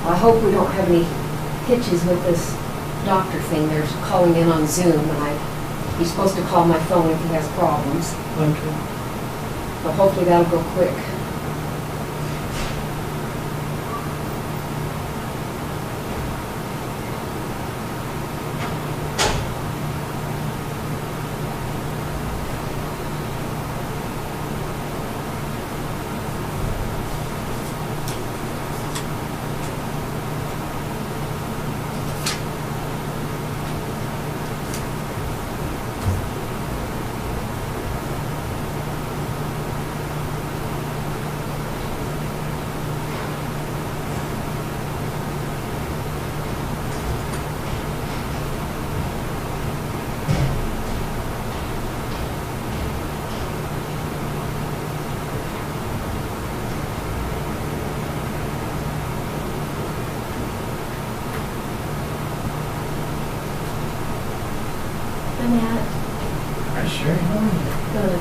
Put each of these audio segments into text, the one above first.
I hope we don't have any hitches with this doctor thing. They're calling in on Zoom, and he's supposed to call my phone if he has problems. Okay. But hopefully that'll go quick. Matt. I sure am. Good.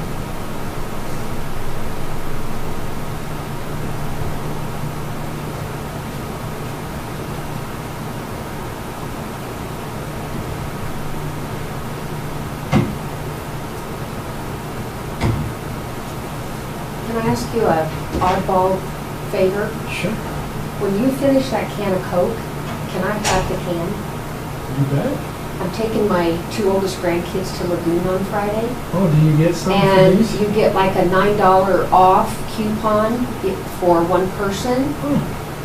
Can I ask you a oddball favor? Sure. When you finish that can of Coke, can I have the can? You bet. I'm taking my 2 oldest grandkids to Lagoon on Friday. Oh, do you get some And for these? you get like a $9 off coupon for one person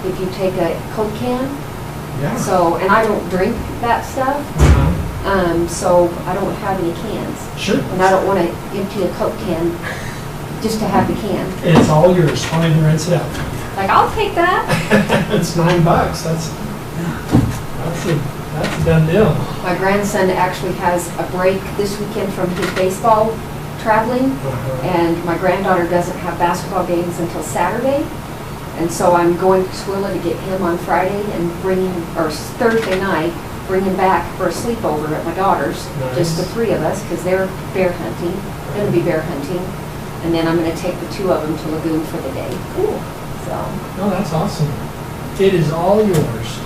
if you take a Coke can. Yeah. So, and I don't drink that stuff, so I don't have any cans. Sure. And I don't want to empty a Coke can just to have the can. It's all yours. Fine, rinse it out. Like, I'll take that. It's $9. That's a done deal. My grandson actually has a break this weekend from his baseball traveling, and my granddaughter doesn't have basketball games until Saturday. And so I'm going to Twilla to get him on Friday and or Thursday night, bring him back for a sleepover at my daughter's, just the 3 of us, because they're bear hunting, going to be bear hunting. And then I'm going to take the 2 of them to Lagoon for the day. Cool. So. No, that's awesome. It is all yours.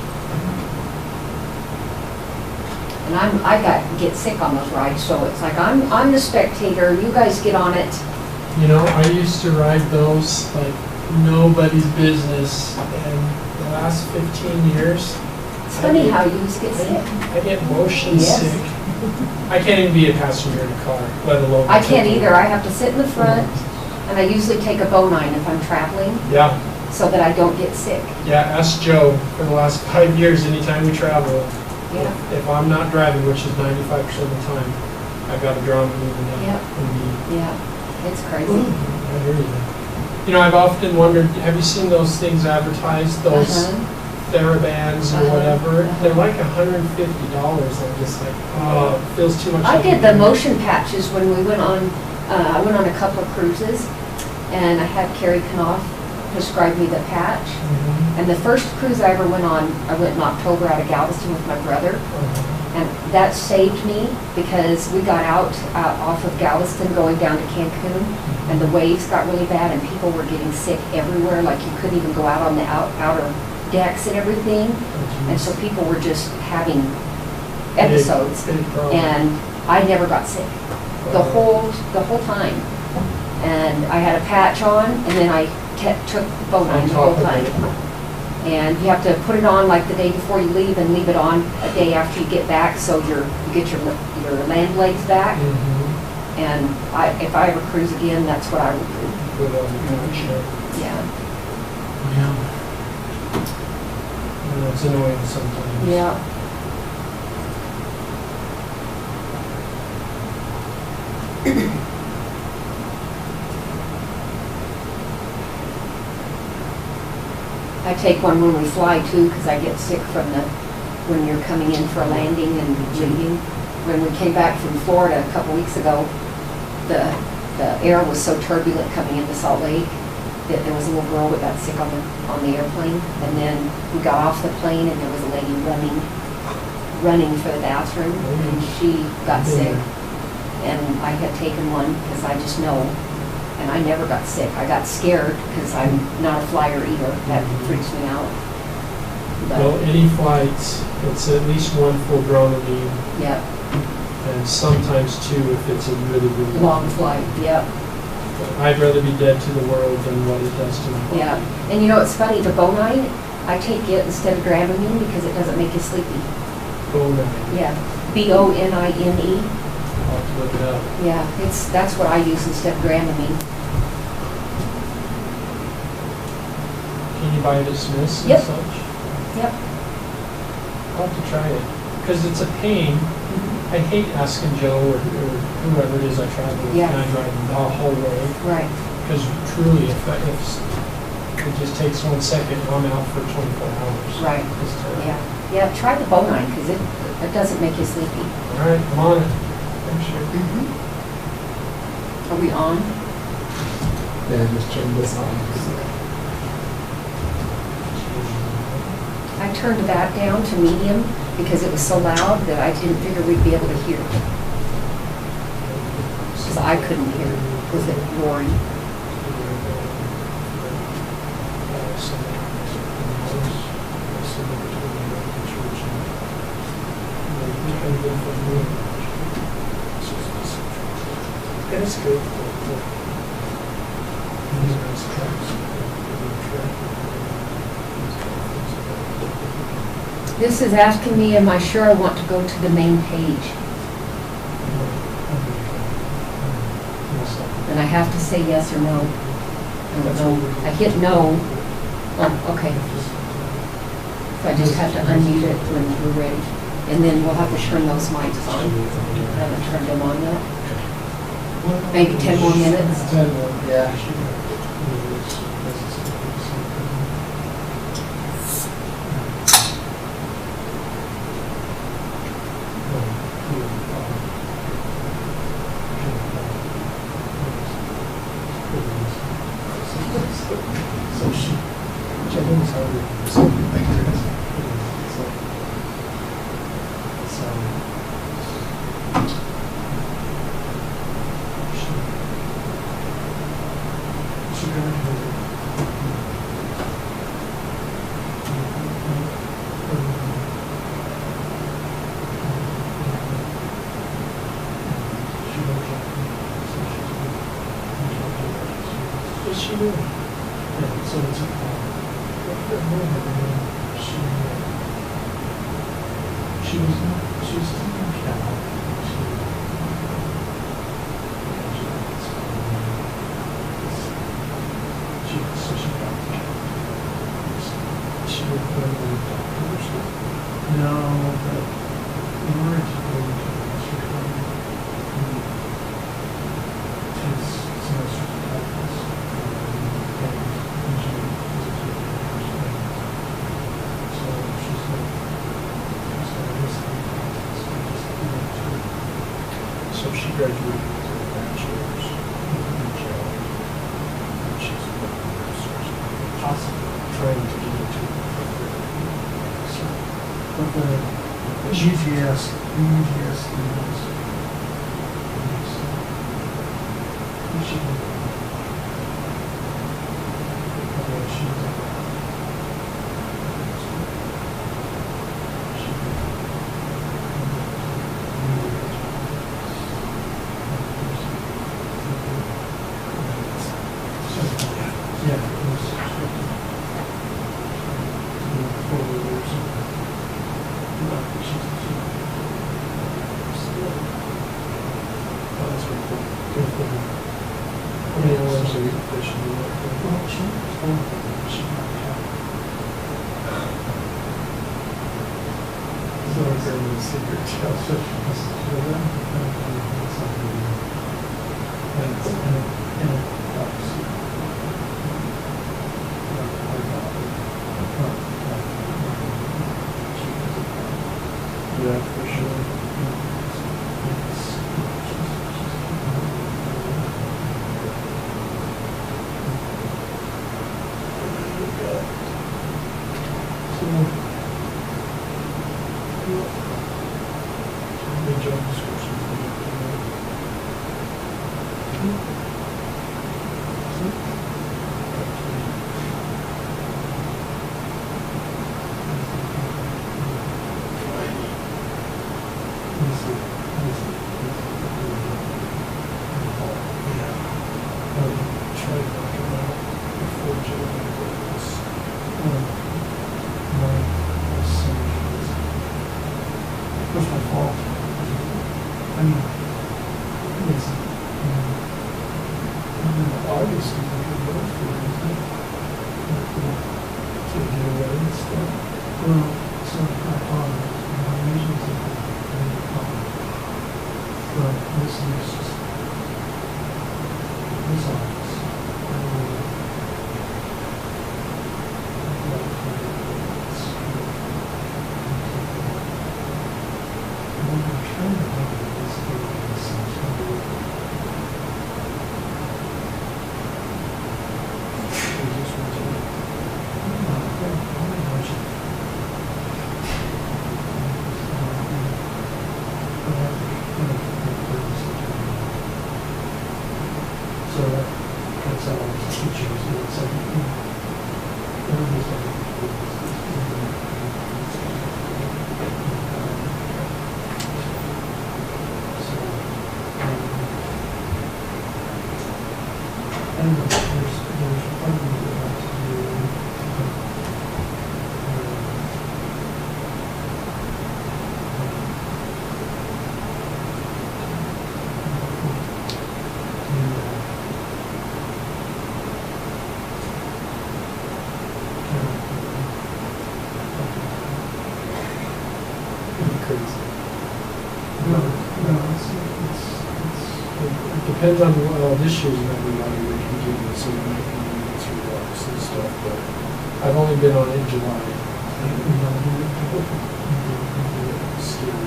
And I get sick on those rides, so it's like I'm the spectator. You guys get on it. You know, I used to ride those like nobody's business, and the last 15 years. It's funny how you just get sick. I get motion sick. I can't even be a passenger in a car, let alone. I can't either. I have to sit in the front, and I usually take a Bonine if I'm traveling. Yeah. So that I don't get sick. Yeah, ask Joe. For the last 5 years, anytime we travel, Yeah. if I'm not driving, which is 95% of the time, I've got a drama moving up. Yep. Yeah, it's crazy. I hear you. You know, I've often wondered, have you seen those things advertised, those TheraBands or whatever? They're like $150. I'm just like, oh, it feels too much. I did the motion patches when we went on, I went on a couple of cruises, and I had Carrie Knopf prescribe me the patch. And the first cruise I ever went on, I went in October out of Galveston with my brother. And that saved me because we got out off of Galveston going down to Cancun, and the waves got really bad and people were getting sick everywhere. Like you couldn't even go out on the outer decks and everything. And so people were just having episodes. And I never got sick the whole time. And I had a patch on, and then I took Bonine the whole time. And you have to put it on like the day before you leave and leave it on a day after you get back, so you get your land legs back. And if I ever cruise again, that's what I would do. Yeah. Yeah. It's annoying sometimes. Yeah. I take one when we fly too, because I get sick from when you're coming in for a landing and leaving. When we came back from Florida a couple weeks ago, the air was so turbulent coming into Salt Lake that there was a little girl that got sick on the airplane, and then we got off the plane and there was a lady running for the bathroom, and she got sick, and I had taken one because I just know. And I never got sick. I got scared because I'm not a flyer either. That freaks me out. Well, any flights, it's at least one full Dramamine, Yep, and sometimes two if it's a really, really long flight, yep, I'd rather be dead to the world than what it does to my body. yeah. And you know, it's funny, the Bonine, I take it instead of Dramamine because it doesn't make you sleepy. Bonine. Yeah, Bonine. I'll have to look it up. Yeah, that's what I use instead of Dramamine. Can you buy it at Smith's and Yep. such? Yep. I'll have to try it, because it's a pain. I hate asking Joe or whoever it is I travel with, Yeah. and I drive the whole way. Right, Because truly, if it just takes 1 second, I'm out for 24 hours. right, It's terrible. yeah. Yeah, try the Bonine because it doesn't make you sleepy. All right, I'm on it. I'm sure. Are we on? Yeah, just turn this on. I turned that down to medium because it was so loud that I didn't figure we'd be able to hear. Because I couldn't hear with it roaring. It's good. This is asking me, am I sure I want to go to the main page? And I have to say yes or no. I don't know. I hit no. Oh, okay. So I just have to unmute it when we're ready. And then we'll have to turn those mics on. I haven't turned them on yet. Maybe 10 more minutes. Yeah. What's she doing? Yeah, so it's she was thinking Cal. She would go to the doctor or something? No, but in order to go to the takes semesters of practice and engineering physics. So she's like, so she graduated with her bachelor's in geology, and she's possibly trying to get into it. So, but the UGS students, she yeah, for sure. Good job description. Well, it's not that hard. Usually it's very hard. But this is just, this office. So that's all the teachers do. So everybody's anyway, there's probably a lot to do. Crazy. No, it's It depends on, well, this year's maybe not even continuing, so we might be moving through walks and stuff, but I've only been on it in July. Still,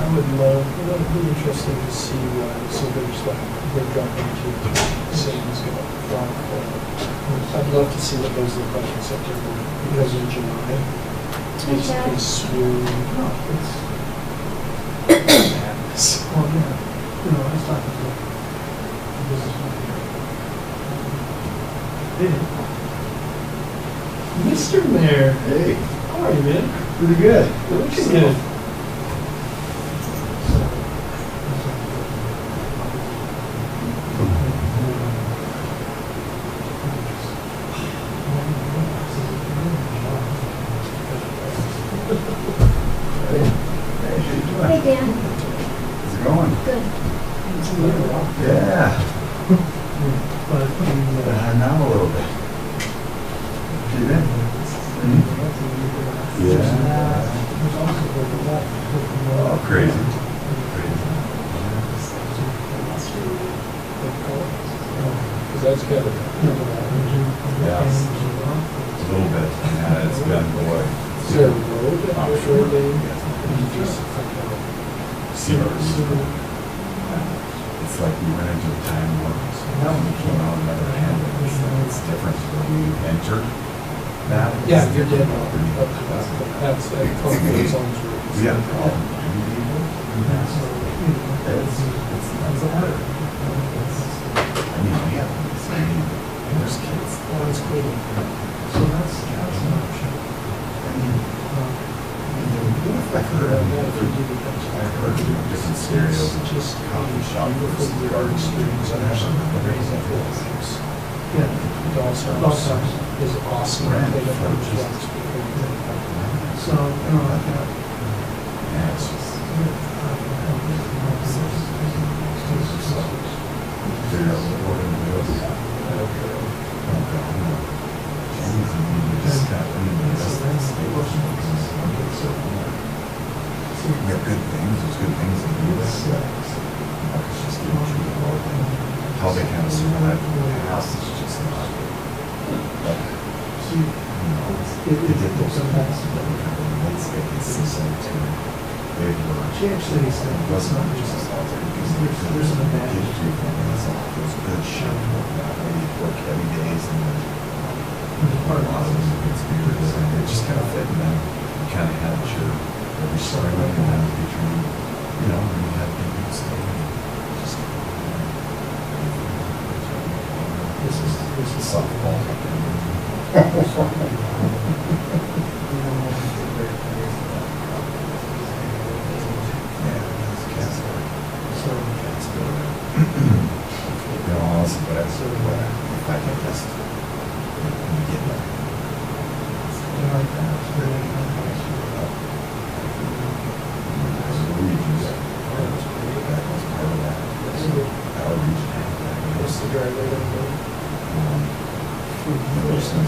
I would love, it would be interesting to see so there's like, they're dropping to sayings go rock. I'd love to see what those look like in September, because in July, it's a swoon. Madness. Well, yeah, I was talking to a businessman. Mr. Mayor, Hey, how are you, man? pretty good. Looking good. Hey, Dan. How's it going? Good. Yeah, But now a little bit. You been? Yeah. Oh, crazy. Because that's good. Yeah. A little bit. Yeah, it's been, boy. Is there a road that goes where they, you just, Sears. It's like we went into a time warp. Now we came out another hand. It's different when you entered that. yeah, you're dead now. That's, comfort zones where it's. We had a problem. It's hard. I mean, we have these, there's kids. Oh, that's cool. so that's an option. I've heard different scenarios, Just coffee shop versus the art experience. I have Yeah. Dog's Dog's House House. is awesome. Brand They have approaches. dogs before. So, Yeah, it's just figure out what we're gonna do. Oh, God, no. Jeez, you just got, I mean, we have good things, there's good things in the US. Market's just getting treated horribly. How they kind of survive in the past is just not. But, you know, they did those things, but we kind of landscape in 672. They were. she actually said, It wasn't just out there because there's an advantage. There's good shit that way. You work heavy days and then a lot of them are good spirits and it just kind of fit and then you kind of had your every story and then between, you know, and you had people stay and just this is softball. But that's sort of what I think That's, you get that. Something like that, it's very nice. So we do that. That was part of that. That's our region. What's the driveway number? There were some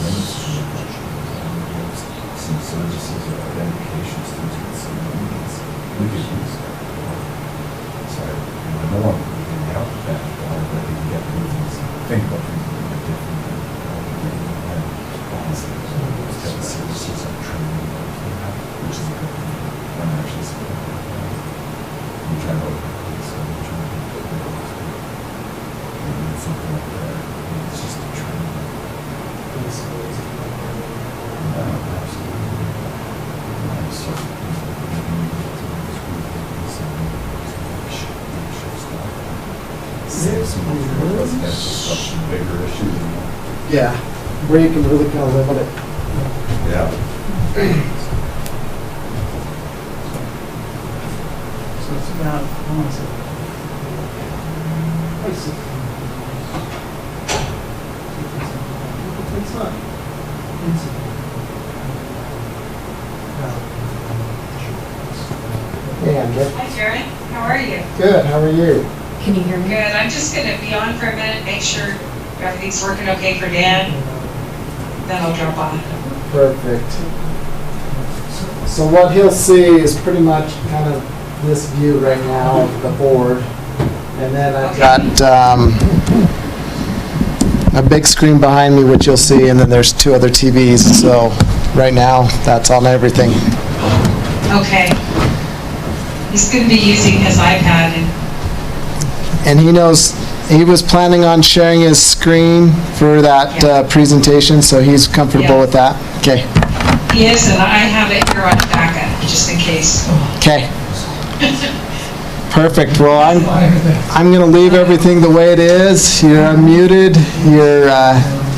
services or identifications, things with some needs. We could use that. So I don't want to get out of that, but you can get movements, think about things a little bit different. Have services on training, which is a good thing. I'm actually saying we try to something like that. It's just a training. Bigger issues. Yeah, where you can really kind of limit it. Yeah. So it's about, I want to say, like 60. It's not Hey, Andrew. Hi, Jared. How are you? Good, how are you? Can you hear me? Good. I'm just going to be on for a minute, make sure everything's working okay for Dan. Then I'll drop off. Perfect. So what he'll see is pretty much kind of this view right now of the board. And then I've got a big screen behind me, which you'll see, and then there's 2 other TVs. So right now, that's on everything. Okay. He's going to be using his iPad. And he knows, he was planning on sharing his screen for that presentation, so he's comfortable with that. Okay. He is, and I have it here on backup, just in case. Okay. Perfect. Well, I'm going to leave everything the way it is. You're unmuted. You're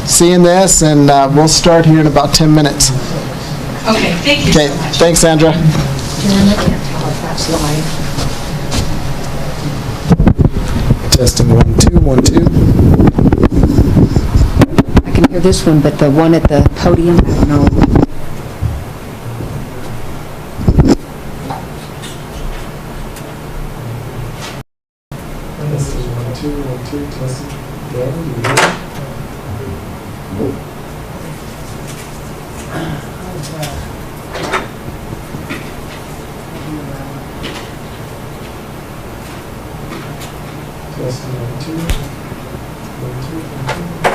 seeing this, and we'll start here in about 10 minutes. Okay, thank you Okay. so much. Thanks, Sandra. Jen, I can't tell if that's live. Testing 1 2 1 2. I can hear this one, but the one at the podium, I don't know. This is 1 2 1 2 testing. Dan, you ready? Nope. Testing 1 2 1 2 1 2.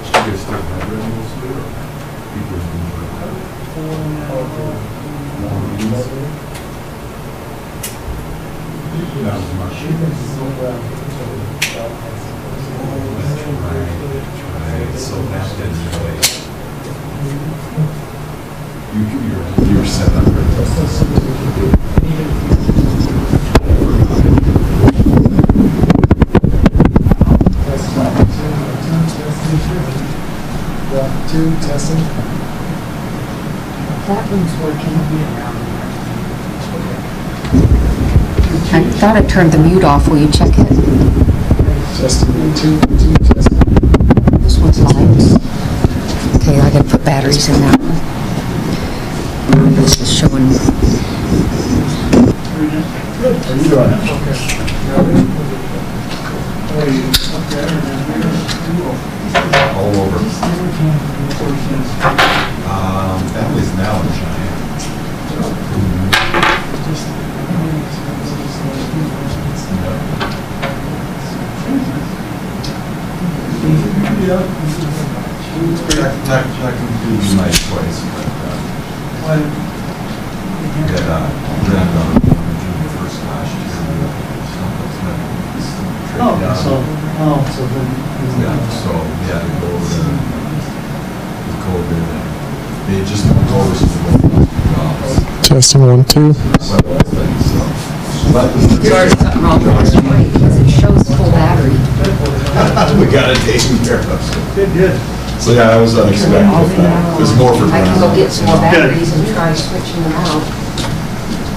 You guys start my revenues there? People are doing that was much. Right. So that didn't really. You're set up for Two, testing. That one's working. I thought I turned the mute off. Will you check it? Testing 1 2 1 2 testing. This one's live. Okay, I gotta put batteries in that one. This is showing. Good. How are you doing? Okay. How are you? all over. Emily's now in Cheyenne. That can be nice place, but that granddaughter born in June 1st last year. So then. Yeah, so we had to go over to COVID, and they just go over some jobs. Testing 1 2. So, but There's something wrong with this screen because it shows full battery. we got it taken care of. Good. So yeah, I was unexpected. There's more for I can go get some more granted. batteries and try switching them out.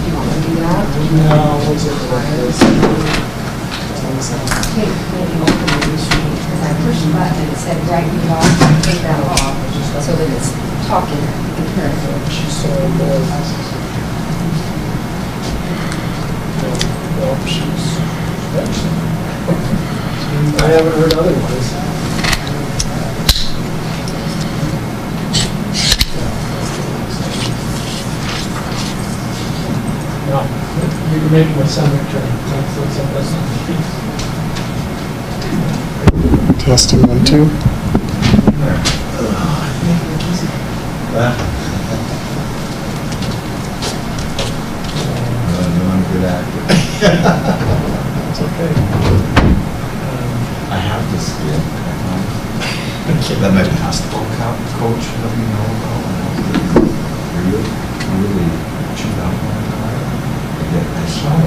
You want to do that? No, we'll take a look at this. Okay, maybe open this one. I pushed the button and it said write me off, take that off, so that it's talking concurrently. I haven't heard otherwise. No, you're making my stomach turn. That's Testing 1, 2. I'm a good actor. It's okay. I have this skill that my basketball coach let me know about when I was really chewed out my car. I get nice shot.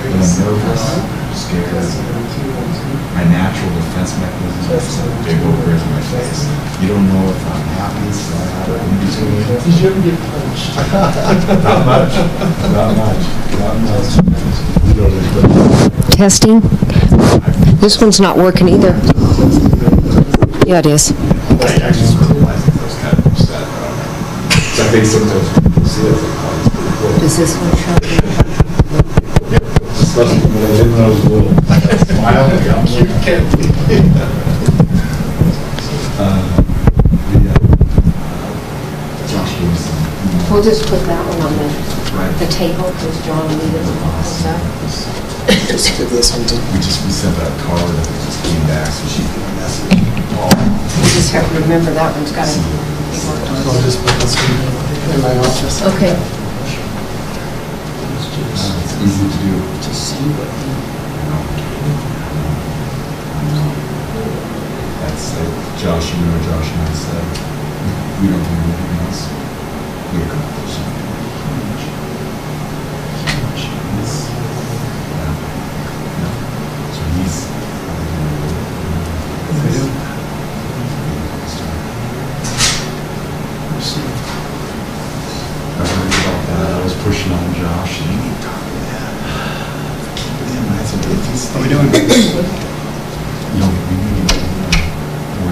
When I'm nervous, scared, my natural defense mechanism is a big old grin on my face. You don't know if I'm happy, sad, or in between. Did you ever get punched? Not much. Not much. Not much. Testing. This one's not working either. Yeah, it is. I actually sort of realized that those kind of upset. So I think sometimes people see it, it's like, oh, it's pretty cool. Does this one show? Especially when I didn't know I was little. I smile and I'm You can't believe it. Josh Wilson. We'll just put that one on Right. the table because John needed it and stuff. Just give this one to. We sent that card and it just came back, so she got a message. Oh, You just have to remember that one's got to be worked on. I'll just put this one in my office. Okay. it's easy to do. To see what That's like Josh, Josh and I said, we don't do anything else. We accomplish something. So he's. I heard about that. I was pushing on Josh and he talked to that. Damn, I said, if he's. How we doing? You know, we need to.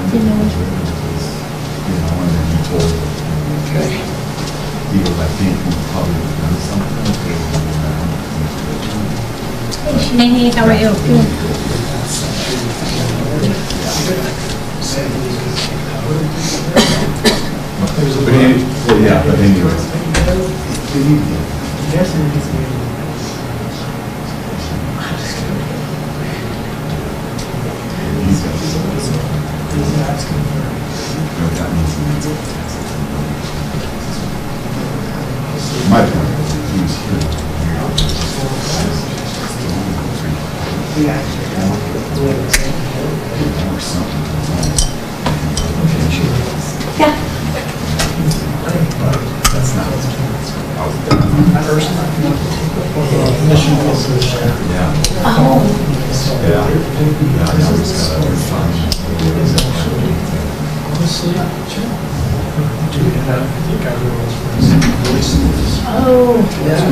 And then he told me. Okay. He goes, I think we probably would have done something. Hey, how are you? Well, yeah, but anyways. He's got that means he needs it. My point was, he was here. Or something. Yeah. That's not. I was done. Yeah. Oh, Yeah. Yeah, I always got to refine. Honestly, I think I realized oh,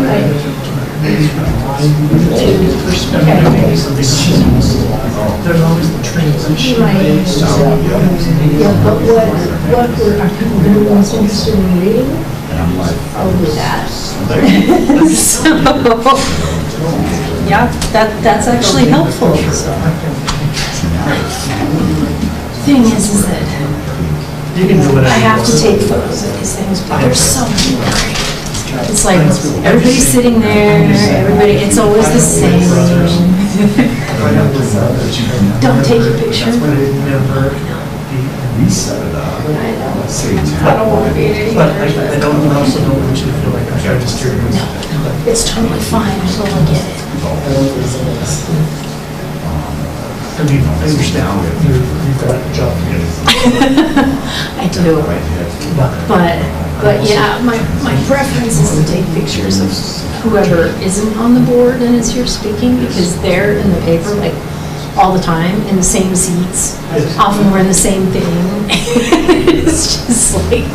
right. there's always the transition. Right. phase. Yeah, but what were, are people the ones interested in reading? And I'm like, I'll do that. So, yeah, that's actually helpful. Thing is that You can do whatever. I have to take photos of these things, but there's so many. It's like, everybody's sitting there, it's always the same. Don't take a picture. we set it up. I know. Say I don't want to be in any But I hurry. don't also know what you feel like I tried to steer you. It's totally fine, I totally get it. I mean, I understand you've got a job to get. I do. But yeah, my preference is to take pictures of whoever isn't on the board and is here speaking, because they're in the paper like all the time in the same seats, often wearing the same thing. It's just like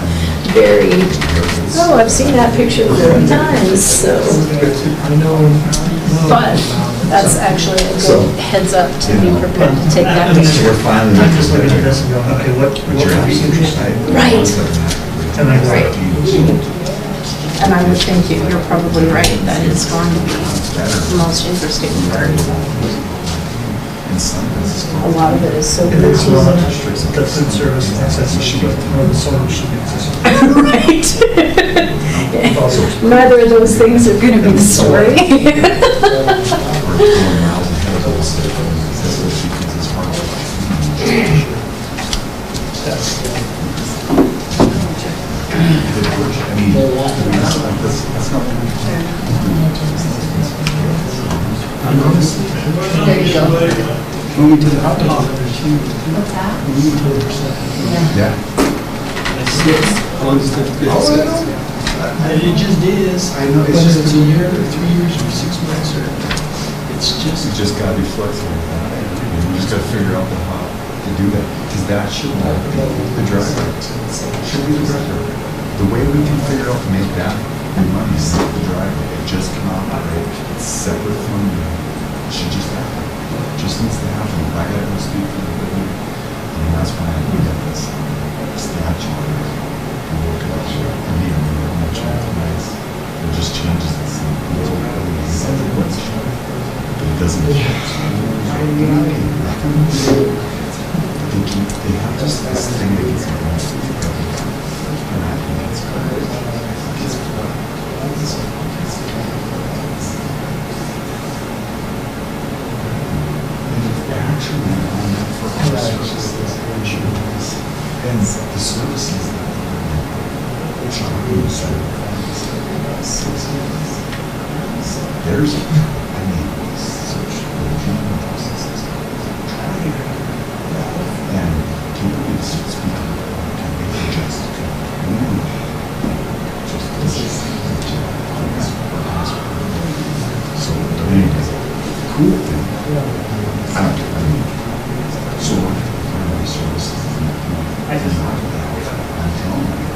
very, oh, I've seen that picture 30 times, so. I know. But That's actually a So- good heads up to be prepared to take that So picture. we're finally. I'm just looking at this and going, okay, what But you're would be absolutely interesting? right. Right. And I go, Right. And I would think you're probably right, that is going to be the most interesting part. In some businesses. A lot of it is so it is routine. not the food service accessory, but more the solar should be accessory. Right. Neither of those things are gonna be the story. We're going miles ahead of us. That's what she thinks is hard. I mean, that's not. There you go. When we did the hot dog, What's that? Yeah. it just is. I know, it's Whether just, it's a year, or 3 years, or 6 months, or, it's you just, just gotta be flexible with that. You just gotta figure out how to do that, because that should not be the driver. Should be the driver. The way we can figure out to make that money is the driver. It just can operate. It's separate from you. It should just happen. It just needs to happen. I gotta go speak for the building. And that's why we got this statute. And work it out. And even though much nice, it just changes the scene. But it doesn't. They have just this thing that gets involved. And I think it's great. Actually, on that for our services, and the services that we're charging there's, I mean, such processes. And people need to speak up, can they just so, anyways, cool thing. I mean, so my services. I'm telling you.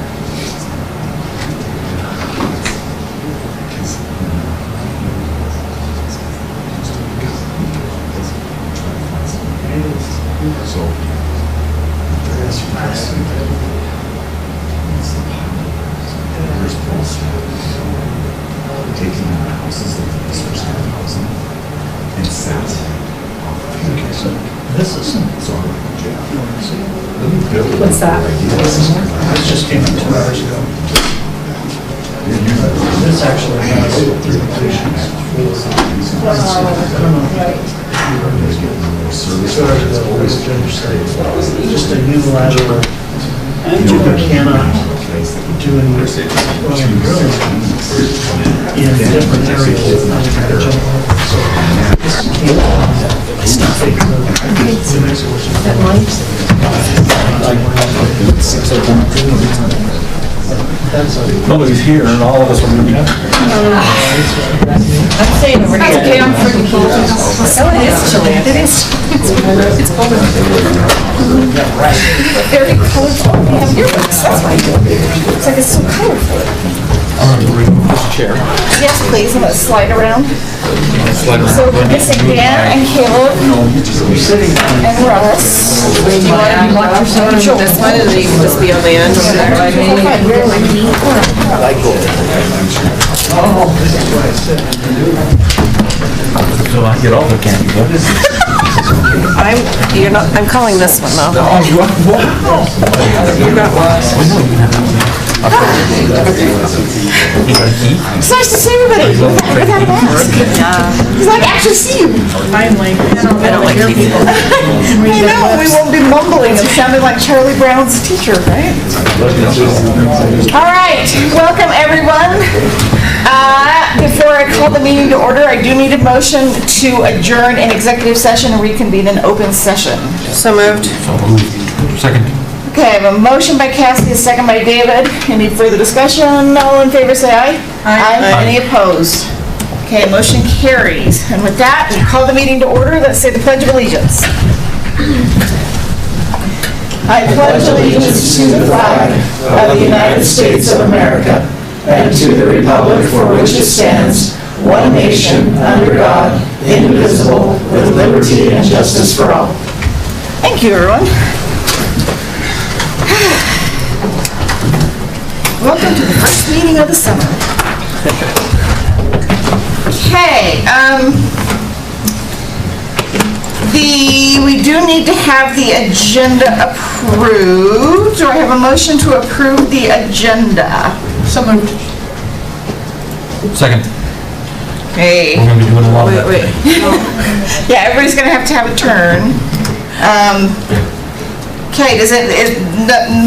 So, there's your question. There's both. Taking out houses that the resource have housing and sat. this is, So, What's that? this just came in 2 hours ago. This actually has the completion. Service. 2 hours ago, the judge said, just a unilateral, you cannot do any in different areas of the general. That Nobody's here, and all of us are going to be. I'm staying over here. Okay, I'm freaking cold. Oh, it is chilly. It is. It's cold. Very colorful. We have yearbooks. That's why. It's like it's so colorful. This chair. Yes, please. I'm gonna slide around. So we're missing Dan and Caleb and Russ. Do you want yourself this one, and you can just be on the end over there? So I get all the candy, I'm calling this one though. It's nice to see everybody. Without a mask. Because I can actually see you. Finally. I don't like people. I know, we won't be mumbling and sounding like Charlie Brown's teacher, right? All right, welcome everyone. Before I call the meeting to order, I do need a motion to adjourn an executive session and reconvene an open session. So moved. Second. Okay, I have a motion by Cassie, a second by David. Any further discussion? All in favor, say aye. Aye. Any opposed? Okay, motion carries. And with that, we call the meeting to order. Let's say the Pledge of Allegiance. I pledge allegiance to the flag of the United States of America and to the republic for which it stands, one nation, under God, indivisible, with liberty and justice for all. Thank you, everyone. Welcome to the first meeting of the summer. Okay, we do need to have the agenda approved. Do I have a motion to approve the agenda? So moved. Second. Okay. We're gonna be doing a lot of that Wait. today. Yeah, everybody's gonna have to have a turn. Okay, is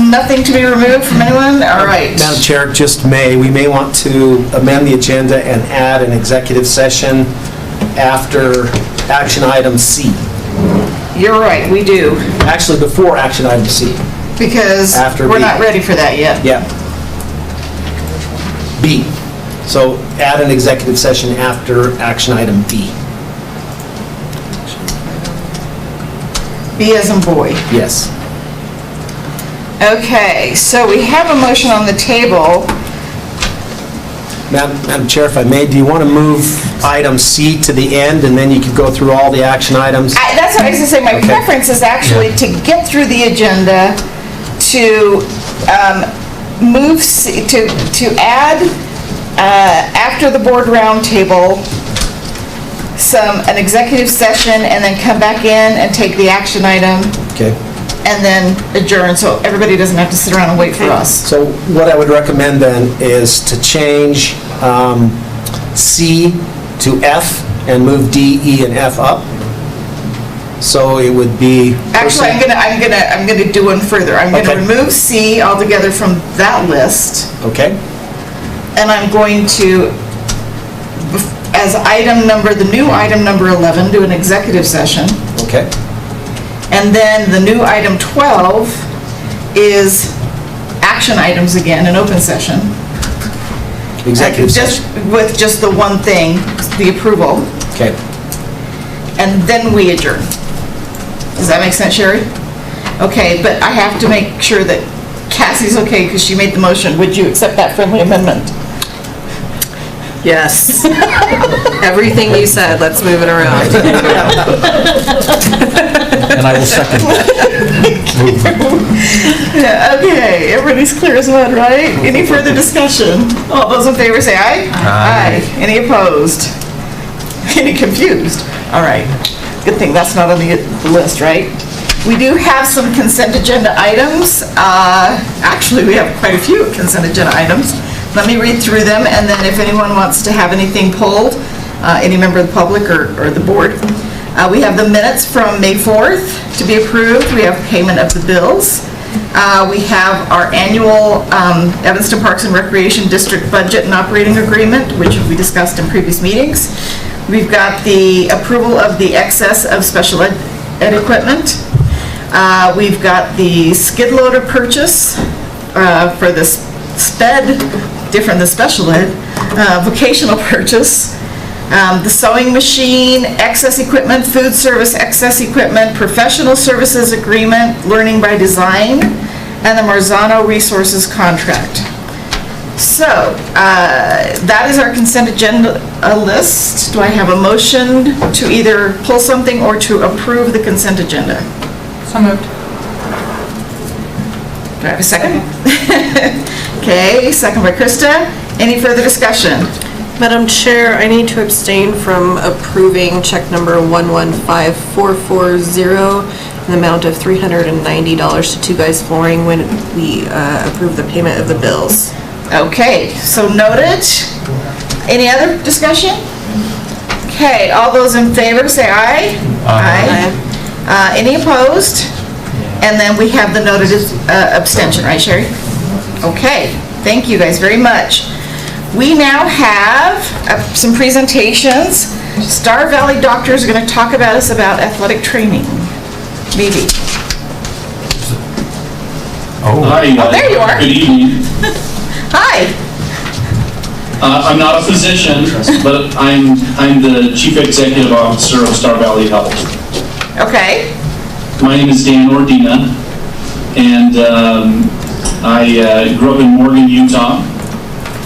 nothing to be removed from anyone? All right. Madam Chair, we may want to amend the agenda and add an executive session after action item C. You're right, we do. Actually, before action item C. Because After we're B. not ready for that yet. Yeah. B. So add an executive session after action item B. B as in boy. Yes. Okay, so we have a motion on the table. Madam Chair, if I may, do you want to move item C to the end, and then you could go through all the action items? That's what I was going to say. My Okay. preference is actually to get through the agenda, to move C, to add, after the board roundtable, an executive session, and then come back in and take the action item, Okay. and then adjourn, so everybody doesn't have to sit around and wait for us. So what I would recommend then is to change C to F and move D, E, and F up. So it would be. Actually, I'm gonna do one further. I'm gonna Okay. remove C altogether from that list, Okay. and I'm going to, as the new item number 11, do an executive session. Okay. And then the new item 12 is action items again, an open session. Executive Just session. with just the one thing, the approval, Okay. and then we adjourn. Does that make sense, Sherry? Okay, but I have to make sure that Cassie's okay because she made the motion. Would you accept that friendly amendment? Yes. Everything you said, let's move it around. And I will second that. Yeah, okay, everybody's clear as mud, right? Any further discussion? All those in favor say aye. Aye. Any opposed? Any confused? All right. Good thing that's not on the list, right? We do have some consent agenda items. Actually, we have quite a few consent agenda items. Let me read through them, and then if anyone wants to have anything pulled, any member of the public or the board. We have the minutes from May 4th to be approved. We have payment of the bills. We have our annual Evanston Parks and Recreation District budget and operating agreement, which we discussed in previous meetings. We've got the approval of the excess of special ed equipment. We've got the skid loader purchase for the SPED, different than special ed, vocational purchase. The sewing machine, excess equipment, food service excess equipment, professional services agreement, learning by design, and the Marzano Resources contract. So, that is our consent agenda list. Do I have a motion to either pull something or to approve the consent agenda? So moved. Do I have a second? Okay, second by Krista. Any further discussion? Madam Chair, I need to abstain from approving check number 115440 in the amount of $390 to Two Guys Flooring when we approve the payment of the bills. Okay, so noted. Any other discussion? Okay, all those in favor say aye. Aye. Any opposed? And then we have the noted abstention, right, Sherry? Okay, thank you guys very much. We now have some presentations. Star Valley doctors are going to talk about athletic training. Maybe. Oh. Hi. Oh, there you are. Good evening. Hi. I'm not a physician, but I'm the Chief Executive Officer of Star Valley Health. Okay. My name is Dan Ordina, and I grew up in Morgan, Utah,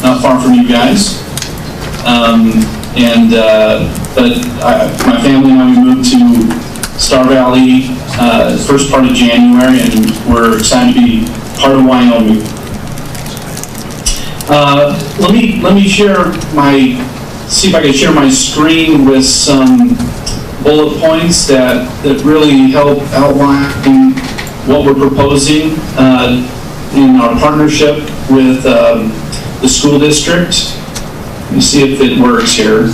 not far from you guys. And but my family and I, we moved to Star Valley first part of January, and we're excited to be part of Wyoming. Let me share see if I can share my screen with some bullet points that really help outline what we're proposing in our partnership with the school district. Let me see if it works here.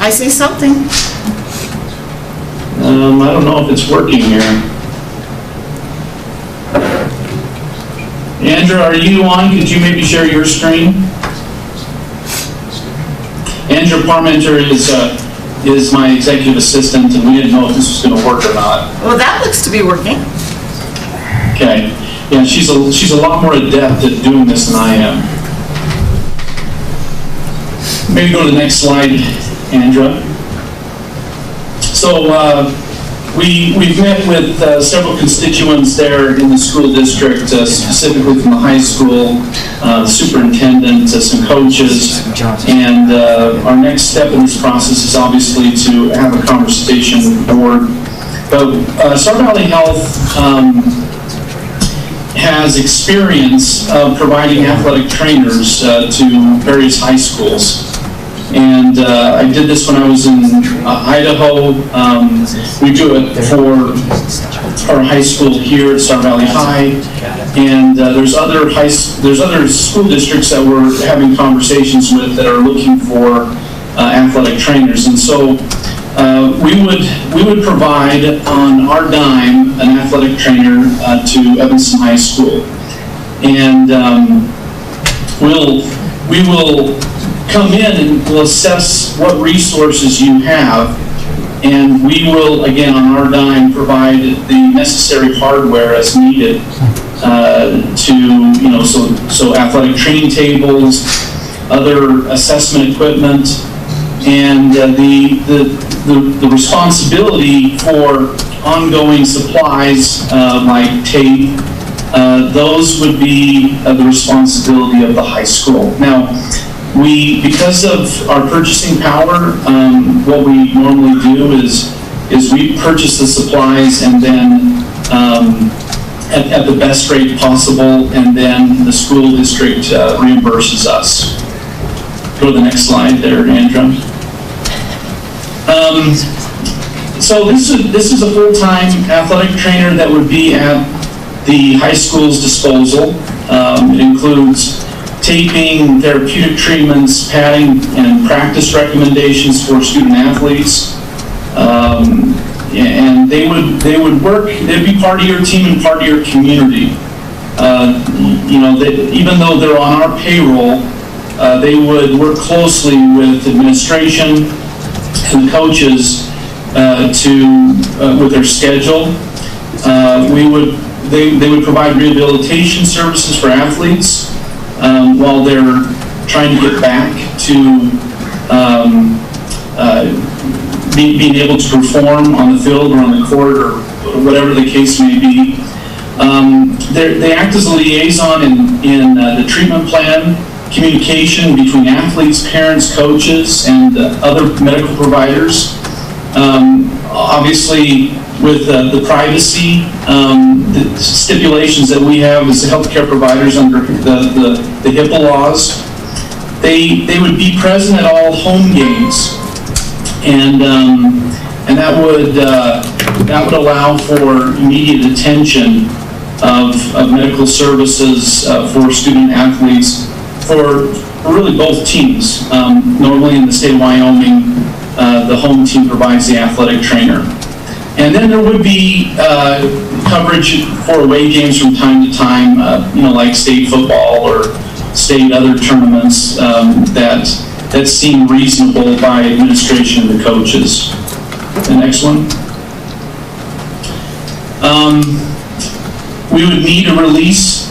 I see something. I don't know if it's working here. Andrew, are you on? Could you maybe share your screen? Andrew Parmenter is my executive assistant, and we didn't know if this was going to work or not. Well, that looks to be working. Okay. Yeah, she's a lot more adept at doing this than I am. Maybe go to the next slide, Andra. So we've met with several constituents there in the school district, specifically from the high school, the superintendent, some coaches, and our next step in this process is obviously to have a conversation with the board. But Star Valley Health has experience of providing athletic trainers to various high schools. And I did this when I was in Idaho. We do it for our high school here at Star Valley High, and there's other school districts that we're having conversations with that are looking for athletic trainers. And so we would provide on our dime an athletic trainer to Evanston High School, and we will come in and we'll assess what resources you have, and we will, again, on our dime, provide the necessary hardware as needed so athletic training tables, other assessment equipment, and the responsibility for ongoing supplies like tape, those would be the responsibility of the high school. Now, because of our purchasing power, what we normally do is we purchase the supplies and then at the best rate possible, and then the school district reimburses us. Go to the next slide there, Andrew. So this is a full-time athletic trainer that would be at the high school's disposal. It includes taping, therapeutic treatments, padding, and practice recommendations for student athletes. And they would work, they'd be part of your team and part of your community. Even though they're on our payroll, they would work closely with administration and coaches with their schedule. They would provide rehabilitation services for athletes while they're trying to get back to being able to perform on the field or on the court or whatever the case may be. They act as a liaison in the treatment plan, communication between athletes, parents, coaches, and other medical providers. Obviously, with the privacy, the stipulations that we have as healthcare providers under the HIPAA laws, they would be present at all home games, and that would allow for immediate attention of medical services for student athletes for really both teams. Normally in the state of Wyoming, the home team provides the athletic trainer. And then there would be coverage for away games from time to time, like state football or state other tournaments that seem reasonable by administration and the coaches. The next one. We would need a release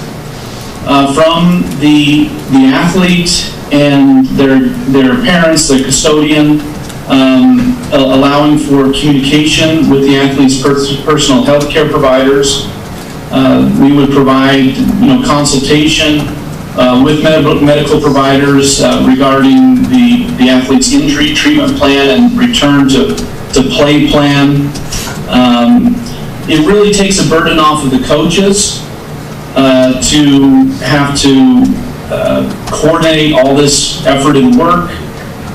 from the athlete and their parents, the custodian, allowing for communication with the athlete's personal health care providers. We would provide, consultation with medical providers regarding the athlete's injury treatment plan and return to play plan. It really takes a burden off of the coaches to have to coordinate all this effort and work,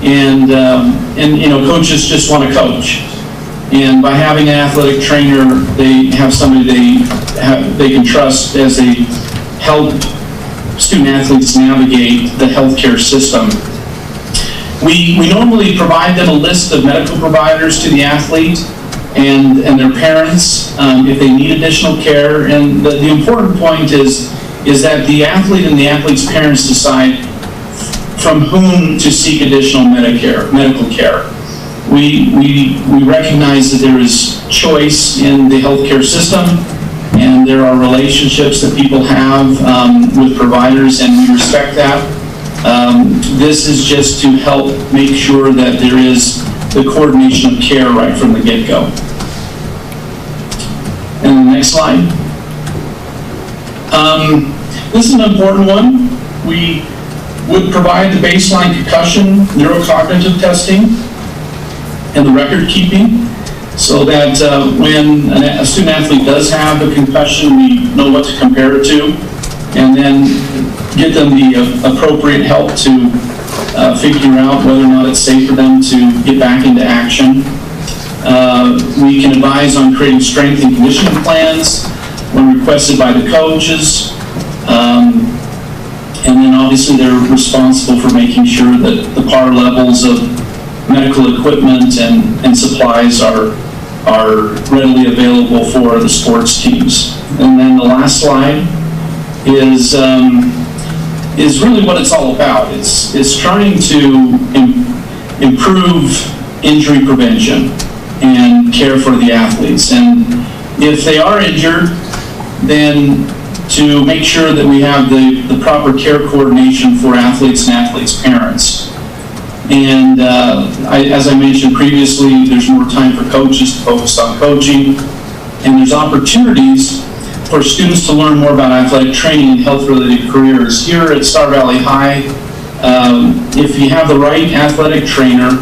and coaches just want to coach. And by having an athletic trainer, they have somebody they can trust as they help student athletes navigate the healthcare system. We normally provide them a list of medical providers to the athlete and their parents if they need additional care. And the important point is that the athlete and the athlete's parents decide from whom to seek additional medical care. We recognize that there is choice in the healthcare system, and there are relationships that people have with providers, and we respect that. This is just to help make sure that there is the coordination of care right from the get-go. And the next slide. This is an important one. We would provide the baseline concussion neurocognitive testing and the record keeping, so that when a student athlete does have a concussion, we know what to compare it to, and then get them the appropriate help to figure out whether or not it's safe for them to get back into action. We can advise on creating strength and conditioning plans when requested by the coaches. And then obviously they're responsible for making sure that the par levels of medical equipment and supplies are readily available for the sports teams. And then the last slide is really what it's all about. It's trying to improve injury prevention and care for the athletes. And if they are injured, then to make sure that we have the proper care coordination for athletes and athletes' parents. And as I mentioned previously, there's more time for coaches to focus on coaching, and there's opportunities for students to learn more about athletic training and health-related careers. Here at Star Valley High, if you have the right athletic trainer,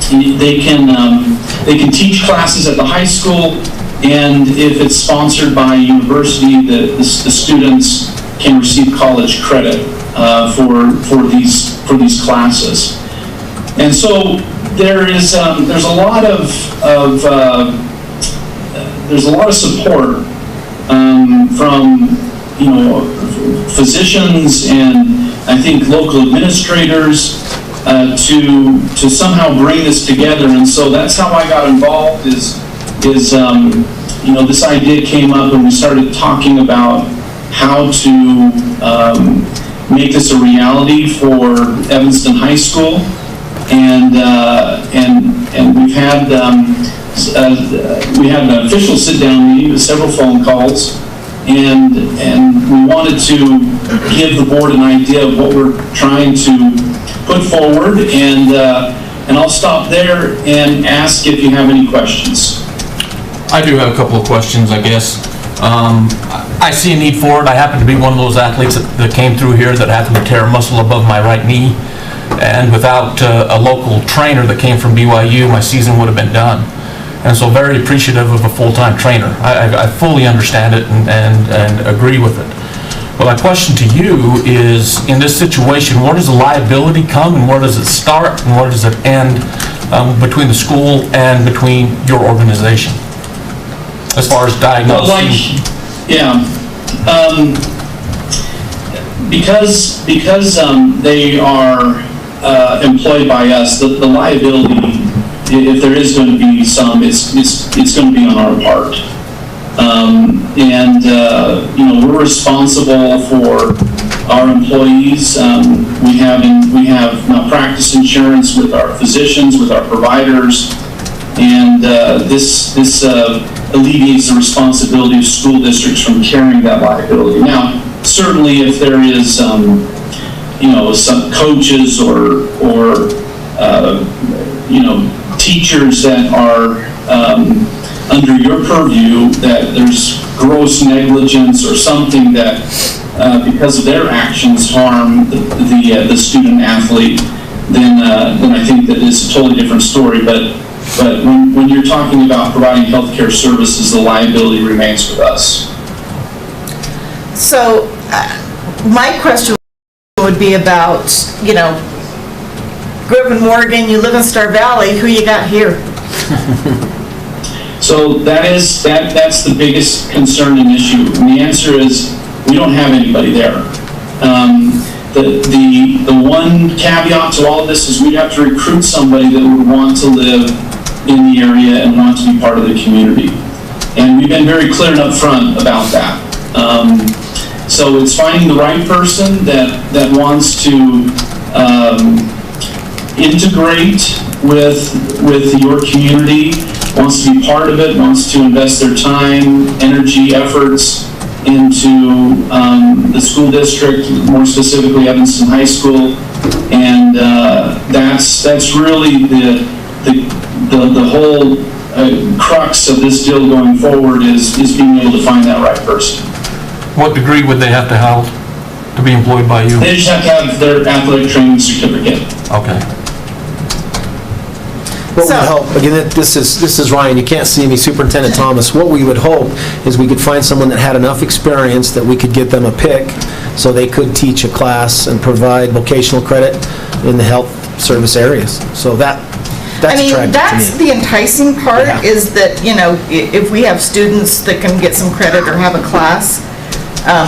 they can teach classes at the high school, and if it's sponsored by a university, the students can receive college credit for these classes. And so there's a lot of support from physicians and I think local administrators to somehow bring this together. And so that's how I got involved. This idea came up when we started talking about how to make this a reality for Evanston High School, and we had an official sit-down meeting with several phone calls, and we wanted to give the board an idea of what we're trying to put forward, and I'll stop there and ask if you have any questions. I do have a couple of questions, I guess. I see a need for it. I happen to be one of those athletes that came through here that happened to tear a muscle above my right knee, and without a local trainer that came from BYU, my season would have been done. And so very appreciative of a full-time trainer. I fully understand it and agree with it. But my question to you is, in this situation, where does the liability come and where does it start and where does it end between the school and between your organization? As far as diagnosing? Because they are employed by us, the liability, if there is going to be some, it's going to be on our part. We're responsible for our employees. We have malpractice insurance with our physicians, with our providers, and this alleviates the responsibility of school districts from carrying that liability. Now, certainly if there is some coaches or teachers that are under your purview, that there's gross negligence or something that, because of their actions, harm the student athlete, then I think that it's a totally different story. But when you're talking about providing healthcare services, the liability remains with us. So, my question would be about, grew up in Morgan, you live in Star Valley, who you got here? So that's the biggest concern and issue. And the answer is, we don't have anybody there. The one caveat to all of this is we'd have to recruit somebody that would want to live in the area and want to be part of the community. And we've been very clear and upfront about that. So it's finding the right person that wants to integrate with your community, wants to be part of it, wants to invest their time, energy, efforts into the school district, more specifically Evanston High School, and that's really the whole crux of this deal going forward is being able to find that right person. What degree would they have to have to be employed by you? They just have to have their athletic training certificate. Okay. What would help, again, this is Ryan, you can't see me, Superintendent Thomas, what we would hope is we could find someone that had enough experience that we could get them a pick so they could teach a class and provide vocational credit in the health service areas. So that's attractive to me. That's the enticing part, is that, if we have students that can get some credit or have a class,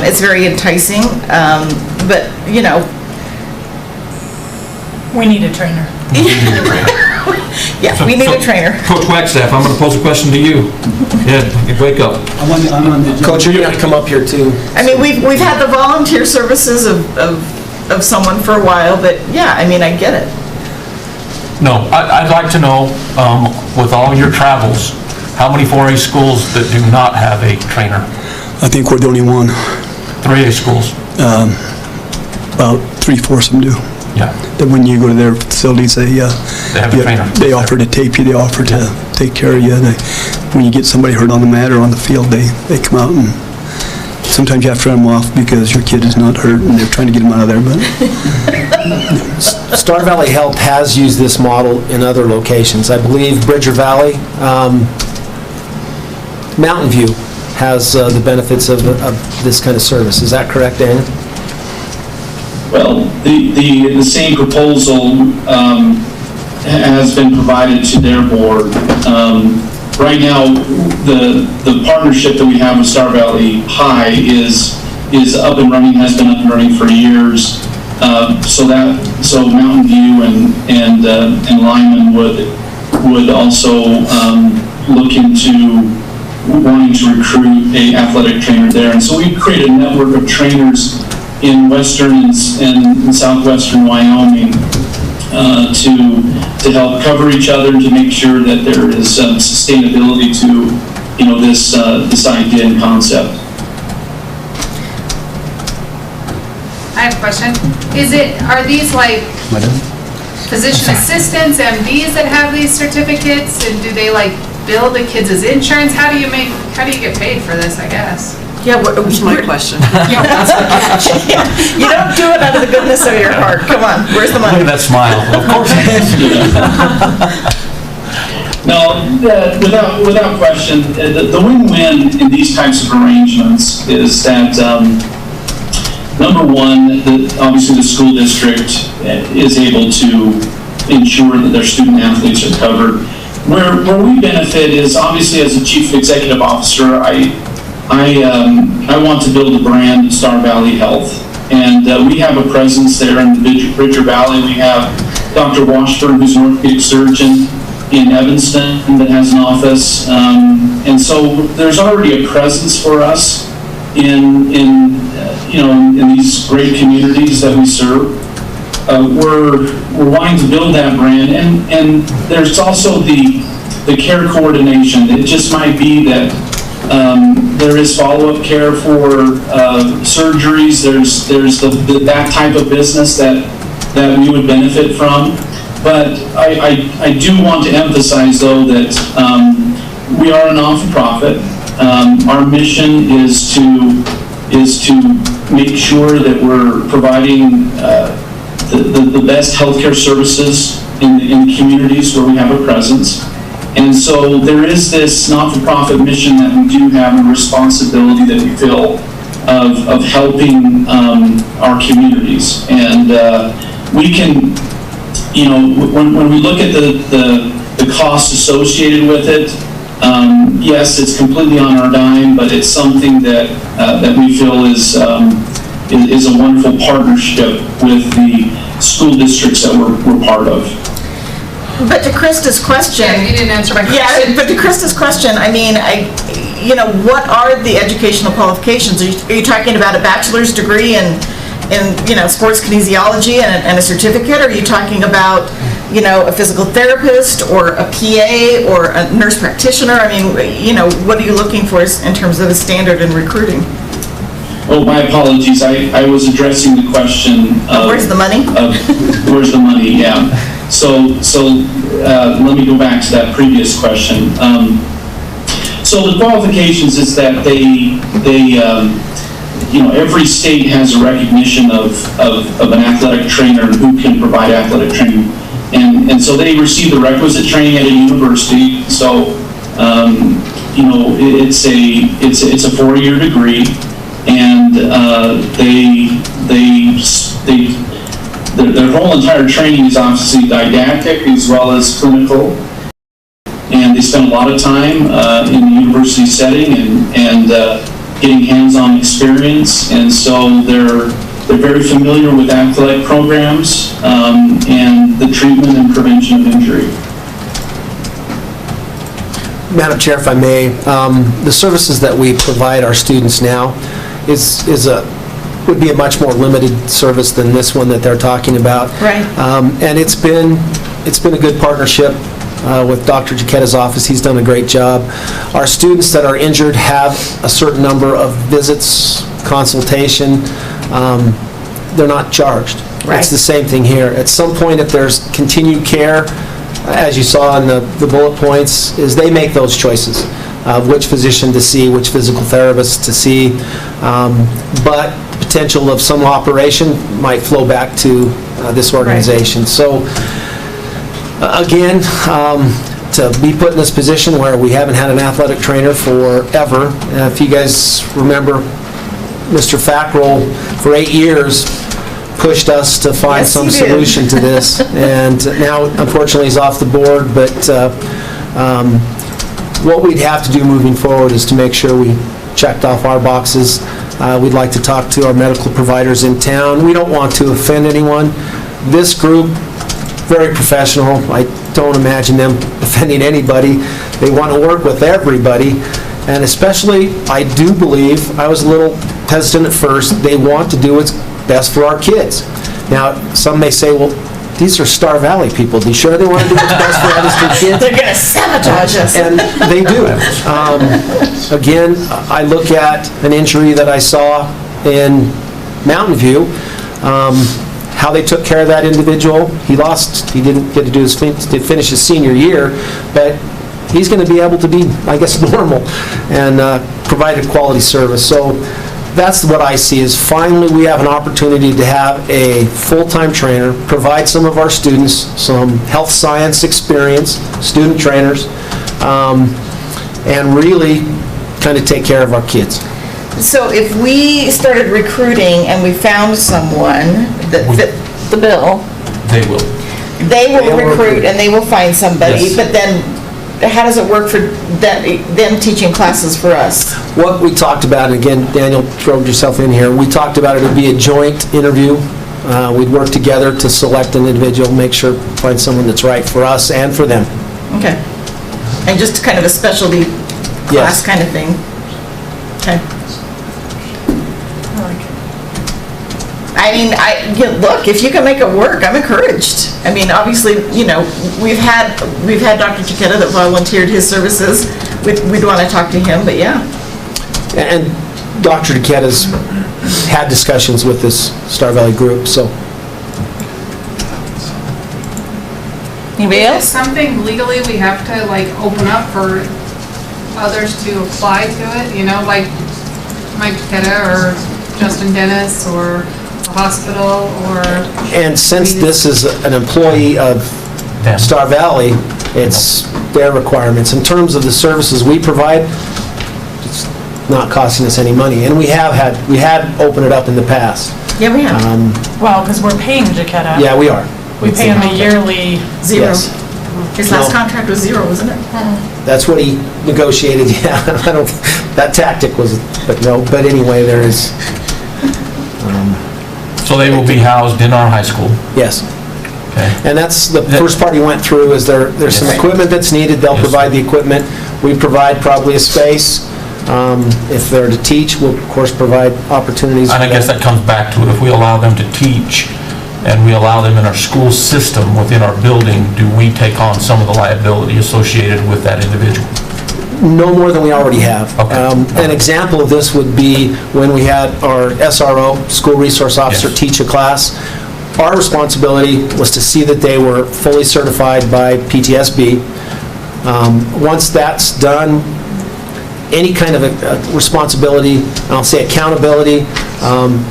it's very enticing, but, We need a trainer. Yeah, we need a trainer. Coach Wagstaff, I'm going to pose a question to you. Yeah, wake up. I'm on the agenda. Coach, you're going to come up here too. I mean, we've had the volunteer services of someone for a while, but yeah, I mean, I get it. No, I'd like to know, with all your travels, how many 4A schools that do not have a trainer? I think we're the only one. 3A schools? About 3/4 of them do. Yeah. That when you go to their facilities, they have a trainer. They offer to tape you, they offer to take care of you. When you get somebody hurt on the mat or on the field, they come out, and sometimes you have to run them off because your kid is not hurt and they're trying to get them out of there. But Star Valley Health has used this model in other locations. I believe Bridger Valley, Mountain View has the benefits of this kind of service. Is that correct, Daniel? Well, the same proposal has been provided to their board. Right now, the partnership that we have with Star Valley High is up and running, has been up and running for years. So Mountain View and Lyman would also look into wanting to recruit a athletic trainer there. And so we created a network of trainers in western and southwestern Wyoming to help cover each other, to make sure that there is sustainability to this idea and concept. I have a question. Are these like physician assistants, MDs that have these certificates, and do they like bill the kids' insurance? How do you get paid for this, I guess? Yeah, what was my question? You don't do it out of the goodness of your heart. Come on, where's the money? Look at that smile. Of course. No, without question, the win-win in these types of arrangements is that, number one, obviously the school district is able to ensure that their student athletes are covered. Where we benefit is, obviously, as a chief executive officer, I want to build a brand of Star Valley Health, and we have a presence there in the Bridger Valley. We have Dr. Washburn, who's an orthopedic surgeon in Evanston, that has an office, and so there's already a presence for us in these great communities that we serve. We're wanting to build that brand, and there's also the care coordination. It just might be that there is follow-up care for surgeries. There's that type of business that we would benefit from. But I do want to emphasize, though, that we are a not-for-profit. Our mission is to make sure that we're providing the best healthcare services in the communities where we have a presence. And so there is this not-for-profit mission that we do have, a responsibility that we feel of helping our communities. And we can, you know, when we look at the costs associated with it, yes, it's completely on our dime, but it's something that we feel is a wonderful partnership with the school districts that we're part of. But to Krista's question. Yeah, you didn't answer my question. Yeah, but to Krista's question, I mean, you know, what are the educational qualifications? Are you talking about a bachelor's degree in you know, sports kinesiology and a certificate? Or are you talking about, you know, a physical therapist or a PA or a nurse practitioner? I mean, you know, what are you looking for in terms of the standard in recruiting? Oh, my apologies. I was addressing the question of... where's the money? Where's the money, yeah. So let me go back to that previous question. So the qualifications is that they you know, every state has a recognition of an athletic trainer who can provide athletic training. And so they receive the requisite training at a university. So, you know, it's a 4-year degree, and their whole entire training is obviously didactic as well as clinical. And they spend a lot of time in the university setting and getting hands-on experience. And so they're very familiar with athletic programs and the treatment and prevention of injury. Madam Chair, if I may, the services that we provide our students now would be a much more limited service than this one that they're talking about. Right. And it's been a good partnership with Dr. Giacchetta's office. He's done a great job. Our students that are injured have a certain number of visits, consultation. They're not charged. Right. It's the same thing here. At some point, if there's continued care, as you saw in the bullet points, is they make those choices of which physician to see, which physical therapist to see. But potential of some operation might flow back to this organization. Right. So again, to be put in this position where we haven't had an athletic trainer forever. If you guys remember, Mr. Fackrell, for 8 years, pushed us to find some solution to this. And now, unfortunately, he's off the board. But what we'd have to do moving forward is to make sure we checked off our boxes. We'd like to talk to our medical providers in town. We don't want to offend anyone. This group, very professional. I don't imagine them offending anybody. They want to work with everybody. And especially, I do believe, I was a little hesitant at first, they want to do what's best for our kids. Now, some may say, well, these are Star Valley people. Are you sure they want to do what's best for Evanston kids? They're going to sabotage us. And they do. Again, I look at an injury that I saw in Mountain View, how they took care of that individual. He didn't get to finish his senior year, but he's going to be able to be, I guess, normal and provide a quality service. So that's what I see, is finally we have an opportunity to have a full-time trainer, provide some of our students some health science experience, student trainers, and really kind of take care of our kids. So if we started recruiting and we found someone that fit the bill, they will recruit and they will find somebody. Yes. But then how does it work for them teaching classes for us? What we talked about, and again, Daniel, throw yourself in here, we talked about it would be a joint interview. We'd work together to select an individual, make sure, find someone that's right for us and for them. Okay. And just kind of a specialty class kind of thing? Okay. I mean, look, if you can make it work, I'm encouraged. I mean, obviously, you know, we've had Dr. Giacchetta that volunteered his services. We'd want to talk to him, but yeah. And Dr. Giacchetta's had discussions with this Star Valley group, so. Anybody Is it else? something legally we have to like open up for others to apply to it? You know, like Mike Takeda or Justin Dennis or the hospital or... And since this is an employee of Star Valley, it's their requirements. In terms of the services we provide, it's not costing us any money. And we had opened it up in the past. Yeah, we have. Well, because we're paying Jaquetta. Yeah, we are. We pay him a yearly Zero. Yes. His last contract was zero, wasn't it? That's what he negotiated, yeah. That tactic was, but no, but anyway, there is. So they will be housed in our high school? Yes. Okay. And that's the first part he went through, is there's some equipment that's needed, they'll provide the equipment. We provide probably a space. If they're to teach, we'll of course provide opportunities. And I guess that comes back to it, if we allow them to teach and we allow them in our school system within our building, do we take on some of the liability associated with that individual? No more than we already have. Okay. An example of this would be when we had our SRO, School Resource Officer, Yes. teach a class. Our responsibility was to see that they were fully certified by PTSB. Once that's done, any kind of a responsibility, and I'll say accountability,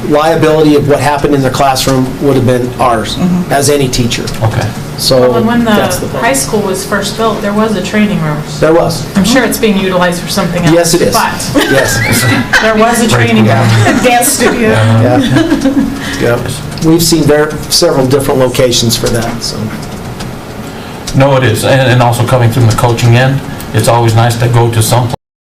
liability of what happened in their classroom would have been ours, as any teacher. Okay. So Well, and when the that's the high school was first built, there was a training room. There was. I'm sure it's being utilized for something else. Yes, it is. But Yes. there was a training room. Dance studio. Yeah. Yep. We've seen several different locations for that, so. No, it is, and also coming from the coaching end, it's always nice to go to some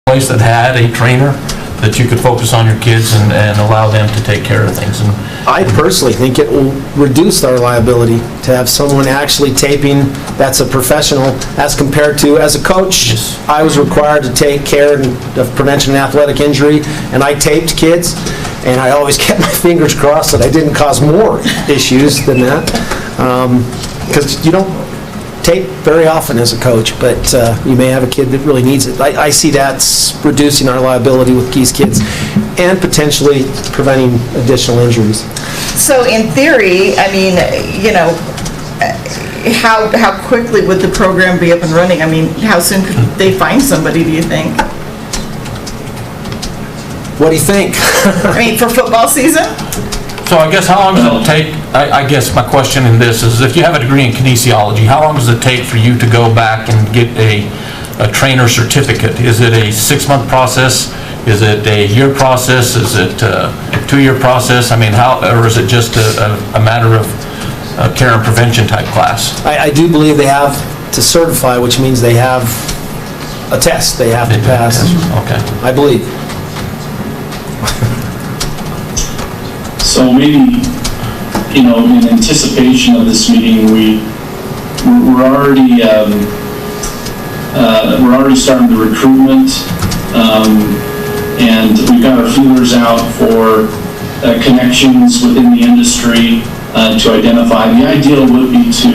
place that had a trainer that you could focus on your kids and allow them to take care of things. And I personally think it will reduce our liability to have someone actually taping that's a professional, as compared to, as a coach, Yes. I was required to take care of prevention and athletic injury, and I taped kids, and I always kept my fingers crossed that I didn't cause more issues than that. Because you don't tape very often as a coach, but you may have a kid that really needs it. I see that's reducing our liability with these kids and potentially preventing additional injuries. So in theory, I mean, you know, how quickly would the program be up and running? I mean, how soon could they find somebody, do you think? What do you think? I mean, for football season? so I guess how long does it take, I guess my question in this is, if you have a degree in kinesiology, how long does it take for you to go back and get a trainer certificate? Is it a 6-month process? Is it a year process? Is it a 2-year process? I mean, or is it just a matter of a care and prevention type class? I do believe they have to certify, which means they have a test they have to pass. Okay. I believe. So maybe, you know, in anticipation of this meeting, we're already starting the recruitment, and we've got our feelers out for connections within the industry to identify. The ideal would be to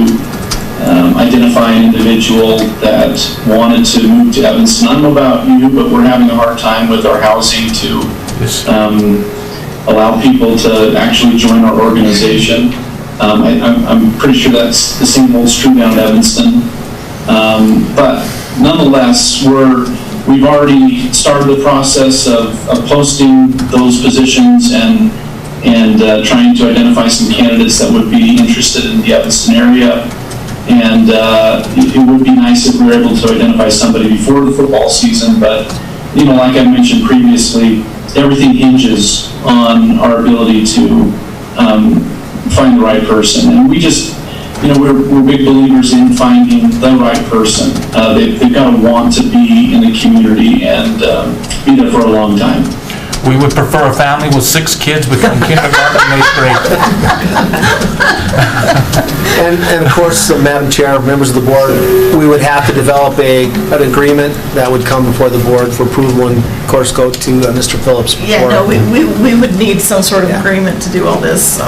identify an individual that wanted to move to Evanston. I don't know about you, but we're having a hard time with our housing to allow people to actually join our organization. I'm pretty sure that's the same holds true down in Evanston. But nonetheless, we've already started the process of posting those positions and trying to identify some candidates that would be interested in the Evanston area. And it would be nice if we were able to identify somebody before the football season, but, you know, like I mentioned previously, everything hinges on our ability to find the right person. And we just, you know, we're big believers in finding the right person. They've got to want to be in the community and be there for a long time. We would prefer a family with 6 kids between kindergarten and 8th grade. And of course, Madam Chair, members of the board, we would have to develop an agreement that would come before the board for approval and of course go to Mr. Phillips. Yeah, no, we would need some sort of agreement to do all this, so.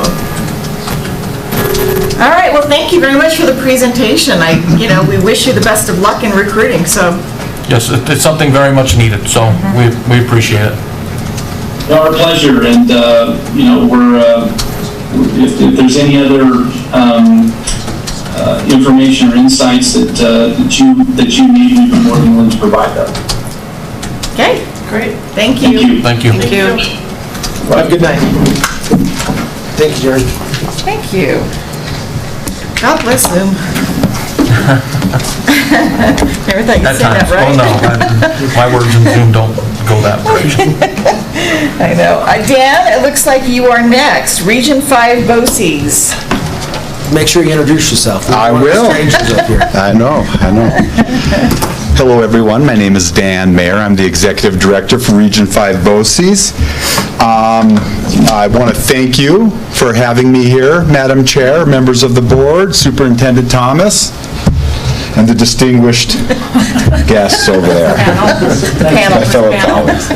All right, well, thank you very much for the presentation. You know, we wish you the best of luck in recruiting, so. Yes, it's something very much needed, so we appreciate it. Our pleasure, and you know, if there's any other information or insights that you need, we'd be more than willing to provide that. Okay, Great. thank you. Thank you. Thank you. Have a good night. Thank you, Jerry. Thank you. God bless them. Never thought you'd At say that, times, right? oh no, my words in Zoom don't go that direction. I know. Dan, it looks like you are next. Region 5 BOCES. Make sure you introduce yourself. I will. Strangers up here. I know. Hello, everyone. My name is Dan Mayer. I'm the Executive Director for Region 5 BOCES. I want to thank you for having me here, Madam Chair, members of the board, Superintendent Thomas, and the distinguished guests over there. My fellow colleagues.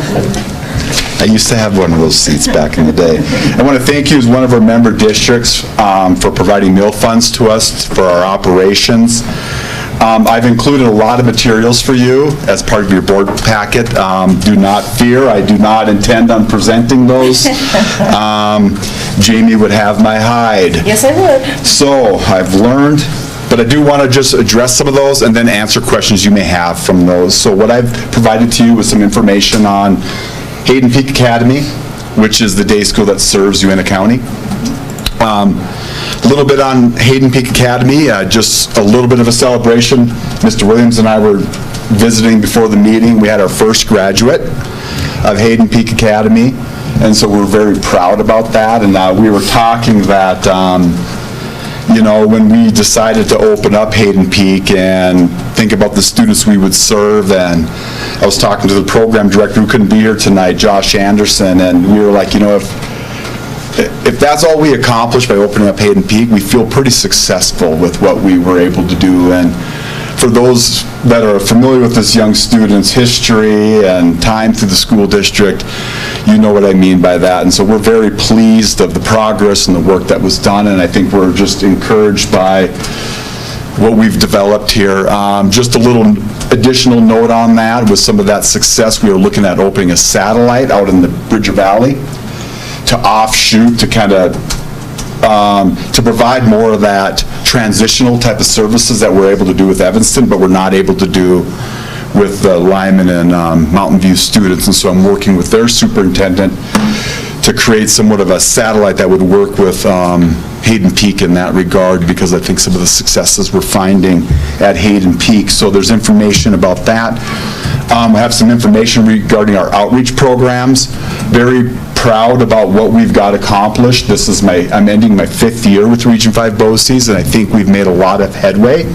I used to have one of those seats back in the day. I want to thank you as one of our member districts for providing meal funds to us for our operations. I've included a lot of materials for you as part of your board packet. Do not fear, I do not intend on presenting those. Jamie would have my hide. Yes, I would. So I've learned, but I do want to just address some of those and then answer questions you may have from those. So what I've provided to you is some information on Hayden Peak Academy, which is the day school that serves Uena County. A little bit on Hayden Peak Academy, just a little bit of a celebration. Mr. Williams and I were visiting before the meeting. We had our first graduate of Hayden Peak Academy, and so we're very proud about that. And we were talking that, you know, when we decided to open up Hayden Peak and think about the students we would serve, and I was talking to the program director who couldn't be here tonight, Josh Anderson, and we were like, you know, if that's all we accomplished by opening up Hayden Peak, we feel pretty successful with what we were able to do. And for those that are familiar with this young student's history and time through the school district, you know what I mean by that. And so we're very pleased of the progress and the work that was done, and I think we're just encouraged by what we've developed here. Just a little additional note on that, with some of that success, we were looking at opening a satellite out in the Bridger Valley to offshoot, to kind of, to provide more of that transitional type of services that we're able to do with Evanston, but we're not able to do with Lyman and Mountain View students. And so I'm working with their superintendent to create somewhat of a satellite that would work with Hayden Peak in that regard, because I think some of the successes we're finding at Hayden Peak. So there's information about that. I have some information regarding our outreach programs. Very proud about what we've got accomplished. This is I'm ending my 5th year with Region 5 BOCES, and I think we've made a lot of headway.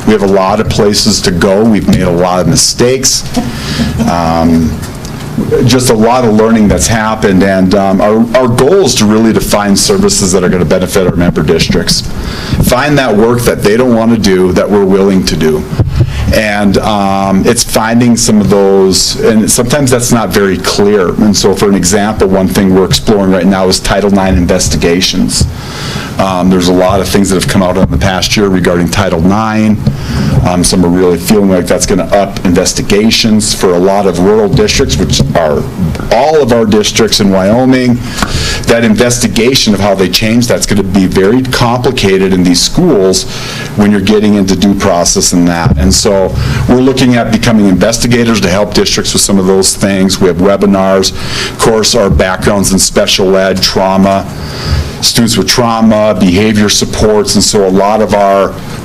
We have a lot of places to go. We've made a lot of mistakes. Just a lot of learning that's happened, and our goal is to really define services that are going to benefit our member districts. Find that work that they don't want to do that we're willing to do. And it's finding some of those, and sometimes that's not very clear. And so for an example, one thing we're exploring right now is Title IX investigations. There's a lot of things that have come out in the past year regarding Title IX. Some are really feeling like that's going to up investigations for a lot of rural districts, which are all of our districts in Wyoming. That investigation of how they change that's going to be very complicated in these schools when you're getting into due process and that. And so we're looking at becoming investigators to help districts with some of those things. We have webinars, of course, our backgrounds in special ed, trauma, students with trauma, behavior supports, and so a lot of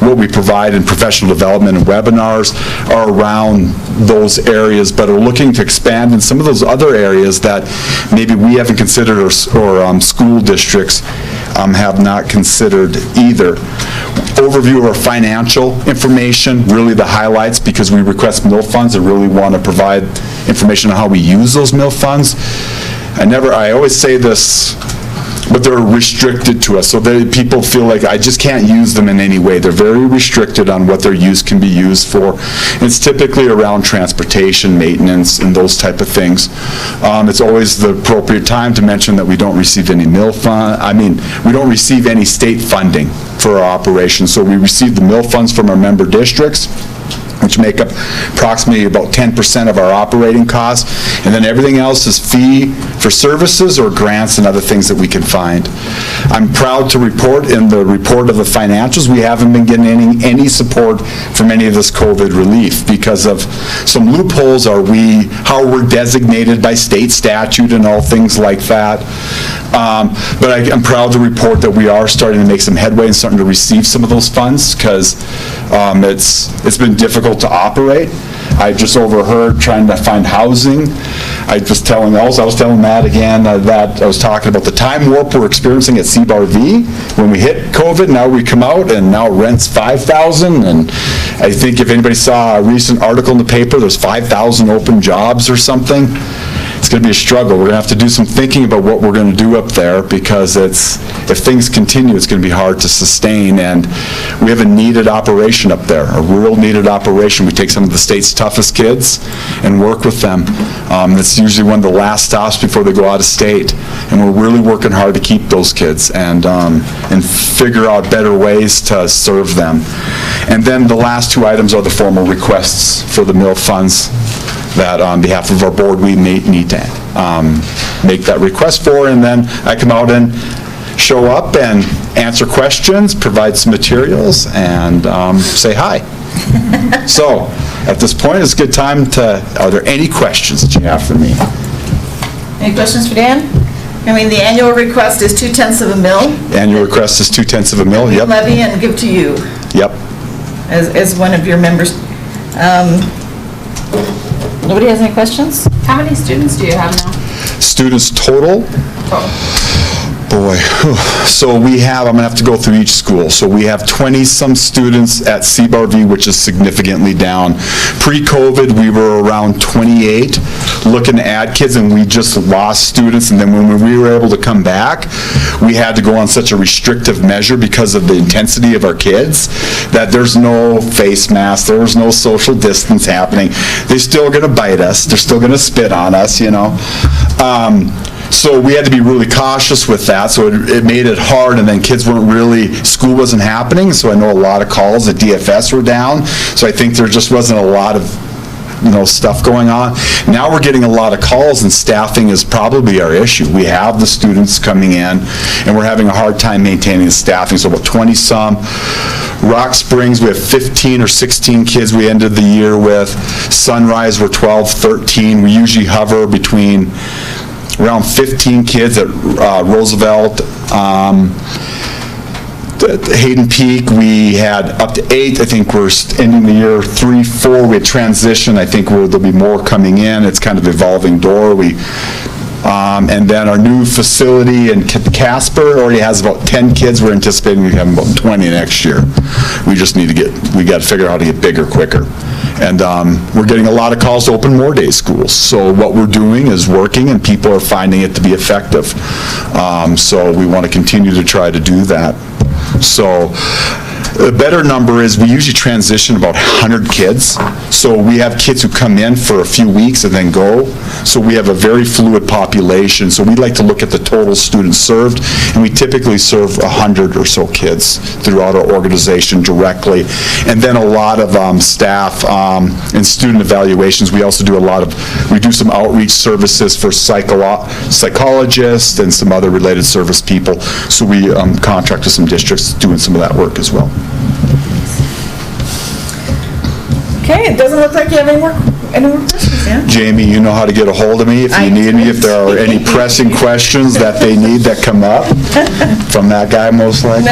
what we provide in professional development and webinars are around those areas, but are looking to expand in some of those other areas that maybe we haven't considered, or school districts have not considered either. Overview of our financial information, really the highlights, because we request mill funds and really want to provide information on how we use those mill funds. I always say this, but they're restricted to us, so people feel like I just can't use them in any way. They're very restricted on what their use can be used for. It's typically around transportation, maintenance, and those type of things. It's always the appropriate time to mention that we don't receive any we don't receive any state funding for our operations. So we receive the mill funds from our member districts. which make up approximately about 10% of our operating costs. And then everything else is fee for services or grants and other things that we can find. I'm proud to report in the report of the financials, we haven't been getting any support from any of this COVID relief because of some loopholes, how we're designated by state statute and all things like that. But I'm proud to report that we are starting to make some headway and starting to receive some of those funds because it's been difficult to operate. I just overheard trying to find housing. I was telling Matt again that I was talking about the time warp we're experiencing at CBAR-V. When we hit COVID, now we come out and now rent's $5,000. And I think if anybody saw a recent article in the paper, there's 5,000 open jobs or something. It's going to be a struggle. We're going to have to do some thinking about what we're going to do up there because if things continue, it's going to be hard to sustain. And we have a needed operation up there, a real needed operation. We take some of the state's toughest kids and work with them. That's usually one of the last stops before they go out of state. And we're really working hard to keep those kids and figure out better ways to serve them. And then the last two items are the formal requests for the mill funds that on behalf of our board we need to make that request for, and then I come out and show up and answer questions, provide some materials, and say hi. So at this point it's a good time are there any questions that you have for me? Any questions for Dan? I mean, the annual request is 2/10 of a mil. The annual request is 2/10 of a mil, yep. Levy and give to you. Yep. As one of your members. Nobody has any questions? How many students do you have now? Students total? Boy, so we have, I'm going to have to go through each school. So we have 20-some students at CBAR-V, which is significantly down. Pre-COVID, we were around 28 looking to add kids, and we just lost students. And then when we were able to come back, we had to go on such a restrictive measure because of the intensity of our kids that there's no face mask, there's no social distance happening. They're still going to bite us. They're still going to spit on us, you know. So we had to be really cautious with that, so it made it hard, and then kids weren't really, school wasn't happening, so I know a lot of calls at DFS were down, so I think there just wasn't a lot of stuff going on. Now we're getting a lot of calls, and staffing is probably our issue. We have the students coming in, and we're having a hard time maintaining the staffing, so about 20-some. Rock Springs, we have 15 or 16 kids we ended the year with. Sunrise, we're 12, 13. We usually hover between around 15 kids at Roosevelt. Hayden Peak, we had up to 8. I think we're ending the year 3, 4. We had transition. I think there'll be more coming in. It's kind of evolving door. And then our new facility in Casper already has about 10 kids. We're anticipating we have about 20 next year. We just need to we got to figure out how to get bigger quicker. And we're getting a lot of calls to open more day schools. So what we're doing is working, and people are finding it to be effective. So we want to continue to try to do that. So the better number is we usually transition about 100 kids. So we have kids who come in for a few weeks and then go. So we have a very fluid population. So we like to look at the total students served, and we typically serve 100 or so kids throughout our organization directly. And then a lot of staff and student evaluations. We also do we do some outreach services for psychologists and some other related service people. So we contract with some districts doing some of that work as well. Okay, it doesn't look like you have any more questions, yeah? Jamie, you know how to get a hold of me if you need me, if there are any pressing questions that they need that come up from that guy most likely.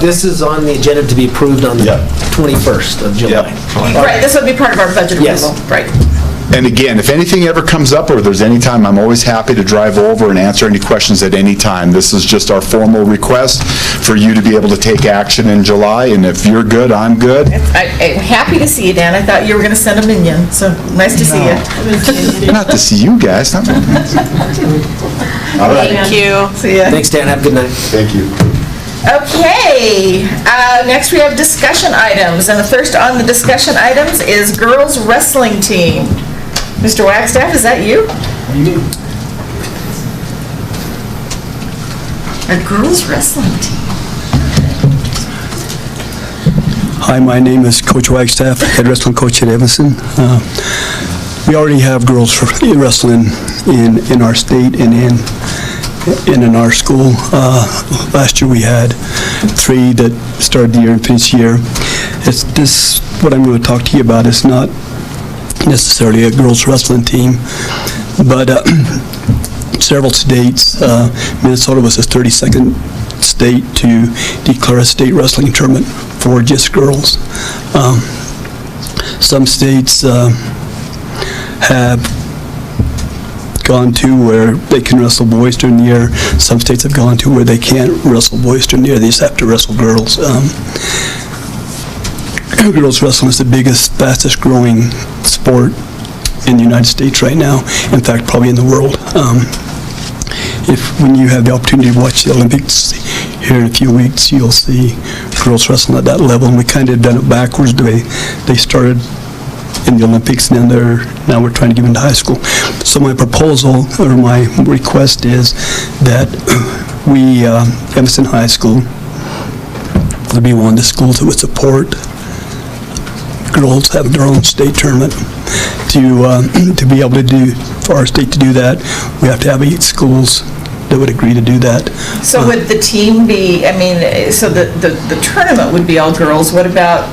This is on the agenda to be approved on the 21st of July. Right, this would be part of our budget approval, right. And again, if anything ever comes up or there's any time, I'm always happy to drive over and answer any questions at any time. This is just our formal request for you to be able to take action in July, and if you're good, I'm good. I'm happy to see you, Dan. I thought you were going to send a minion, so nice to see you. Not to see you guys. All right. Thank you. See ya. Thanks, Dan. Have a good night. Thank you. Okay, next we have discussion items, and the first on the discussion items is girls wrestling team. Mr. Wagstaff, is that you? A girls wrestling team. Hi, my name is Coach Wagstaff, head wrestling coach at Evanston. We already have girls wrestling in our state and in our school. Last year we had 3 that started the year and finished the year. It's this, what I'm going to talk to you about is not necessarily a girls wrestling team, but several states, Minnesota was the 32nd state to declare a state wrestling tournament for just girls. Some states have gone to where they can wrestle boys during the year. Some states have gone to where they can't wrestle boys during the year. They just have to wrestle girls. Girls wrestling is the biggest, fastest growing sport in the United States right now. In fact, probably in the world. When you have the opportunity to watch the Olympics here in a few weeks, you'll see girls wrestling at that level. And we kind of done it backwards. They started in the Olympics, and then now we're trying to get into high school. So my proposal, or my request is that we, Evanston High School, would be one of the schools that would support girls having their own state tournament. To be able to do, for our state to do that, we have to have 8 schools that would agree to do that. So would the team be, I mean, so the tournament would be all girls. What about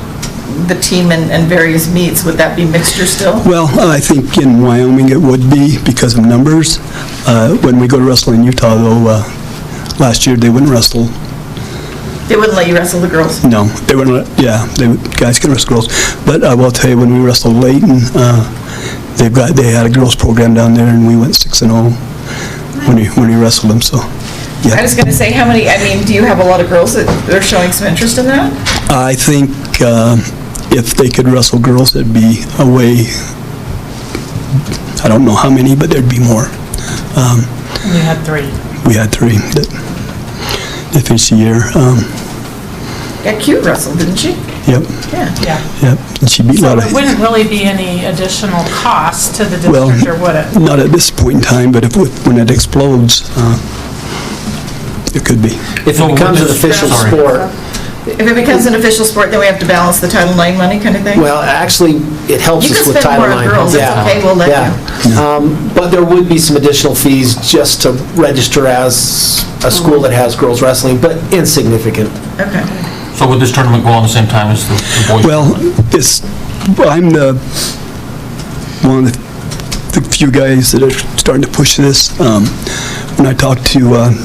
the team and various meets? Would that be mixture still? Well, I think in Wyoming it would be because of numbers. When we go to wrestle in Utah, though, last year they wouldn't wrestle. They wouldn't let you wrestle the girls? No, they wouldn't guys can wrestle girls. But I will tell you, when we wrestled Layton, they had a girls program down there, and we went 6-0 when we wrestled them, so, yeah. I was going to say, how many, I mean, do you have a lot of girls that are showing some interest in that? I think if they could wrestle girls, it'd be a way, I don't know how many, but there'd be more. And you had 3. We had 3 that finished the year. Yeah, Cute wrestled, didn't she? Yep. Yeah. Yep. And she beat a So lot of. it wouldn't really be any additional cost to the district, or would it? Not at this point in time, but when it explodes, it could be. If it becomes an official sport. If it becomes an official sport, then we have to balance the Title IX money kind of thing? Well, actually, it helps us with Title IX. You can spend more on girls, it's okay, we'll let you. But there would be some additional fees just to register as a school that has girls wrestling, but insignificant. Okay. So would this tournament go on the same time as the boys? Well, I'm one of the few guys that are starting to push this. When I talked to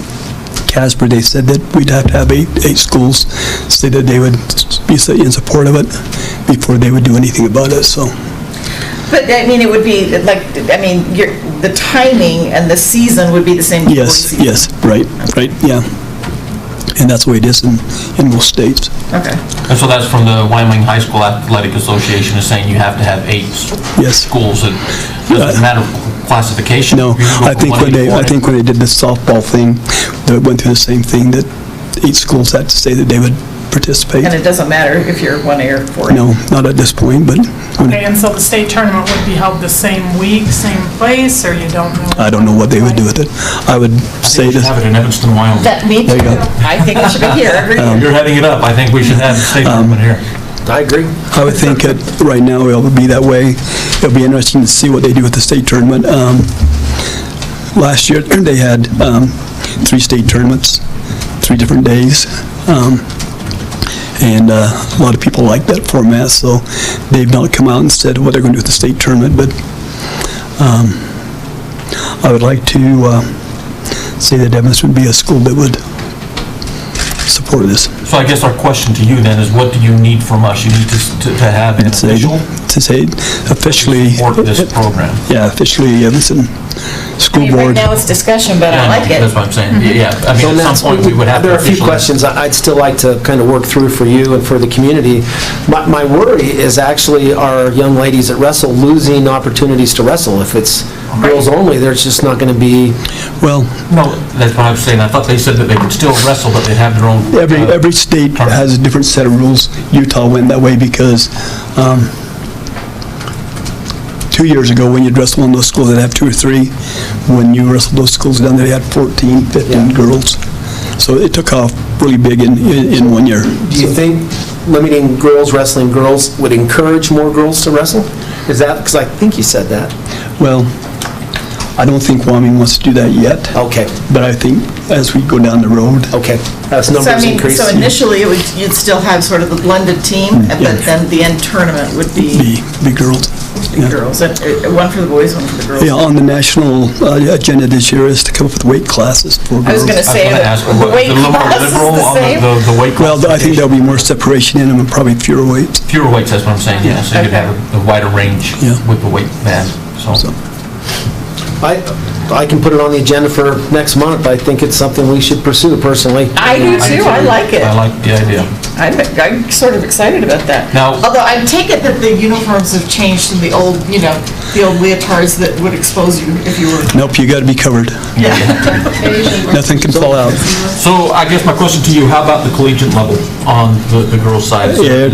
Casper, they said that we'd have to have 8 schools say that they would be in support of it before they would do anything about it, so. But, I mean, it would be, like, I mean, the timing and the season would be the same? Yes, right, yeah. And that's the way it is in most states. Okay. And so that's from the Wyoming High School Athletic Association is saying you have to have 8 schools. It doesn't matter classification? No, I think when they did the softball thing, they went through the same thing, that 8 schools had to say that they would participate. And it doesn't matter if you're 1A or 4A? No, not at this point, but. Okay, and so the state tournament would be held the same week, same place, or you don't know? I don't know what they would do with it. I would say this. Have it in Evanston, Wyoming. Me too. There you go. I think it should be here every year. You're heading it up. I think we should have the state tournament here. I agree. I would think that right now it would be that way. It'll be interesting to see what they do with the state tournament. Last year they had 3 state tournaments, 3 different days. And a lot of people like that format, so they've not come out and said what they're going to do with the state tournament, but I would like to say that Evanston would be a school that would support this. So I guess our question to you then is, what do you need from us? You need to have an official? To say officially. Support this program. Yeah, officially Evanston School Right Board. now it's discussion, but I like it. That's what I'm saying. Yeah, I mean, at some point we would have to There are a few officially. questions I'd still like to kind of work through for you and for the community. My worry is actually our young ladies that wrestle losing opportunities to wrestle. If it's girls only, there's just not going to be. Well, no, that's what I was saying. I thought they said that they could still wrestle, but they'd have their own. Every state has a different set of rules. Utah went that way because 2 years ago, when you'd wrestle in those schools, they'd have 2 or 3. When you wrestled those schools down there, they had 14, 15 girls. So it took off really big in 1 year. Do you think limiting girls wrestling girls would encourage more girls to wrestle? Is that, because I think you said that. Well, I don't think Wyoming wants to do that yet. Okay. But I think as we go down the road. Okay. As So I numbers mean, increase. so initially, you'd still have sort of the blended team, but then the end tournament would be Be girls. Yeah. girls. One for the boys, one for the girls. Yeah, on the national agenda this year is to come up with weight classes for girls. I was going to say, the weight class is the same. The weight Well, I think there'll be more separation in them and probably fewer weights. Fewer weights, that's what I'm saying, yeah, so you could have a wider range with the weight band, so. I can put it on the agenda for next month. I think it's something we should pursue personally. I do too, I like it. I like the idea. I'm sort of excited about that. Now- Although I take it that the uniforms have changed from the old, the old leotards that would expose you if you were. Nope, you got to be covered. Yeah. Nothing can fall out. So I guess my question to you, how about the collegiate level on the girls' side? Yeah,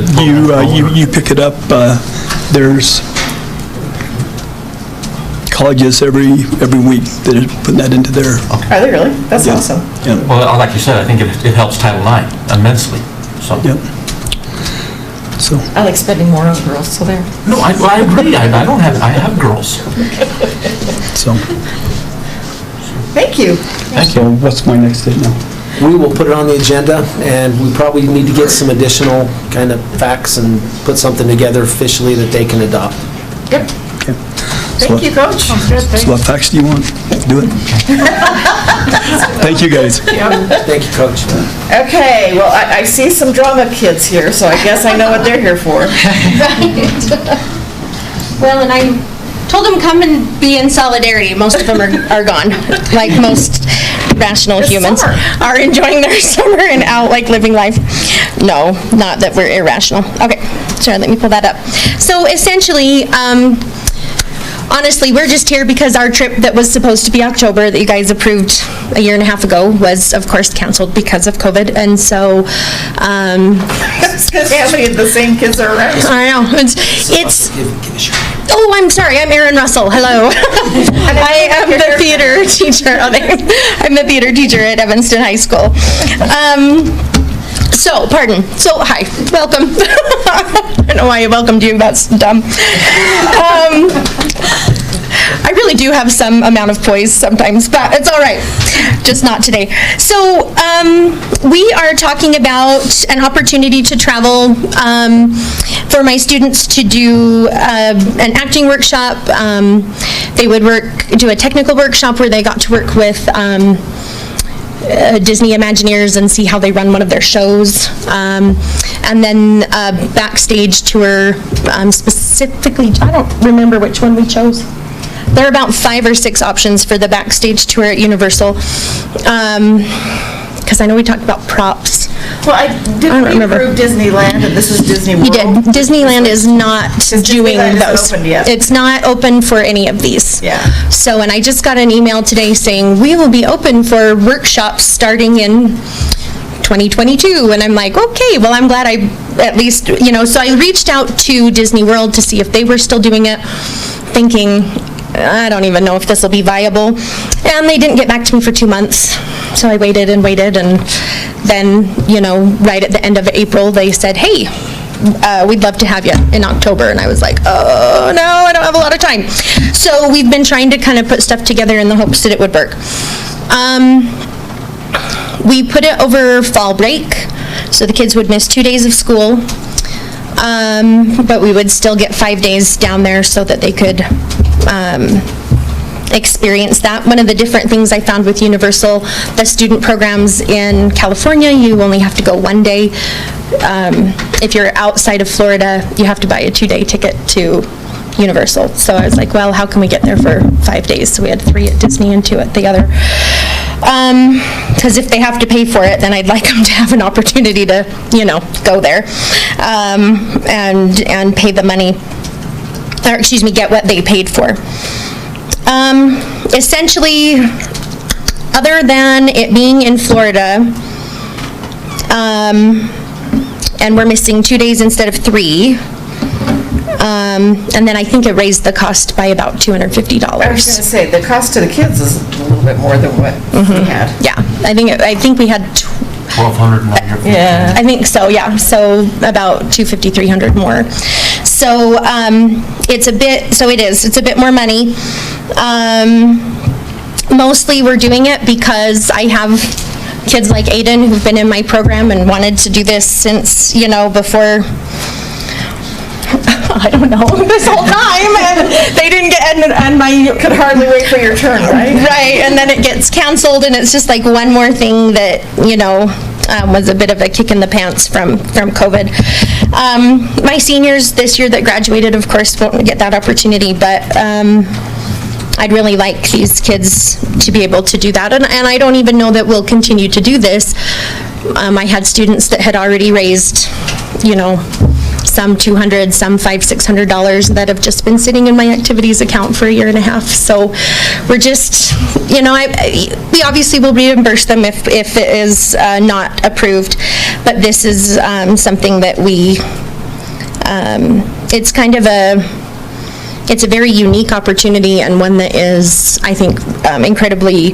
you pick it up. There's colleges every week that are putting that into their. Are they really? That's awesome. Yeah. Well, like you said, I think it helps Title IX immensely, so. Yep. So. I like spending more on girls, so there. No, I agree, I have girls. So. Thank you. Thank you. What's my next date now? We will put it on the agenda, and we probably need to get some additional kind of facts and put something together officially that they can adopt. Yep. Okay. Thank you, Coach. So what facts do you want? Do it. Thank you, guys. Thank you, Coach. Okay, well, I see some drama kids here, so I guess I know what they're here for. Well, and I told them come and be in solidarity. Most of them are gone, like most rational humans are enjoying their summer and out like living life. No, not that we're irrational. Okay, sorry, let me pull that up. So essentially, honestly, we're just here because our trip that was supposed to be October that you guys approved a year and a half ago was, of course, canceled because of COVID. And so, That's because how many of the same kids are around? I know. It's oh, I'm sorry. I'm Erin Russell. Hello. I am the theater teacher. I'm the theater teacher at Evanston High School. So, pardon. So, hi. Welcome. I don't know why I welcomed you. That's dumb. I really do have some amount of poise sometimes, but it's all right. Just not today. So, we are talking about an opportunity to travel for my students to do an acting workshop. They would do a technical workshop where they got to work with Disney Imagineers and see how they run one of their shows. And then a backstage tour, specifically, I don't remember which one we chose. There are about 5 or 6 options for the backstage tour at Universal. Because I know we talked about props. Well, didn't we approve Disneyland, and this is Disney World? You did. Disneyland is not doing Disneyland those. isn't opened yet. It's not open for any of these. Yeah. So, and I just got an email today saying, we will be open for workshops starting in 2022. And I'm like, okay, well, I'm glad I at least, so I reached out to Disney World to see if they were still doing it, thinking, I don't even know if this will be viable. And they didn't get back to me for 2 months. So I waited and waited, and then, right at the end of April, they said, hey, we'd love to have you in October. And I was like, oh, no, I don't have a lot of time. So we've been trying to kind of put stuff together in the hopes that it would work. We put it over fall break, so the kids would miss 2 days of school. But we would still get 5 days down there so that they could experience that. One of the different things I found with Universal, the student programs in California, you only have to go 1 day. If you're outside of Florida, you have to buy a 2-day ticket to Universal. So I was like, well, how can we get there for 5 days? So we had 3 at Disney and 2 at the other. Because if they have to pay for it, then I'd like them to have an opportunity to, go there and pay the money, or excuse me, get what they paid for. Essentially, other than it being in Florida, and we're missing 2 days instead of 3, and then I think it raised the cost by about $250. I was going to say, the cost to the kids is a little bit more than what we had. Yeah, I think we had 1,200 now you're 15. Yeah. I think so, yeah. So about 250, 300 more. So it's a bit more money. Mostly we're doing it because I have kids like Aiden who've been in my program and wanted to do this since, before, I don't know, this whole time, and they didn't get, and my... Could hardly wait for your turn, right? Right, and then it gets canceled, and it's just like one more thing that, was a bit of a kick in the pants from COVID. My seniors this year that graduated, of course, won't get that opportunity, but I'd really like these kids to be able to do that, and I don't even know that we'll continue to do this. I had students that had already raised, some $200, some $500, $600 that have just been sitting in my activities account for a year and a half. So we're just, we obviously will reimburse them if it is not approved, but this is something that it's kind of it's a very unique opportunity and one that is, I think, incredibly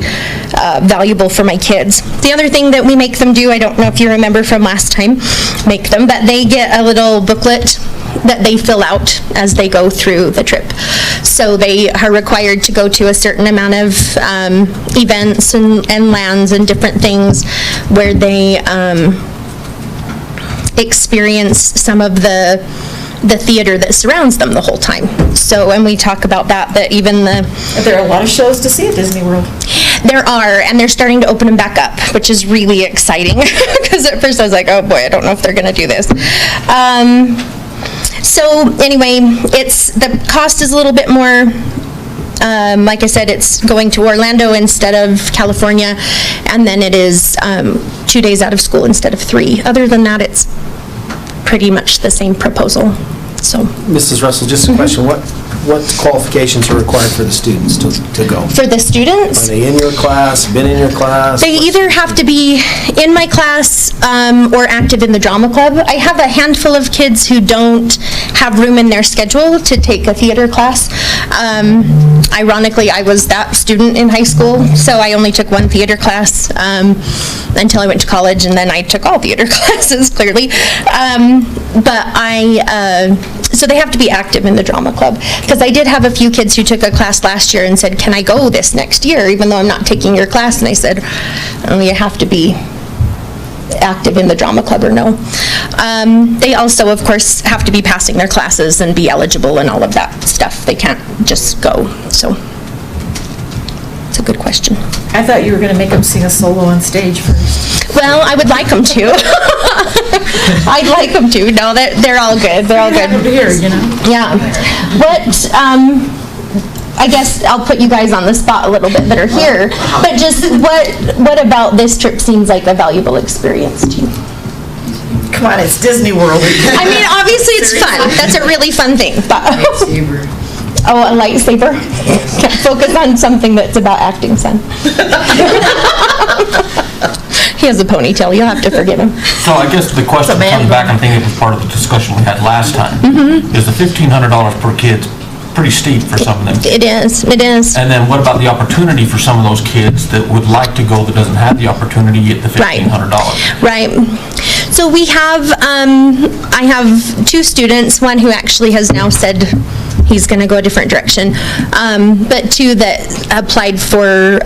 valuable for my kids. The other thing that we make them do, I don't know if you remember from last time, but they get a little booklet that they fill out as they go through the trip. So they are required to go to a certain amount of events and lands and different things where they experience some of the theater that surrounds them the whole time. So, and we talk about that even Are there a lot of shows to see at Disney World? There are, and they're starting to open them back up, which is really exciting, because at first I was like, oh boy, I don't know if they're going to do this. So anyway, the cost is a little bit more. Like I said, it's going to Orlando instead of California, and then it is 2 days out of school instead of 3. Other than that, it's pretty much the same proposal. So, Mrs. Russell, just a question. What qualifications are required for the students to go? For the students? Are they in your class, been in your class? They either have to be in my class or active in the drama club. I have a handful of kids who don't have room in their schedule to take a theater class. Ironically, I was that student in high school, so I only took one theater class until I went to college, and then I took all theater classes, clearly. So they have to be active in the drama club, because I did have a few kids who took a class last year and said, can I go this next year, even though I'm not taking your class? And I said, oh, you have to be active in the drama club or no. They also, of course, have to be passing their classes and be eligible and all of that stuff. They can't just go, so it's a good question. I thought you were going to make them sing a solo on stage first. Well, I would like them to. I'd like them to. No, they're all good. They're all good. Here, Yeah. I guess I'll put you guys on the spot a little bit that are here, but just what about this trip seems like a valuable experience to you? Come on, it's Disney World. I mean, obviously it's fun. That's a really fun thing. Lightsaber. Oh, a lightsaber? Can't focus on something that's about acting, son. He has a ponytail. You'll have to forgive him. So I guess the question comes back, I'm thinking it was part of the discussion we had last time. Is the $1,500 per kid pretty steep for some of them? It is. It is. And then what about the opportunity for some of those kids that would like to go that doesn't have the opportunity at the $1,500? Right. So we have, I have 2 students, one who actually has now said he's going to go a different direction, but 2 that applied for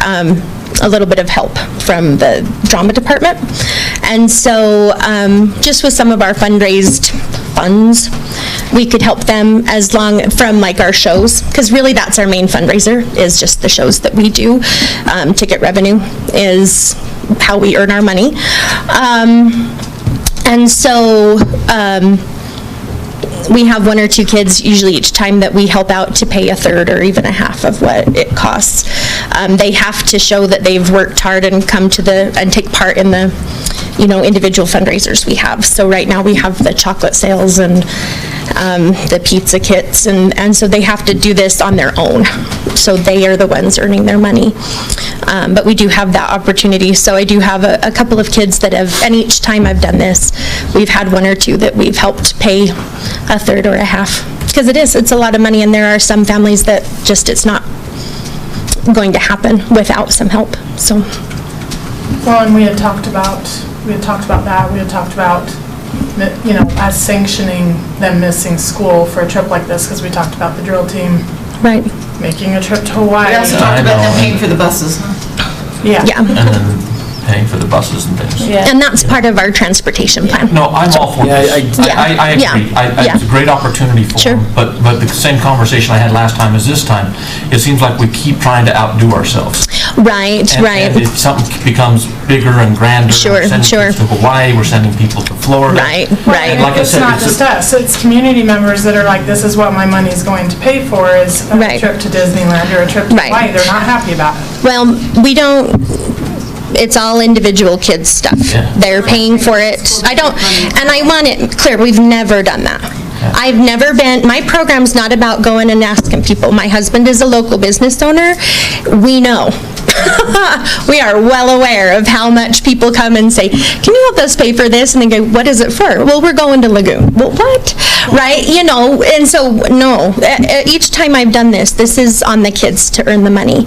a little bit of help from the drama department. And so just with some of our fundraised funds, we could help them from like our shows, because really that's our main fundraiser, is just the shows that we do. Ticket revenue is how we earn our money. And so we have 1 or 2 kids usually each time that we help out to pay a third or even a half of what it costs. They have to show that they've worked hard and come to and take part in the individual fundraisers we have. So right now we have the chocolate sales and the pizza kits, and so they have to do this on their own. So they are the ones earning their money. But we do have that opportunity. So I do have a couple of kids that have, and each time I've done this, we've had 1 or 2 that we've helped pay a third or a half. Because it's a lot of money, and there are some families that just, it's not going to happen without some help, so. Well, and we had talked about we had talked about that. We had talked about, us sanctioning them missing school for a trip like this, because we talked about the drill team. Right. Making a trip to Hawaii. We also talked about them paying for the buses. Yeah. Yeah. And then paying for the buses and things. And that's part of our transportation plan. No, I'm all for this. I Yeah. agree. Yeah. It's a great opportunity for them, but the same conversation I had last time as this time, it seems like we keep trying to outdo ourselves. Right, right. And if something becomes bigger and grander, Sure, we're sending sure. people to Hawaii, we're sending people to Florida. Right, And right. like I It's said, not just us, it's community members that are like, this is what my money's going to pay for, is a Right. trip to Disneyland or a trip to Right. Hawaii. They're not happy about it. Well, we don't, it's all individual kids' stuff. They're paying for it. I don't, and I want it clear, we've never done that. I've never been, my program's not about going and asking people. My husband is a local business owner. We know. We are well aware of how much people come and say, can you help us pay for this? And they go, what is it for? Well, we're going to Lagoon. Well, what? Right? And so, no. Each time I've done this, this is on the kids to earn the money.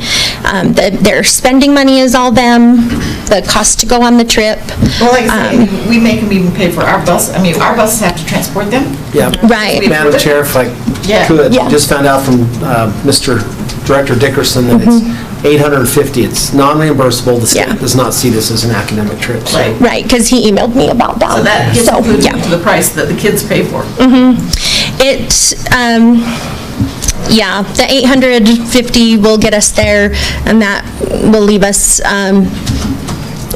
Their spending money is all them, the cost to go on the trip. Well, like I say, we make them even pay for our bus. I mean, our buses have to transport them. Yeah. Right. Madam Chair, if I could, just found out from Mr. Director Dickerson that it's $850. It's non-reimbursable. The state does not see this as an academic trip. So. Right, because he emailed me about that. So that gets included into the price that the kids pay for. The $850 will get us there, and that will leave us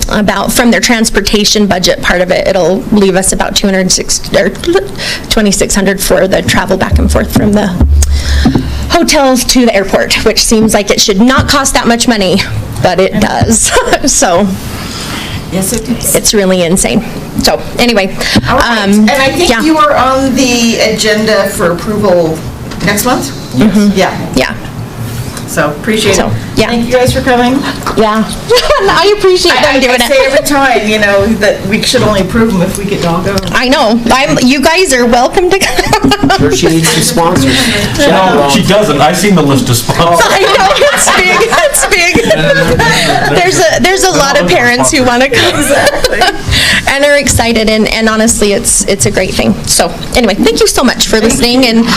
about, from their transportation budget part of it, it'll leave us about $2,600 for the travel back and forth from the hotels to the airport, which seems like it should not cost that much money, but it does. So yes, it does. It's really insane. So anyway. All right. And I think you are on the agenda for approval next month? Yes. Yeah. So appreciate it. Yeah. Thank you guys for coming. Yeah. I appreciate them doing it. I say every time, that we should only approve them if we could all go. I know. You guys are welcome to come. Sure she needs some sponsors. No, she doesn't. I've seen the list of sponsors. I know, it's big, it's big. There's a lot of parents who want to come. Exactly. And are excited, and honestly, it's a great thing. So anyway, thank you so much for listening, and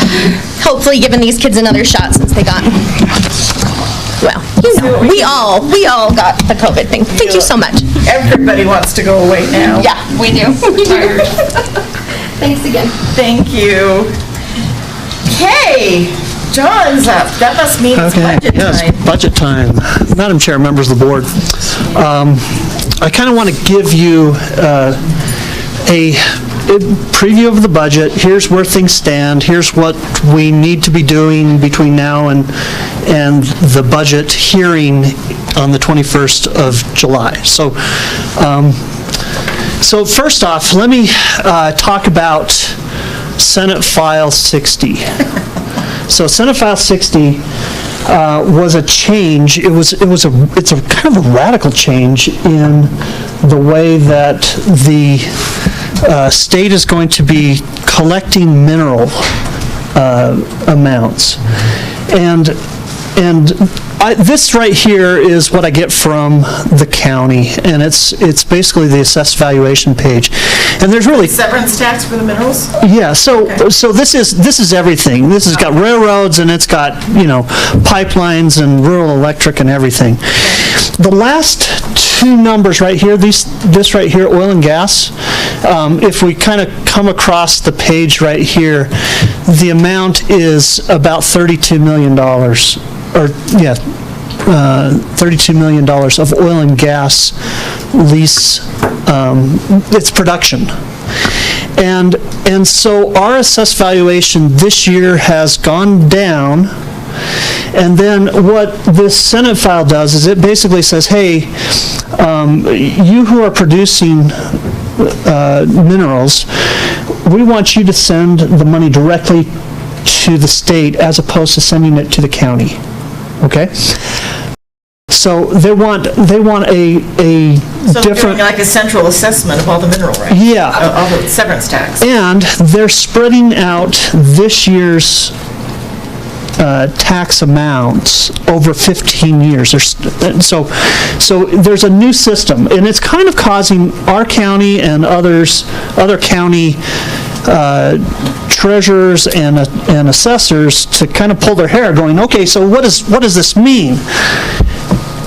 hopefully giving these kids another shot since they got, well, we all got the COVID thing. Thank you so much. Everybody wants to go away now. Yeah, we do. Thanks again. Thank you. Okay, John's up. That must mean it's budget time. Budget time. Madam Chair, members of the board, I kind of want to give you a preview of the budget. Here's where things stand. Here's what we need to be doing between now and the budget hearing on the 21st of July. So first off, let me talk about Senate File 60. So Senate File 60 was a change. It's a kind of a radical change in the way that the state is going to be collecting mineral amounts. And this right here is what I get from the county, and it's basically the assessed valuation page. And there's really severance tax for the minerals? Yeah, so this is everything. This has got railroads, and it's got, pipelines and rural electric and everything. The last two numbers right here, this right here, oil and gas, if we kind of come across the page right here, the amount is about $32 million. $32 million of oil and gas lease, its production. And so our assessed valuation this year has gone down, and then what this Senate file does is it basically says, hey, you who are producing minerals, we want you to send the money directly to the state as opposed to sending it to the county. Okay? So they want a So different, doing like a central assessment of all the mineral rights? Yeah. All the severance tax? and they're spreading out this year's tax amounts over 15 years. So there's a new system, and it's kind of causing our county and other county treasurers and assessors to kind of pull their hair, going, okay, so what does this mean?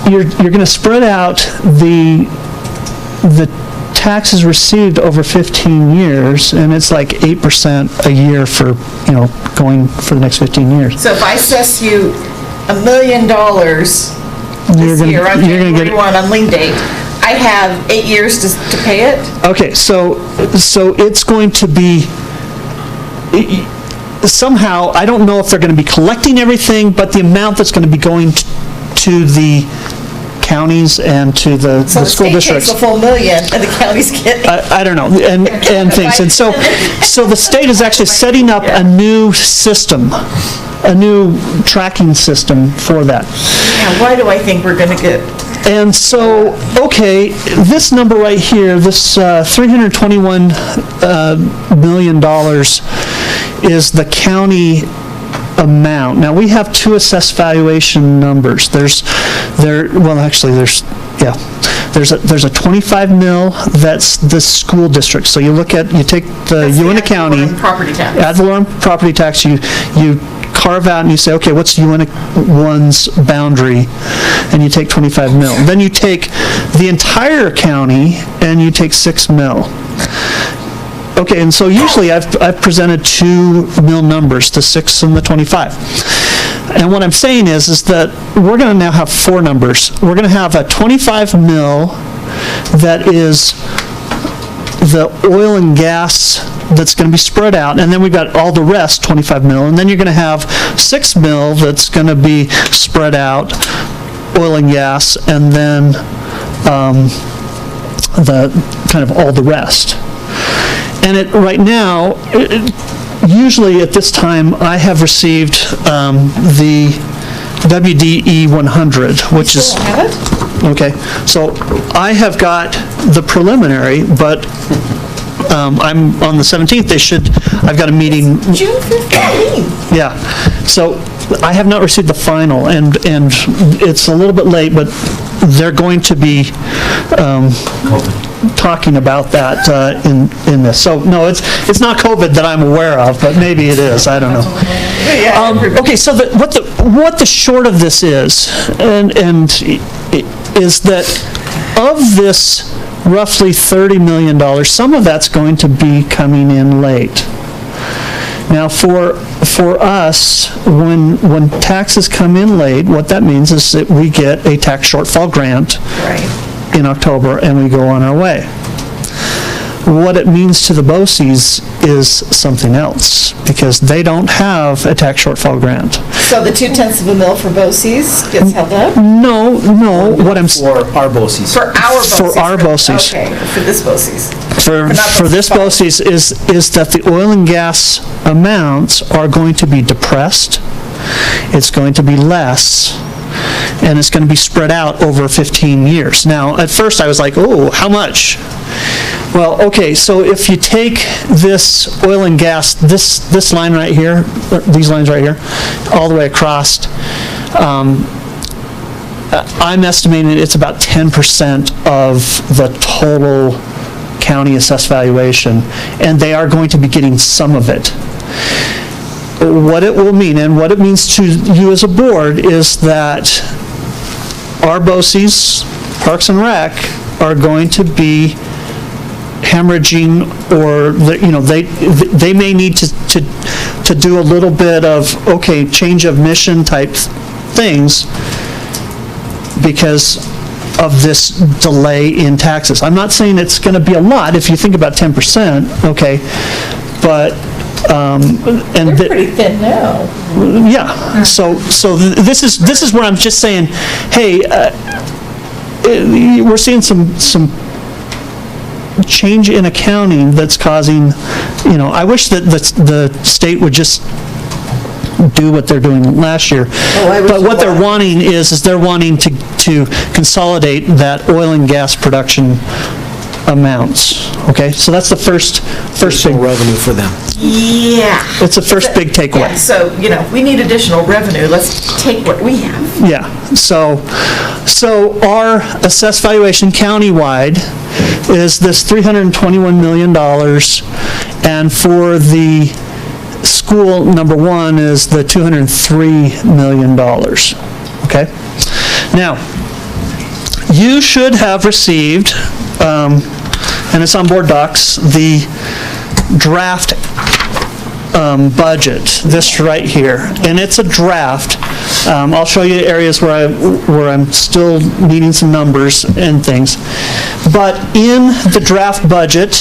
You're going to spread out the taxes received over 15 years, and it's like 8% a year for, going for the next 15 years. So if I assess you $1 million this year on January 1 on lien date, I have 8 years to pay it? Okay, so it's going to be, somehow, I don't know if they're going to be collecting everything, but the amount that's going to be going to the counties and to the school districts. So the state takes a full $1 million and the counties get... I don't know, and things. And so the state is actually setting up a new system, a new tracking system for that. Yeah, why do I think we're going to get... And so, okay, this number right here, this $321 million is the county amount. Now, we have two assessed valuation numbers. There's a 25 mil, that's the school district. So you take the Uinta County, ad valorem property tax, you carve out and you say, okay, what's Uinta 1's boundary? And you take 25 mil. Then you take the entire county and you take 6 mil. Okay, and so usually I've presented 2 mil numbers, the 6 and the 25. And what I'm saying is that we're going to now have 4 numbers. We're going to have a 25 mil that is the oil and gas that's going to be spread out, and then we've got all the rest, 25 mil, and then you're going to have 6 mil that's going to be spread out, oil and gas, and then the kind of all the rest. And right now, usually at this time, I have received the WDE 100, which is... Okay, so I have got the preliminary, but I'm on the 17th. I've got a meeting. June 15th. Yeah, so I have not received the final, and it's a little bit late, but they're going to be talking about that in this. So no, it's not COVID that I'm aware of, but maybe it is. I don't know. Okay, so what the short of this is, and is that of this roughly $30 million, some of that's going to be coming in late. Now, for us, when taxes come in late, what that means is that we get a tax shortfall grant in October, and we go on our way. What it means to the BOCES is something else, because they don't have a tax shortfall grant. So the 0.2 mil for BOCES gets held up? No. What I'm for our BOCES. For our BOCES. For our BOCES. Okay, for this BOCES. For this BOCES is that the oil and gas amounts are going to be depressed. It's going to be less, and it's going to be spread out over 15 years. Now, at first I was like, oh, how much? Well, okay, so if you take this oil and gas, this line right here, these lines right here, all the way across, I'm estimating it's about 10% of the total county assessed valuation, and they are going to be getting some of it. What it will mean, and what it means to you as a board, is that our BOCES, Parks and Rec, are going to be hemorrhaging, or they may need to do a little bit of, okay, change of mission type things because of this delay in taxes. I'm not saying it's going to be a lot if you think about 10%, okay, but and they're pretty thin now. Yeah. So this is where I'm just saying, hey, we're seeing some change in accounting that's causing, I wish that the state would just do what they're doing last year. But what they're wanting is they're wanting to consolidate that oil and gas production amounts, okay? So that's the first big revenue for them. Yeah. It's the first big takeaway. Yeah, so, we need additional revenue, let's take what we have. Yeah, so our assessed valuation countywide is this $321 million, and for the school number one is the $203 million, okay? Now, you should have received, and it's on board docs, the draft budget, this right here, and it's a draft. I'll show you areas where I'm still needing some numbers and things. But in the draft budget,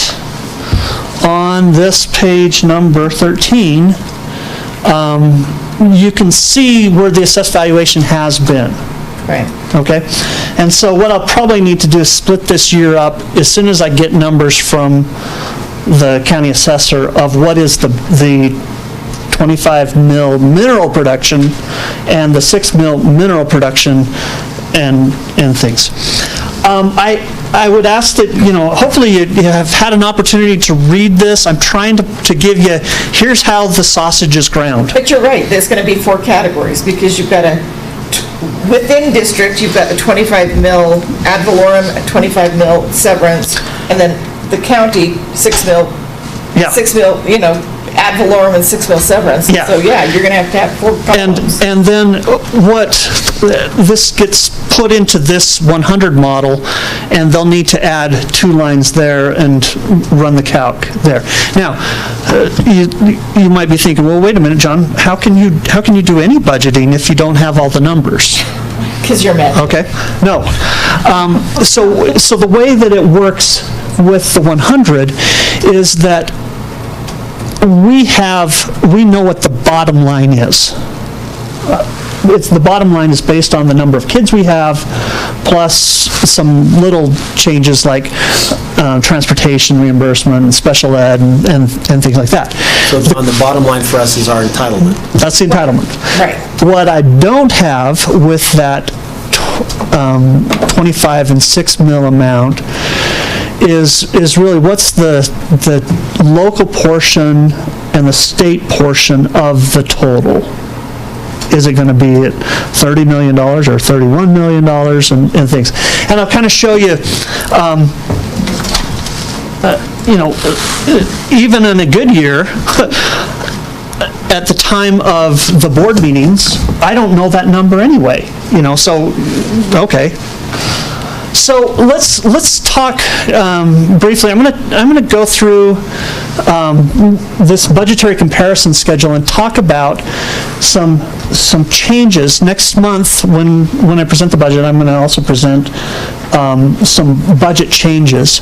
on this page number 13, you can see where the assessed valuation has been. Right. Okay? And so what I'll probably need to do is split this year up as soon as I get numbers from the county assessor of what is the 25 mil mineral production and the 6 mil mineral production and things. I would ask that, hopefully you have had an opportunity to read this. I'm trying to give you, here's how the sausage is ground. But you're right, there's going to be 4 categories, because you've got within district, you've got the 25 mil ad valorem, 25 mil severance, and then the county, 6 mil, 6 mil, ad valorem and 6 mil severance. Yeah. So yeah, you're going to have 4 columns. And then what, this gets put into this 100 model, and they'll need to add 2 lines there and run the calc there. Now, you might be thinking, well, wait a minute, John, how can you do any budgeting if you don't have all the numbers? Because you're mad. Okay, no. So the way that it works with the 100 is that we know what the bottom line is. The bottom line is based on the number of kids we have, plus some little changes like transportation reimbursement, and special ed, and things like that. So John, the bottom line for us is our entitlement. That's the entitlement. Right. What I don't have with that 25 and 6 mil amount is really what's the local portion and the state portion of the total. Is it going to be at $30 million or $31 million and things? And I'll kind of show you, even in a good year, at the time of the board meetings, I don't know that number anyway, so, okay. So let's talk briefly. I'm going to go through this budgetary comparison schedule and talk about some changes. Next month, when I present the budget, I'm going to also present some budget changes.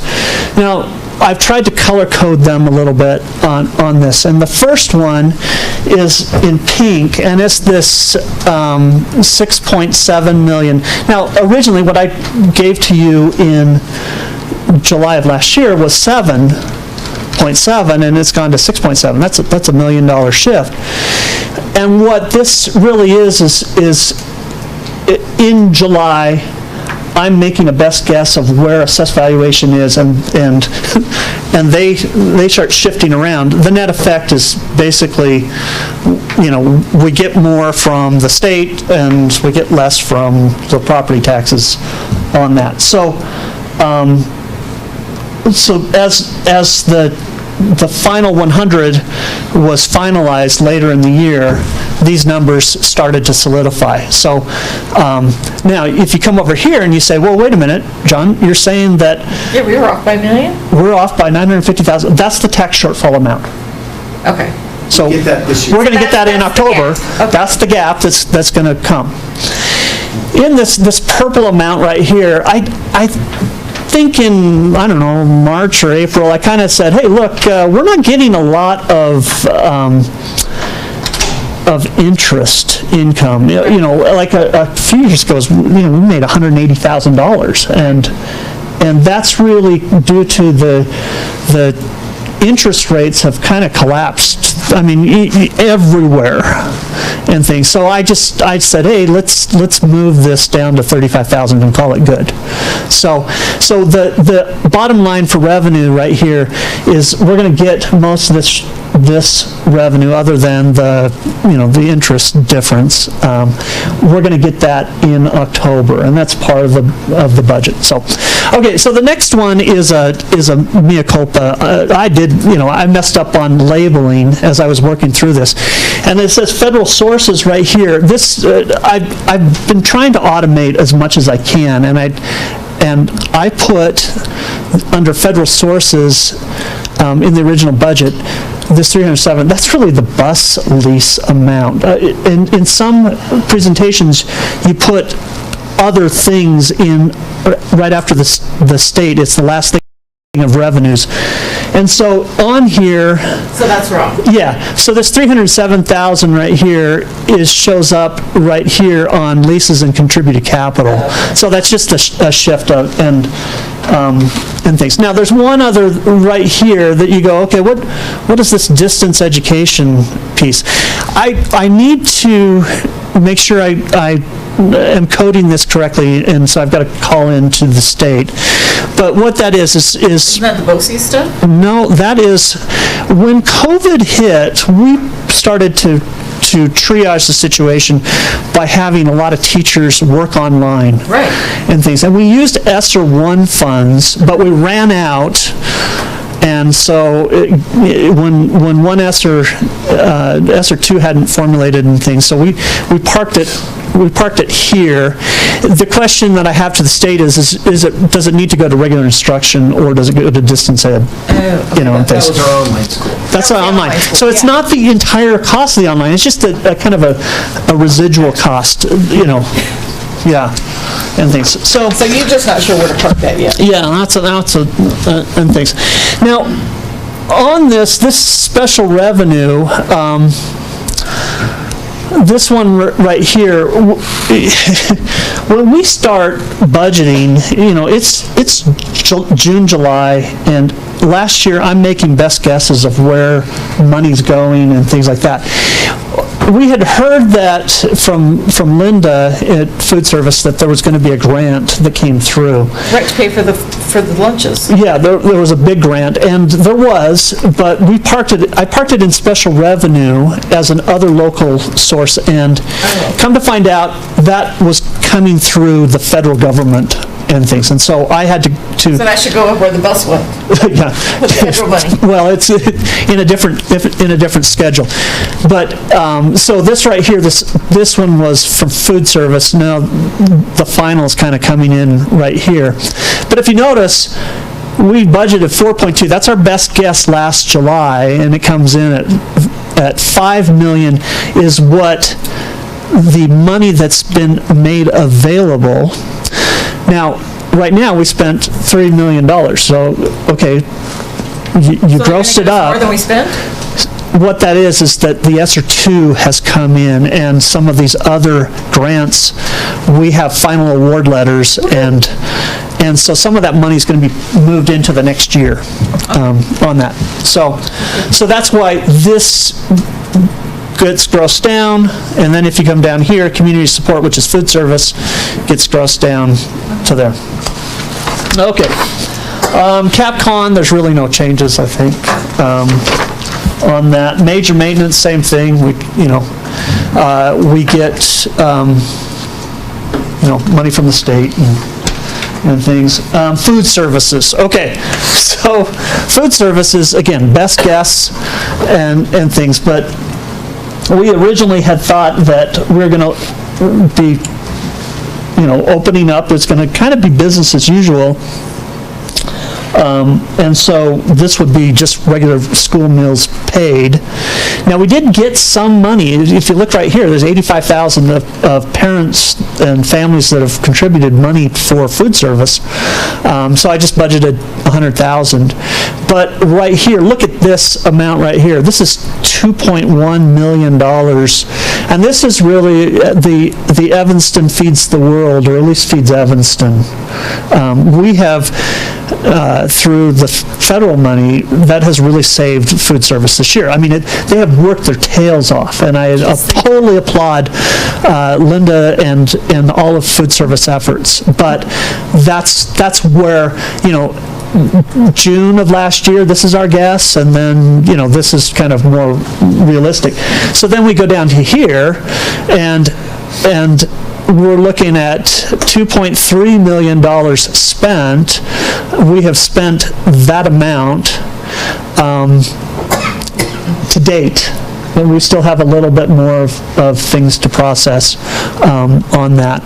Now, I've tried to color code them a little bit on this, and the first one is in pink, and it's this 6.7 million. Now, originally, what I gave to you in July of last year was 7.7, and it's gone to 6.7. That's $1 million shift. And what this really is in July, I'm making a best guess of where assessed valuation is, and they start shifting around. The net effect is basically, we get more from the state and we get less from the property taxes on that. So as the final 100 was finalized later in the year, these numbers started to solidify. So now, if you come over here and you say, well, wait a minute, John, you're saying that... Yeah, we were off by $1 million? We're off by $950,000. That's the tax shortfall amount. Okay. So we're going to get that in October. Okay. That's the gap that's going to come. In this purple amount right here, I think in, I don't know, March or April, I kind of said, hey, look, we're not getting a lot of interest income. Like a few years ago, we made $180,000, and that's really due to the interest rates have kind of collapsed, I mean, everywhere and things. So I said, hey, let's move this down to 35,000 and call it good. So the bottom line for revenue right here is we're going to get most of this revenue, other than the interest difference. We're going to get that in October, and that's part of the budget. So, okay, so the next one is a mea culpa. I messed up on labeling as I was working through this, and it says federal sources right here. This I've been trying to automate as much as I can, and I put under federal sources in the original budget this 307. That's really the bus lease amount. In some presentations, you put other things in right after the state. It's the last thing of revenues. And so on here... So that's wrong. Yeah. So this 307,000 right here shows up right here on leases and contributed capital. So that's just a shift and things. Now there's one other right here that you go, okay, what is this distance education piece? I need to make sure I am coding this correctly, and so I've got to call into the state. But what that is Isn't that the BOCES stuff? No, that is, when COVID hit, we started to triage the situation by having a lot of teachers work online. Right. And things. And we used ESSER 1 funds, but we ran out. And so when one ESSER 2 hadn't formulated and things, so we parked it here. The question that I have to the state is does it need to go to regular instruction, or does it go to distance ed? And things. That was our online school. That's our online. So it's not the entire cost of the online, it's just a kind of a residual cost, yeah, and things. So you're just not sure where to park that yet? Yeah, that's and things. Now, on this special revenue, this one right here, when we start budgeting, it's June, July, and last year I'm making best guesses of where money's going and things like that. We had heard that from Linda at Food Service that there was going to be a grant that came through. Right, to pay for the lunches. Yeah, there was a big grant, and there was, but I parked it in special revenue as an other local source, and come to find out that was coming through the federal government and things, and so I had to So that should go up where the bus went. yeah. With federal money. Well, it's in a different schedule, but so this right here, this one was from Food Service. Now the final's kind of coming in right here, but if you notice, we budgeted 4.2. That's our best guess last July, and it comes in at 5 million is what the money that's been made available. Now, right now, we spent $3 million, so, okay, you grossed it up. More than we spent? What that is that the ESSER 2 has come in, and some of these other grants, we have final award letters, and so some of that money is going to be moved into the next year on that. So that's why this gets grossed down, and then if you come down here, community support, which is food service, gets grossed down to there. Okay. CapCon, there's really no changes, I think, on that. Major maintenance, same thing. We get money from the state and things. Food services. Okay, so food services, again, best guess and things, but we originally had thought that we're going to be, opening up. It's going to kind of be business as usual. And so this would be just regular school meals paid. Now, we did get some money. If you look right here, there's 85,000 of parents and families that have contributed money for food service. So I just budgeted 100,000. But right here, look at this amount right here, this is $2.1 million. And this is really the Evanston Feeds the World, or at least Feeds Evanston. We have, through the federal money, that has really saved food service this year. I mean, they have worked their tails off, and I totally applaud Linda and all of food service efforts. But that's where, June of last year, this is our guess, and then, this is kind of more realistic. So then we go down to here, and we're looking at $2.3 million spent. We have spent that amount to date. And we still have a little bit more of things to process on that.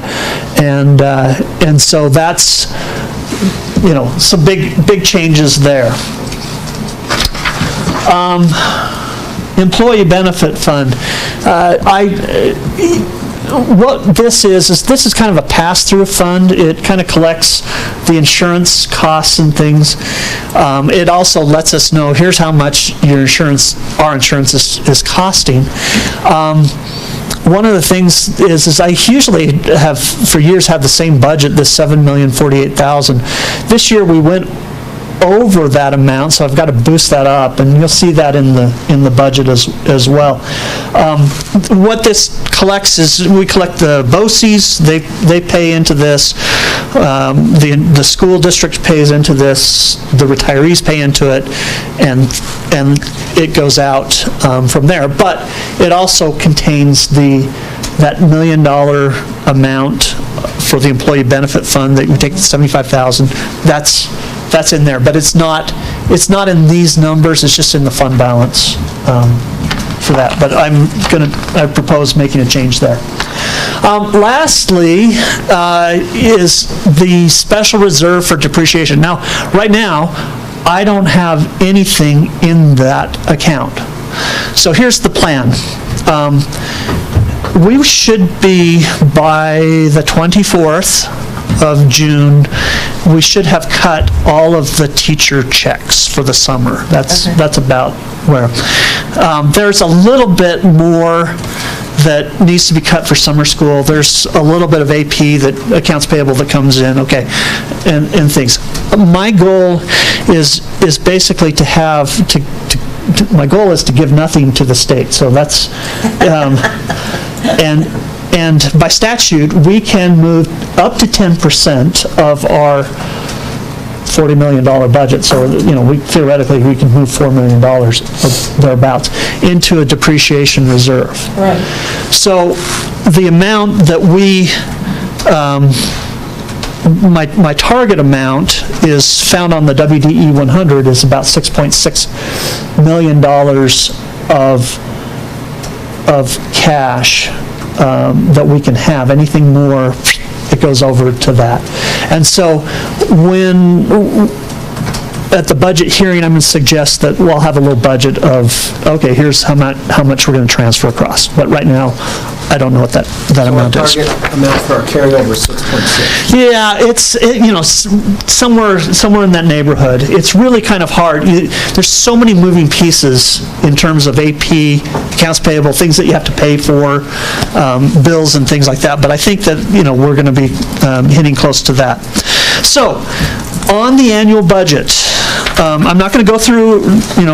And so that's, some big changes there. Employee Benefit Fund. What this is kind of a pass-through fund. It kind of collects the insurance costs and things. It also lets us know, here's how much our insurance is costing. One of the things is I usually have, for years, had the same budget, this $7,048,000. This year we went over that amount, so I've got to boost that up, and you'll see that in the budget as well. What this collects is, we collect the BOCES, they pay into this, the school district pays into this, the retirees pay into it, and it goes out from there. But it also contains that $1 million amount for the employee benefit fund that we take the $75,000. That's in there, but it's not in these numbers. It's just in the fund balance for that. But I propose making a change there. Lastly, is the special reserve for depreciation. Now, right now, I don't have anything in that account. So here's the plan. We should be, by the 24th of June, we should have cut all of the teacher checks for the summer. That's about where. There's a little bit more that needs to be cut for summer school. There's a little bit of AP, that accounts payable, that comes in, okay, and things. My goal is basically to have my goal is to give nothing to the state. So that's and by statute, we can move up to 10% of our $40 million budget. So, theoretically, we can move $4 million or thereabouts into a depreciation reserve. Right. So the amount that my target amount is found on the WDE 100 is about $6.6 million of cash that we can have. Anything more, it goes over to that. And so at the budget hearing, I'm going to suggest that we'll have a little budget of, okay, here's how much we're going to transfer across. But right now, I don't know what that amount is. Target amount for our carryover is 6.6. Yeah, it's somewhere in that neighborhood. It's really kind of hard. There's so many moving pieces in terms of AP, accounts payable, things that you have to pay for, bills and things like that. But I think that we're going to be hitting close to that. So, on the annual budget, I'm not going to go through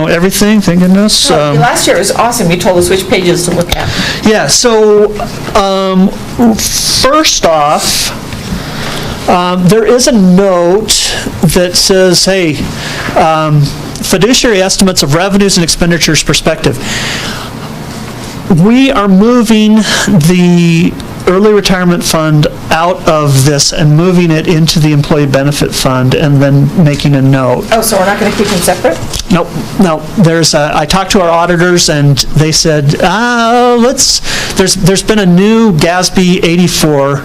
everything. Thank goodness. Last year it was awesome. You told us which pages to look at. Yeah. So first off, there is a note that says, "Hey, fiduciary estimates of revenues and expenditures perspective." We are moving the early retirement fund out of this and moving it into the employee benefit fund, and then making a note. Oh, so we're not going to keep them separate? Nope. No. I talked to our auditors, and they said, there's been a new GASB 84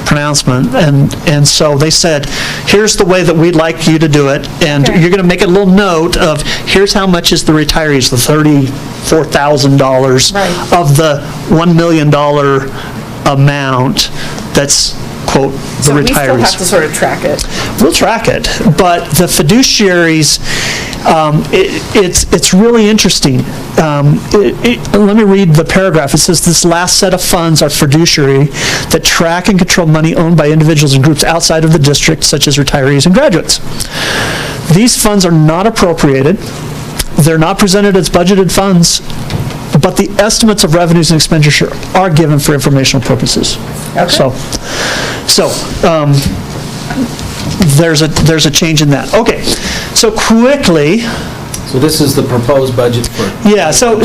pronouncement, and so they said, here's the way that we'd like you to do it, and you're going to make a little note of, here's how much is the retirees, the $34,000 of the $1 million amount that's quote, the So we still retirees. have to sort of track it. We'll track it, but the fiduciaries, it's really interesting. Let me read the paragraph. It says, this last set of funds are fiduciary that track and control money owned by individuals and groups outside of the district, such as retirees and graduates. These funds are not appropriated. They're not presented as budgeted funds, but the estimates of revenues and expenditure are given for informational purposes. Okay. So there's a change in that. Okay, so quickly. So this is the proposed budget for... Yeah, so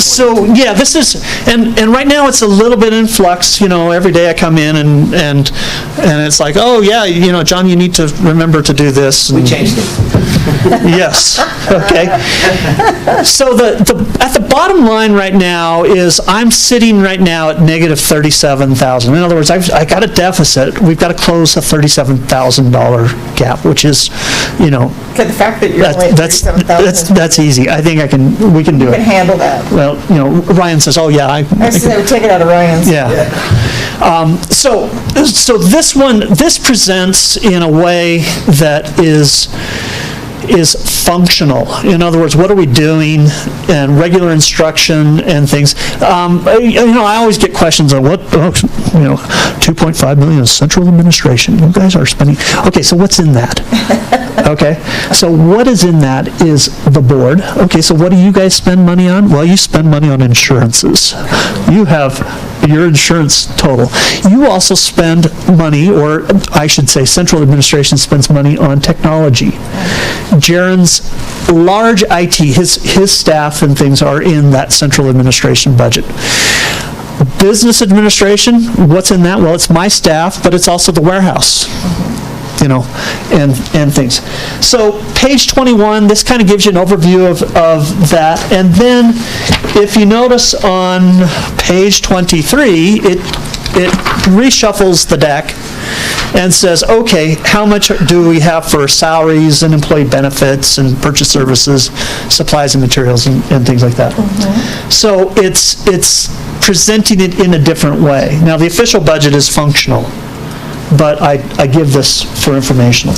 yeah, this is, and right now it's a little bit in flux, every day I come in and it's like, oh yeah, John, you need to remember to do this. We changed it. Yes, okay. So at the bottom line right now is I'm sitting right now at negative $37,000. In other words, I got a deficit. We've got to close a $37,000 gap, which is, Okay, the fact that you're only at 37,000. that's easy. I think we can do You it. can handle that. Well, Ryan says, oh yeah. I was going to take it out of Ryan's. Yeah. So this presents in a way that is functional. In other words, what are we doing, and regular instruction and things. I always get questions on what, $2.5 million is central administration. You guys are spending. Okay, so what's in that? Okay, so what is in that is the board. Okay, so what do you guys spend money on? Well, you spend money on insurances. You have your insurance total. You also spend money, or I should say central administration spends money on technology. Jaron's large IT, his staff and things are in that central administration budget. Business administration, what's in that? Well, it's my staff, but it's also the warehouse. And things. So page 21, this kind of gives you an overview of that. And then if you notice on page 23, it reshuffles the deck and says, okay, how much do we have for salaries and employee benefits and purchase services, supplies and materials and things like that. Mm-hmm. So it's presenting it in a different way. Now the official budget is functional, but I give this for informational.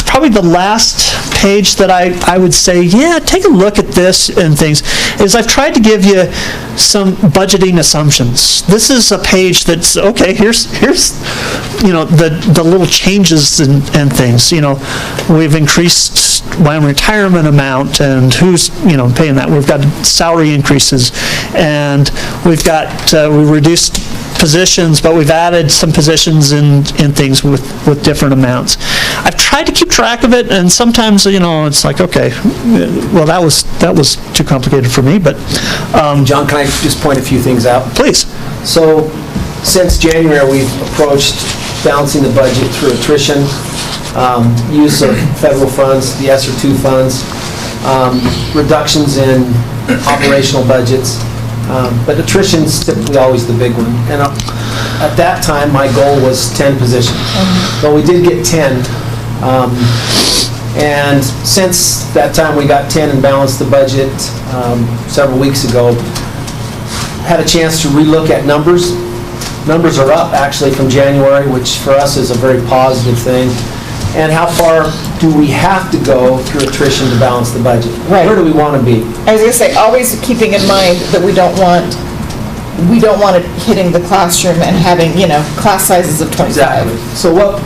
Probably the last page that I would say, yeah, take a look at this and things, is I've tried to give you some budgeting assumptions. This is a page that's, okay, here's the little changes and things. We've increased my retirement amount and who's, paying that. We've got salary increases, and we've got, we reduced positions, but we've added some positions in things with different amounts. I've tried to keep track of it, and sometimes, it's like, okay, well, that was too complicated for me, but... John, can I just point a few things out? Please. So, since January, we've approached balancing the budget through attrition, use of federal funds, the ESSER 2 funds, reductions in operational budgets, but attrition is typically always the big one. And at that time, my goal was 10 positions. But we did get 10. And since that time we got 10 and balanced the budget several weeks ago, had a chance to relook at numbers. Numbers are up actually from January, which for us is a very positive thing. And how far do we have to go through attrition to balance the budget? Right. Where do we want to be? I was going to say, always keeping in mind that we don't want it hitting the classroom and having, class sizes of 25. Exactly. So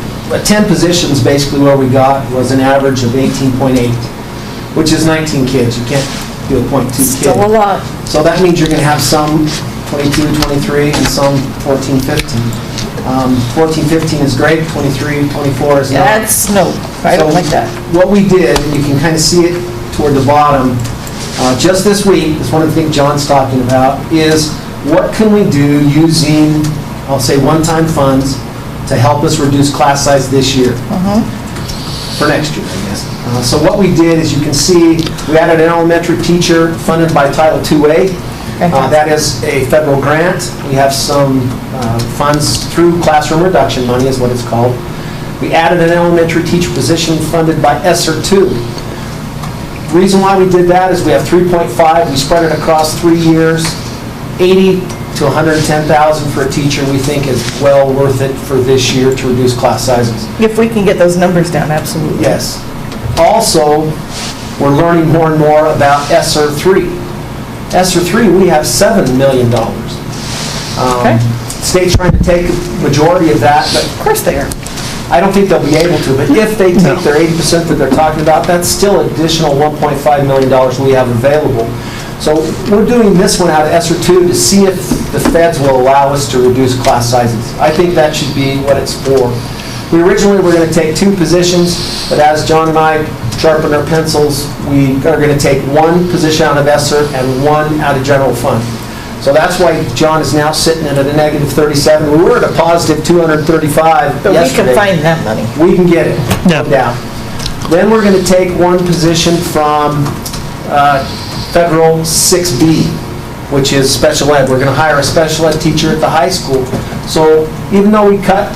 10 positions basically where we got was an average of 18.8, which is 19 kids. You can't do a 0.2 kid. Still a lot. So that means you're going to have some 22, 23, and some 14, 15. 14, 15 is great, 23, 24 is not. That's, no, I don't like that. What we did, and you can kind of see it toward the bottom, just this week, that's one of the things John's talking about, is what can we do using, I'll say, one-time funds to help us reduce class size this year, for next year, I guess. So what we did is, you can see, we added an elementary teacher funded by Title IIA. That is a federal grant. We have some funds through classroom reduction money is what it's called. We added an elementary teacher position funded by ESSER 2. The reason why we did that is we have 3.5. We spread it across 3 years. 80 to 110,000 for a teacher, we think is well worth it for this year to reduce class sizes. If we can get those numbers down, absolutely. Yes. Also, we're learning more and more about ESSER 3. ESSER 3, we have $7 million. Okay. State's trying to take a majority of that, but Of course they are. I don't think they'll be able to, but if they take their 80% that they're talking about, that's still additional $1.5 million we have available. So we're doing this one out of ESSER 2 to see if the feds will allow us to reduce class sizes. I think that should be what it's for. We originally were going to take 2 positions, but as John and I sharpened our pencils, we are going to take 1 position out of ESSER and 1 out of general fund. So that's why John is now sitting at a negative 37. We were at a positive 235 But yesterday. we can find that money. We can get it, no doubt. Then we're going to take 1 position from Federal 6B, which is special ed. We're going to hire a special ed teacher at the high school. So even though we cut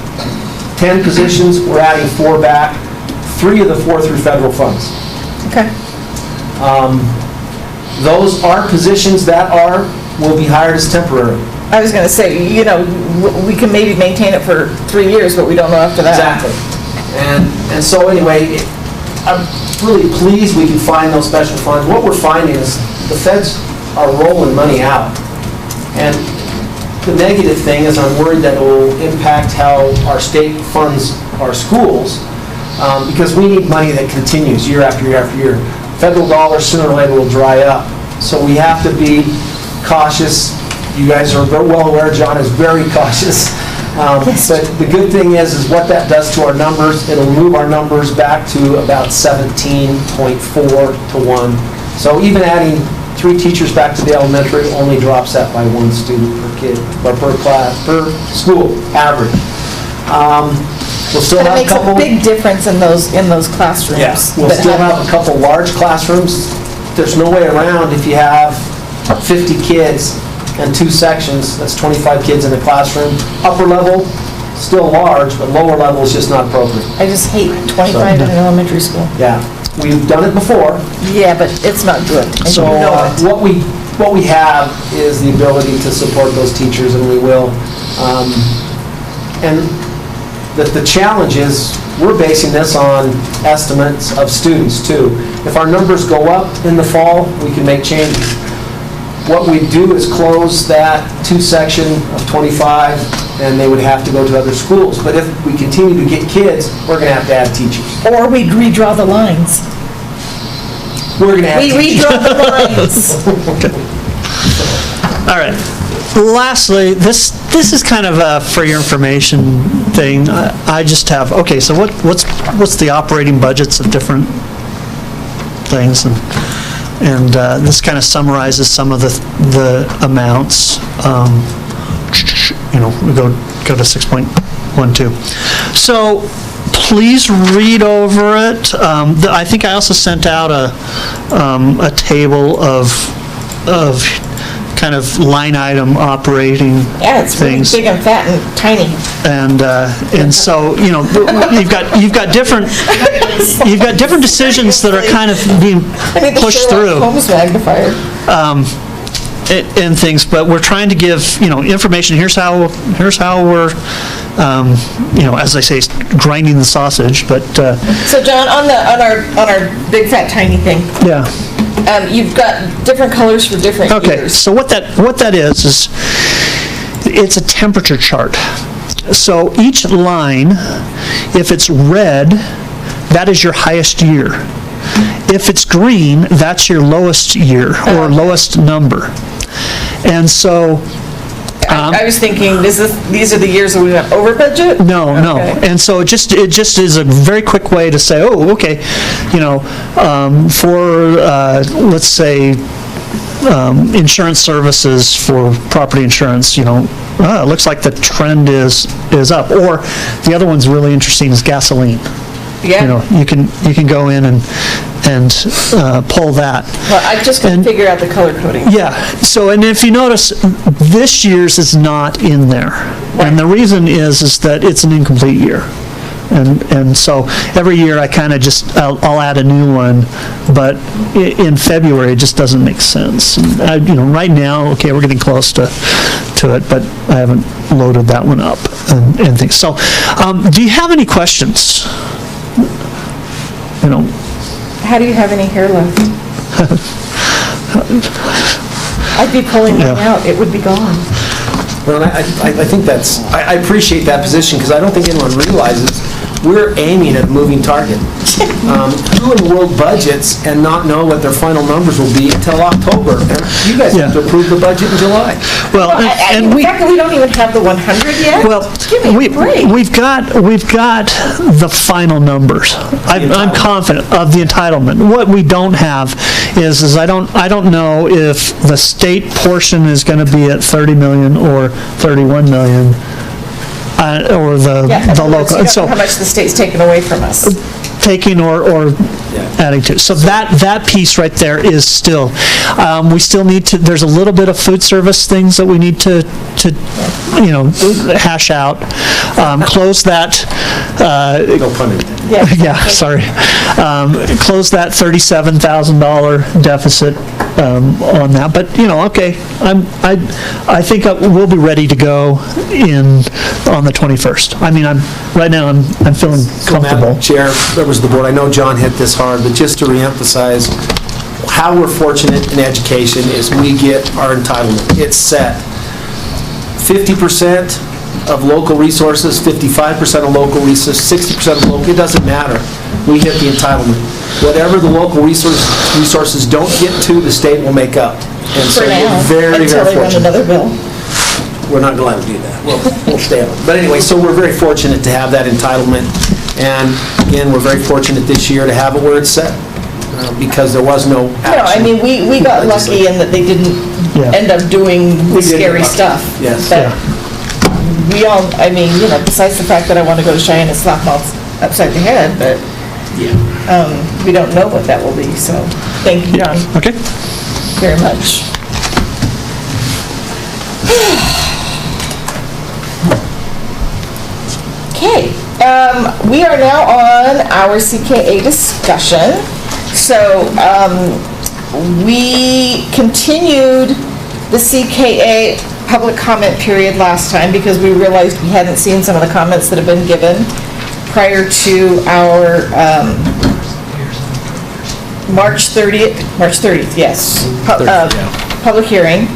10 positions, we're adding 4 back, 3 of the 4 through federal funds. Okay. Those are positions that will be hired as temporary. I was going to say, you know, we can maybe maintain it for 3 years, but we don't know after that. Exactly. And so anyway, I'm really pleased we can find those special funds. What we're finding is the feds are rolling money out. And the negative thing is I'm worried that it will impact how our state funds our schools, because we need money that continues year after year after year. Federal dollars sooner or later will dry up. So we have to be cautious. You guys are very well aware, John is very cautious. But the good thing is what that does to our numbers. It'll move our numbers back to about 17.4 to 1. So even adding 3 teachers back to the elementary only drops that by 1 student per kid, or per class, per school, average. We'll still have a couple. It makes a big difference in those classrooms. Yeah, we'll still have a couple large classrooms. There's no way around if you have 50 kids and 2 sections, that's 25 kids in a classroom. Upper level, still large, but lower level is just not appropriate. I just hate 25 in an elementary school. Yeah, we've done it before. Yeah, but it's not good. And So you know it. what we have is the ability to support those teachers, and we will. And the challenge is we're basing this on estimates of students too. If our numbers go up in the fall, we can make changes. What we do is close that 2 section of 25, and they would have to go to other schools. But if we continue to get kids, we're going to have to add teachers. Or we'd redraw the lines. We're going to have We teachers. redraw the lines. All right. Lastly, this is kind of a for your information thing. I just have, okay, so what's the operating budgets of different things? And this kind of summarizes some of the amounts. You know, we go to 6.12. So please read over it. I think I also sent out a table of kind of line item operating Yeah, it's really things. big and fat and tiny. And so, you know, you've got different decisions that are kind of being pushed through. Holmes magnifier. And things, but we're trying to give, you know, information. Here's how we're, you know, as I say, grinding the sausage. But So John, on our big fat tiny thing. Yeah. You've got different colors for different years. Okay, so what that is it's a temperature chart. So each line, if it's red, that is your highest year. If it's green, that's your lowest year or lowest number. And so I was thinking, these are the years that we went over budget? No. And so it just is a very quick way to say, oh, okay, you know, for let's say insurance services for property insurance, you know, it looks like the trend is up. Or the other one's really interesting is gasoline. Yeah. You know, you can go in and pull that. Well, I just couldn't figure out the color coding. Yeah, so, and if you notice, this year's is not in there. Right. And the reason is that it's an incomplete year. And so every year I kind of just, I'll add a new one, but in February, it just doesn't make sense. And right now, okay, we're getting close to it, but I haven't loaded that one up and things. So, do you have any questions? How do you have any hair left? I'd be pulling mine out, it would be gone. Well, I think I appreciate that position, because I don't think anyone realizes we're aiming at a moving target. Who in the world budgets and not know what their final numbers will be until October? And you guys have to approve the budget in July. Well, and the fact that we don't even have the 100 yet? Well, we've got the final numbers. I'm confident of the entitlement. What we don't have is I don't know if the state portion is going to be at 30 million or 31 million. Or the local. You don't know how much the state's taken away from us. Taking or adding to. So that piece right there is still, we still need to, there's a little bit of food service things that we need to hash out. Close that. No pun intended. Yeah, sorry. Close that $37,000 deficit on that. But, okay, I think we'll be ready to go on the 21st. I mean, right now I'm feeling comfortable. Madam Chair, members of the board, I know John hit this hard, but just to reemphasize, how we're fortunate in education is we get our entitlement. It's set. 50% of local resources, 55% of local resources, 60% of local, it doesn't matter. We hit the entitlement. Whatever the local resources don't get to, the state will make up. And so we're very, until very they run fortunate. another bill. We're not allowed to do that. We'll stay on it. But anyway, so we're very fortunate to have that entitlement. And again, we're very fortunate this year to have it where it's set, because there was no action. No, I mean, we got lucky in that they didn't end up doing scary stuff. Yes. But we all, I mean, besides the fact that I want to go to Cheyenne and slap them all upside the head, but we don't know what that will be, so thank you, John. Okay. Very much. Okay, we are now on our CKA discussion. So we continued the CKA public comment period last time because we realized we hadn't seen some of the comments that have been given prior to our March 30th, yes, public hearing.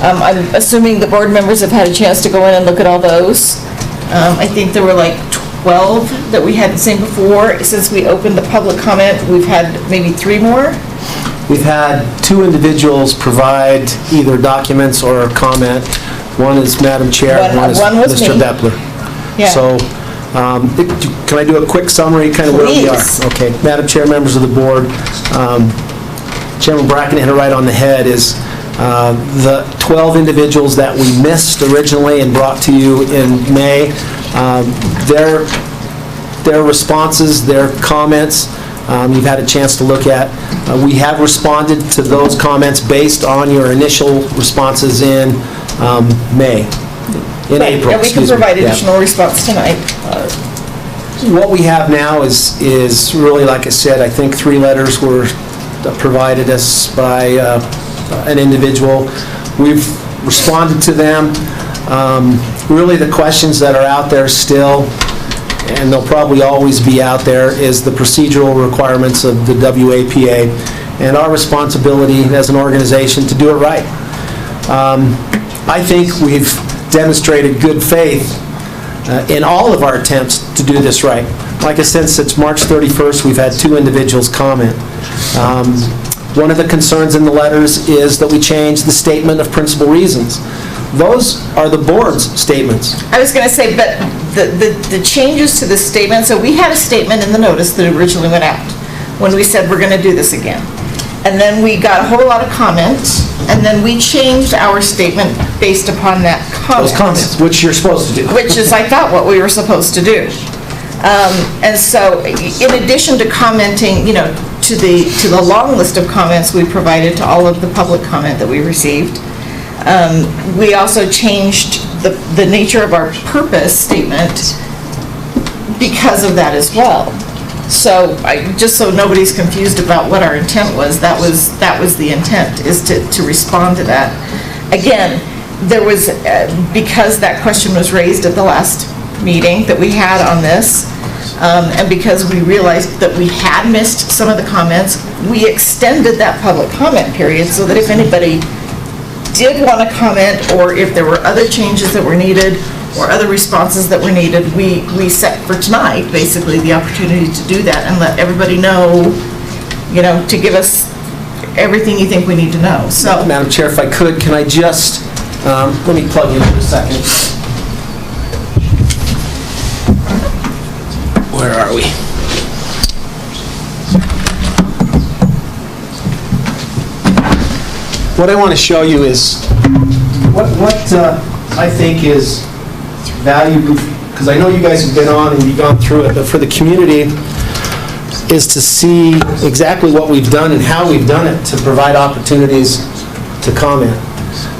I'm assuming the board members have had a chance to go in and look at all those. I think there were like 12 that we hadn't seen before. Since we opened the public comment, we've had maybe 3 more. We've had 2 individuals provide either documents or comment. One is Madam Chair, one is Mr. Deppler. Yeah. So, can I do a quick summary, kind of where we are? Okay, Madam Chair, members of the board, Chairman Bracken hit it right on the head, is the 12 individuals that we missed originally and brought to you in May, their responses, their comments, you've had a chance to look at. We have responded to those comments based on your initial responses in May, in April. And we can provide additional response tonight. What we have now is really, like I said, I think 3 letters were provided us by an individual. We've responded to them. Really the questions that are out there still, and they'll probably always be out there, is the procedural requirements of the WAPA and our responsibility as an organization to do it right. I think we've demonstrated good faith in all of our attempts to do this right. Like I said, since March 31st, we've had 2 individuals comment. One of the concerns in the letters is that we change the statement of principal reasons. Those are the board's statements. I was going to say, but the changes to the statement, so we had a statement in the notice that originally went out when we said we're going to do this again. And then we got a whole lot of comments, and then we changed our statement based upon that comment. Those comments, which you're supposed to do. Which is, I thought, what we were supposed to do. And so, in addition to commenting, to the long list of comments we provided to all of the public comment that we received, we also changed the nature of our purpose statement because of that as well. So, just so nobody's confused about what our intent was, that was the intent, is to respond to that. Again, there was, because that question was raised at the last meeting that we had on this, and because we realized that we had missed some of the comments, we extended that public comment period so that if anybody did want to comment, or if there were other changes that were needed, or other responses that were needed, we set for tonight, basically, the opportunity to do that and let everybody know, to give us everything you think we need to know. So, Madam Chair, if I could, can I just, let me plug in for a second. Where are we? What I want to show you is what I think is valuable, because I know you guys have been on and you've gone through it, but for the community is to see exactly what we've done and how we've done it to provide opportunities to comment.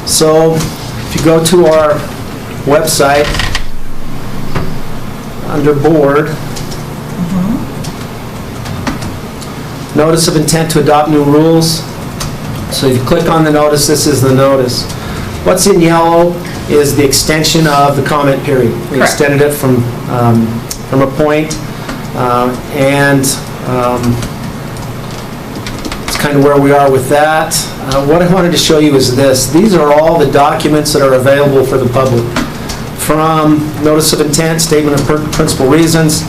So if you go to our website, under board, notice of intent to adopt new rules. So if you click on the notice, this is the notice. What's in yellow is the extension of the comment period. We extended it from a point, and it's kind of where we are with that. What I wanted to show you is this. These are all the documents that are available for the public. From notice of intent, statement of principal reasons.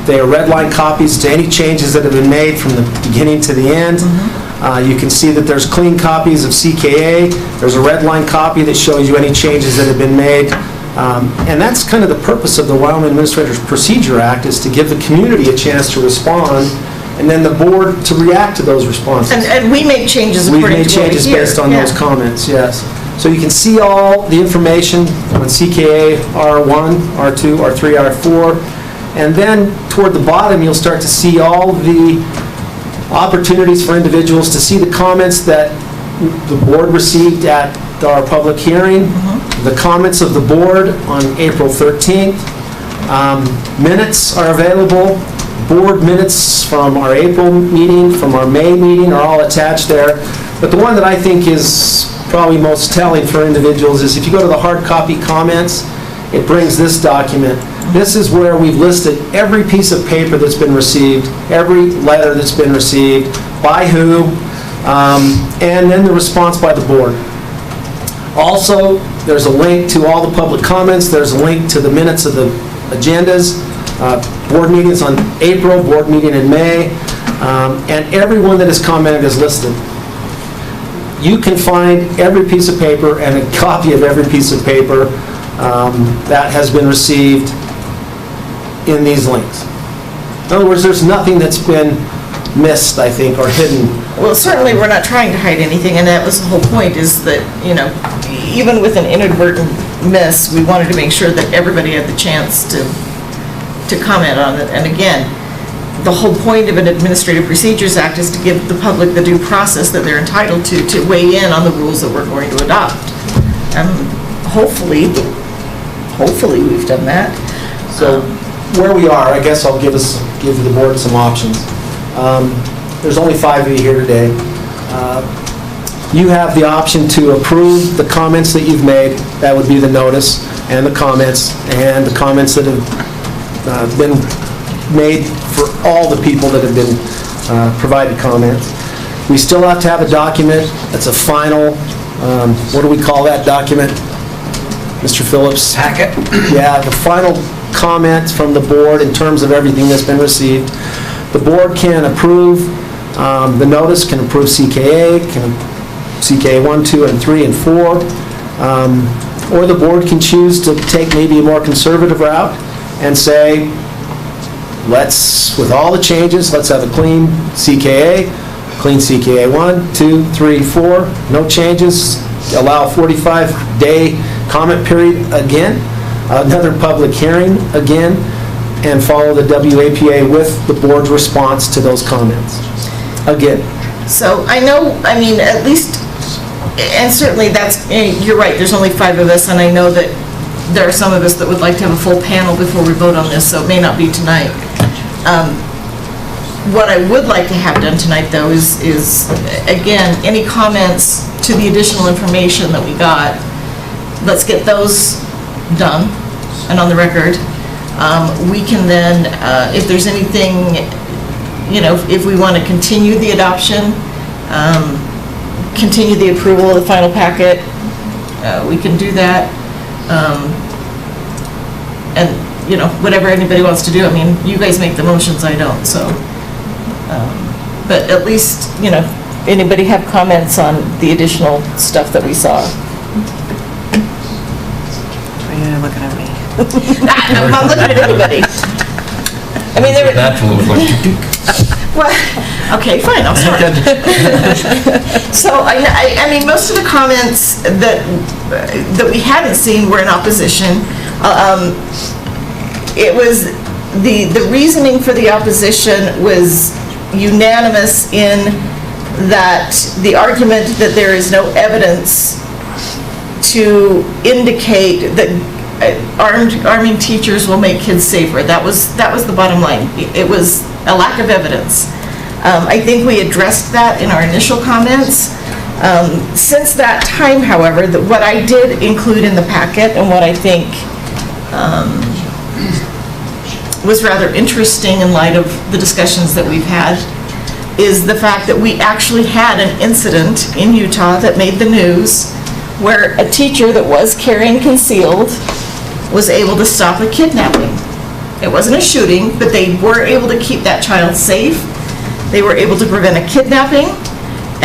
They are red line copies to any changes that have been made from the beginning to the end. You can see that there's clean copies of CKA. There's a red line copy that shows you any changes that have been made. And that's kind of the purpose of the Wyoming Administrative Procedure Act, is to give the community a chance to respond, and then the board to react to those responses. And we make changes according to what we hear. We made changes based on those comments, yes. So you can see all the information on CKA R1, R2, R3, R4, and then toward the bottom you'll start to see all the opportunities for individuals to see the comments that the board received at our public hearing, the comments of the board on April 13th. Minutes are available. Board minutes from our April meeting, from our May meeting are all attached there. But the one that I think is probably most telling for individuals is if you go to the hard copy comments, it brings this document. This is where we've listed every piece of paper that's been received, every letter that's been received, by who, and then the response by the board. Also, there's a link to all the public comments. There's a link to the minutes of the agendas, board meetings on April, board meeting in May, and everyone that has commented is listed. You can find every piece of paper and a copy of every piece of paper that has been received in these links. In other words, there's nothing that's been missed, I think, or hidden. Well, certainly we're not trying to hide anything, and that was the whole point, is that, even with an inadvertent miss, we wanted to make sure that everybody had the chance to comment on it. And again, the whole point of an Administrative Procedures Act is to give the public the due process that they're entitled to weigh in on the rules that we're going to adopt. And hopefully we've done that. So where we are, I guess I'll give the board some options. There's only 5 of you here today. You have the option to approve the comments that you've made. That would be the notice and the comments that have been made for all the people that have been provided comments. We still have to have a document that's a final, what do we call that document, Mr. Phillips? Packet. Yeah, the final comment from the board in terms of everything that's been received. The board can approve the notice, can approve CKA, CKA 1, 2, and 3, and 4, or the board can choose to take maybe a more conservative route and say, with all the changes, let's have a clean CKA 1, 2, 3, 4, no changes, allow a 45-day comment period again, another public hearing again, and follow the WAPA with the board's response to those comments. Again. So at least, and certainly you're right, there's only 5 of us, and I know that there are some of us that would like to have a full panel before we vote on this, so it may not be tonight. What I would like to have done tonight, though, is again, any comments to the additional information that we got, let's get those done and on the record. We can then, if there's anything, if we want to continue the adoption, continue the approval of the final packet, we can do that. And, whatever anybody wants to do. I mean, you guys make the motions, I don't, so. But at least, anybody have comments on the additional stuff that we saw? You're looking at me. I'm not looking at anybody. I mean, there were... Well, okay, fine, I'll start. So, I mean, most of the comments that we hadn't seen were in opposition. It was, the reasoning for the opposition was unanimous in that the argument that there is no evidence to indicate that arming teachers will make kids safer. That was the bottom line. It was a lack of evidence. I think we addressed that in our initial comments. Since that time, however, what I did include in the packet and what I think was rather interesting in light of the discussions that we've had is the fact that we actually had an incident in Utah that made the news where a teacher that was carrying concealed was able to stop a kidnapping. It wasn't a shooting, but they were able to keep that child safe. They were able to prevent a kidnapping,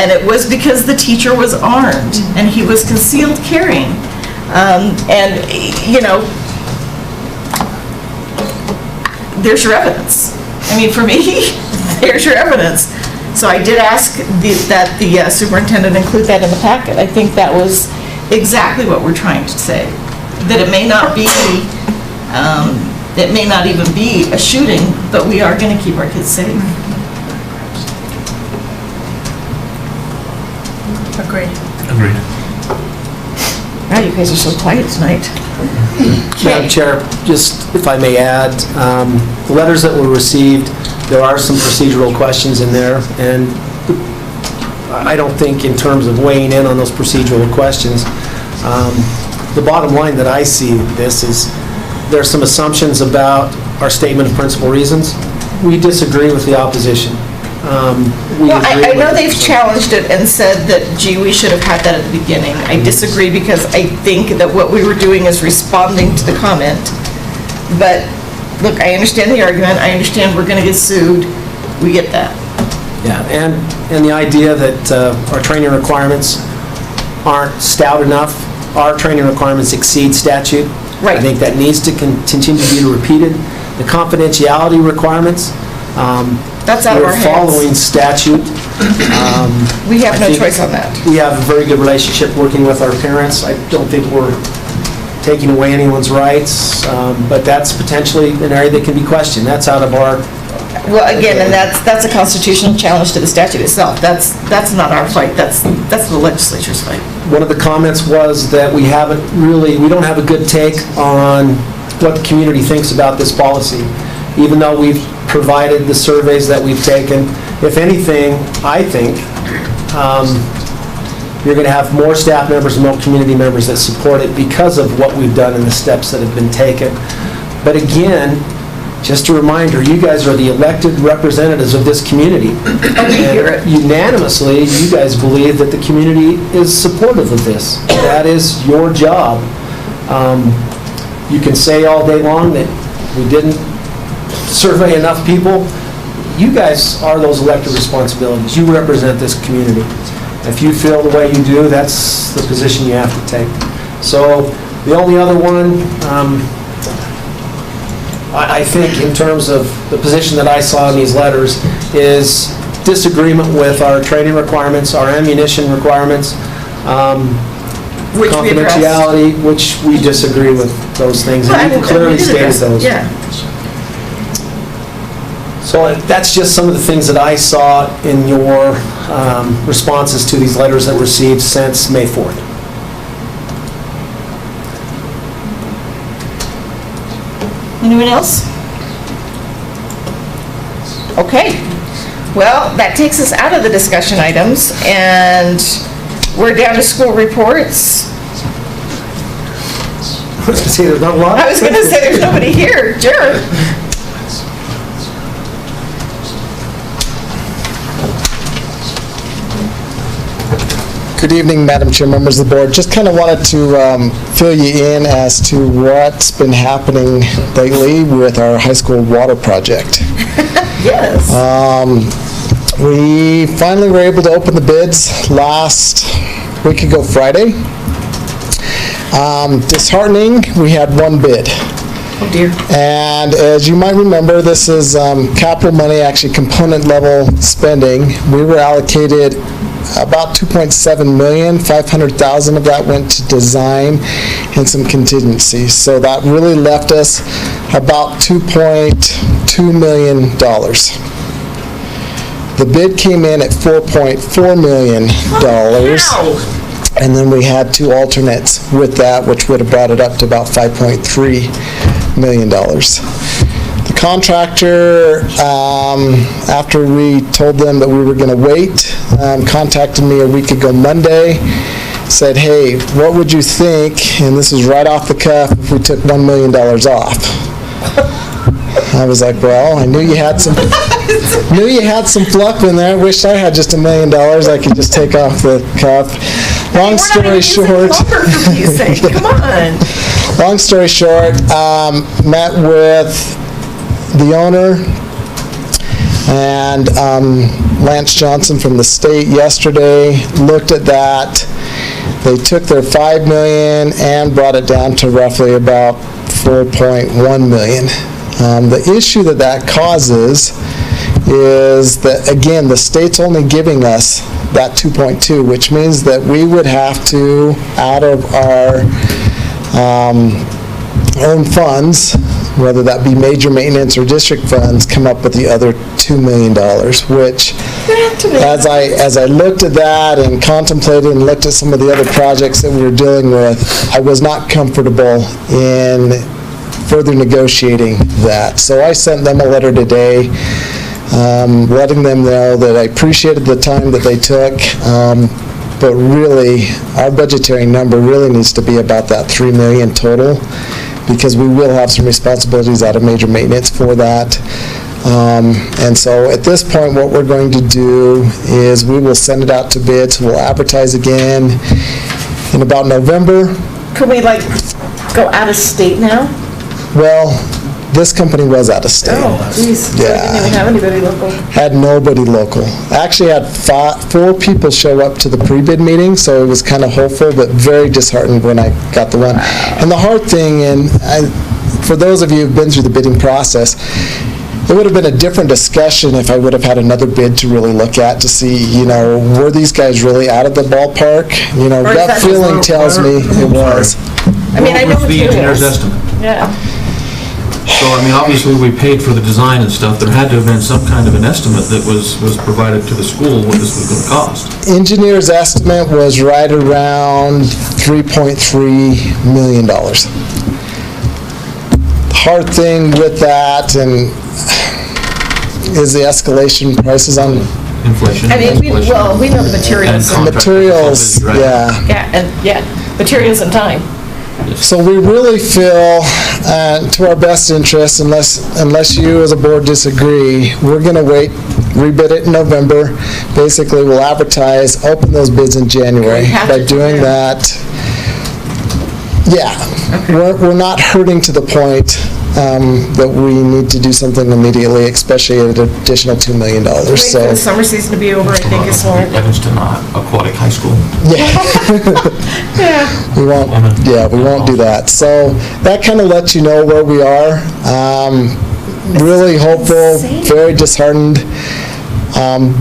and it was because the teacher was armed and he was concealed carrying. There's your evidence. I mean, for me, there's your evidence. So I did ask that the superintendent include that in the packet. I think that was exactly what we're trying to say. That it may not be, it may not even be a shooting, but we are going to keep our kids safe. Agreed. Agreed. Wow, you guys are so quiet tonight. Madam Chair, just if I may add, the letters that were received, there are some procedural questions in there, and I don't think in terms of weighing in on those procedural questions, the bottom line that I see this is there are some assumptions about our statement of principal reasons. We disagree with the opposition. I know they've challenged it and said that, gee, we should have had that at the beginning. I disagree because I think that what we were doing is responding to the comment. But, look, I understand the argument. I understand we're going to get sued. We get that. Yeah, and the idea that our training requirements aren't stout enough. Our training requirements exceed statute. Right. I think that needs to continue to be repeated. The confidentiality requirements, that's out of our hands. We're following statute. We have no choice on that. We have a very good relationship working with our parents. I don't think we're taking away anyone's rights, but that's potentially an area that can be questioned. That's out of our... Well, again, and that's a constitutional challenge to the statute itself. That's not our fight. That's the legislature's fight. One of the comments was that we don't have a good take on what the community thinks about this policy, even though we've provided the surveys that we've taken. If anything, I think you're going to have more staff members and more community members that support it because of what we've done and the steps that have been taken. But again, just a reminder, you guys are the elected representatives of this community. And unanimously, you guys believe that the community is supportive of this. That is your job. You can say all day long that we didn't survey enough people. You guys are those elected responsibilities. You represent this community. If you feel the way you do, that's the position you have to take. So the only other one, I think in terms of the position that I saw in these letters is disagreement with our training requirements, our ammunition requirements, confidentiality, which we disagree with those things. And you clearly stated those. Yeah. So that's just some of the things that I saw in your responses to these letters that were received since May 4th. Anyone else? Okay. Well, that takes us out of the discussion items, and we're down to school reports. I was going to say there's not a lot. I was going to say there's nobody here. Jared? Good evening, Madam Chair, members of the board. Just kind of wanted to fill you in as to what's been happening lately with our high school water project. Yes. We finally were able to open the bids last week ago Friday. Disheartening, we had one bid. Oh dear. And as you might remember, this is capital money, actually component level spending. We were allocated about $2.7 million, $500,000 of that went to design and some contingencies. So that really left us about $2.2 million. The bid came in at $4.4 million. And then we had two alternates with that, which would have brought it up to about $5.3 million. The contractor, after we told them that we were going to wait, contacted me a week ago Monday, said, hey, what would you think, and this is right off the cuff, if we took $1 million off? I was like, well, I knew you had some fluff in there. I wished I had just $1 million I could just take off the cuff. Long story short, come on. Long story short, met with the owner and Lance Johnson from the state yesterday, looked at that. They took their $5 million and brought it down to roughly about $4.1 million. The issue that causes is that, again, the state's only giving us that 2.2, which means that we would have to, out of our own funds, whether that be major maintenance or district funds, come up with the other $2 million, which, as I looked at that and contemplated and looked at some of the other projects that we were dealing with, I was not comfortable in further negotiating that. So I sent them a letter today, letting them know that I appreciated the time that they took, but really, our budgetary number really needs to be about that $3 million total, because we will have some responsibilities out of major maintenance for that. And so at this point, what we're going to do is we will send it out to bids. We'll advertise again in about November. Could we go out of state now? Well, this company was out of state. Oh, geez. Yeah. So we didn't even have anybody local. Had nobody local. Actually had 4 people show up to the pre-bid meeting, so it was kind of hopeful, but very disheartened when I got the one. And the hard thing, and for those of you who've been through the bidding process, it would have been a different discussion if I would have had another bid to really look at to see, were these guys really out of the ballpark? Gut feeling tells me it was. I mean, I know What was the engineer's estimate? Yeah. So, I mean, obviously, we paid for the design and stuff. There had to have been some kind of an estimate that was provided to the school what this was going to cost. Engineer's estimate was right around $3.3 million. The hard thing with that is the escalation prices on inflation. I mean, we know the materials. Materials, yeah. Yeah, materials and time. So we really feel, to our best interest, unless you as a board disagree, we're going to wait, rebid it in November. Basically, we'll advertise, open those bids in January. By doing that, we're not hurting to the point that we need to do something immediately, especially at an additional $2 million. Wait for the summer season to be over, I think is more. Evanston Aquatic High School. Yeah. We won't do that. So that kind of lets you know where we are. Really hopeful, very disheartened.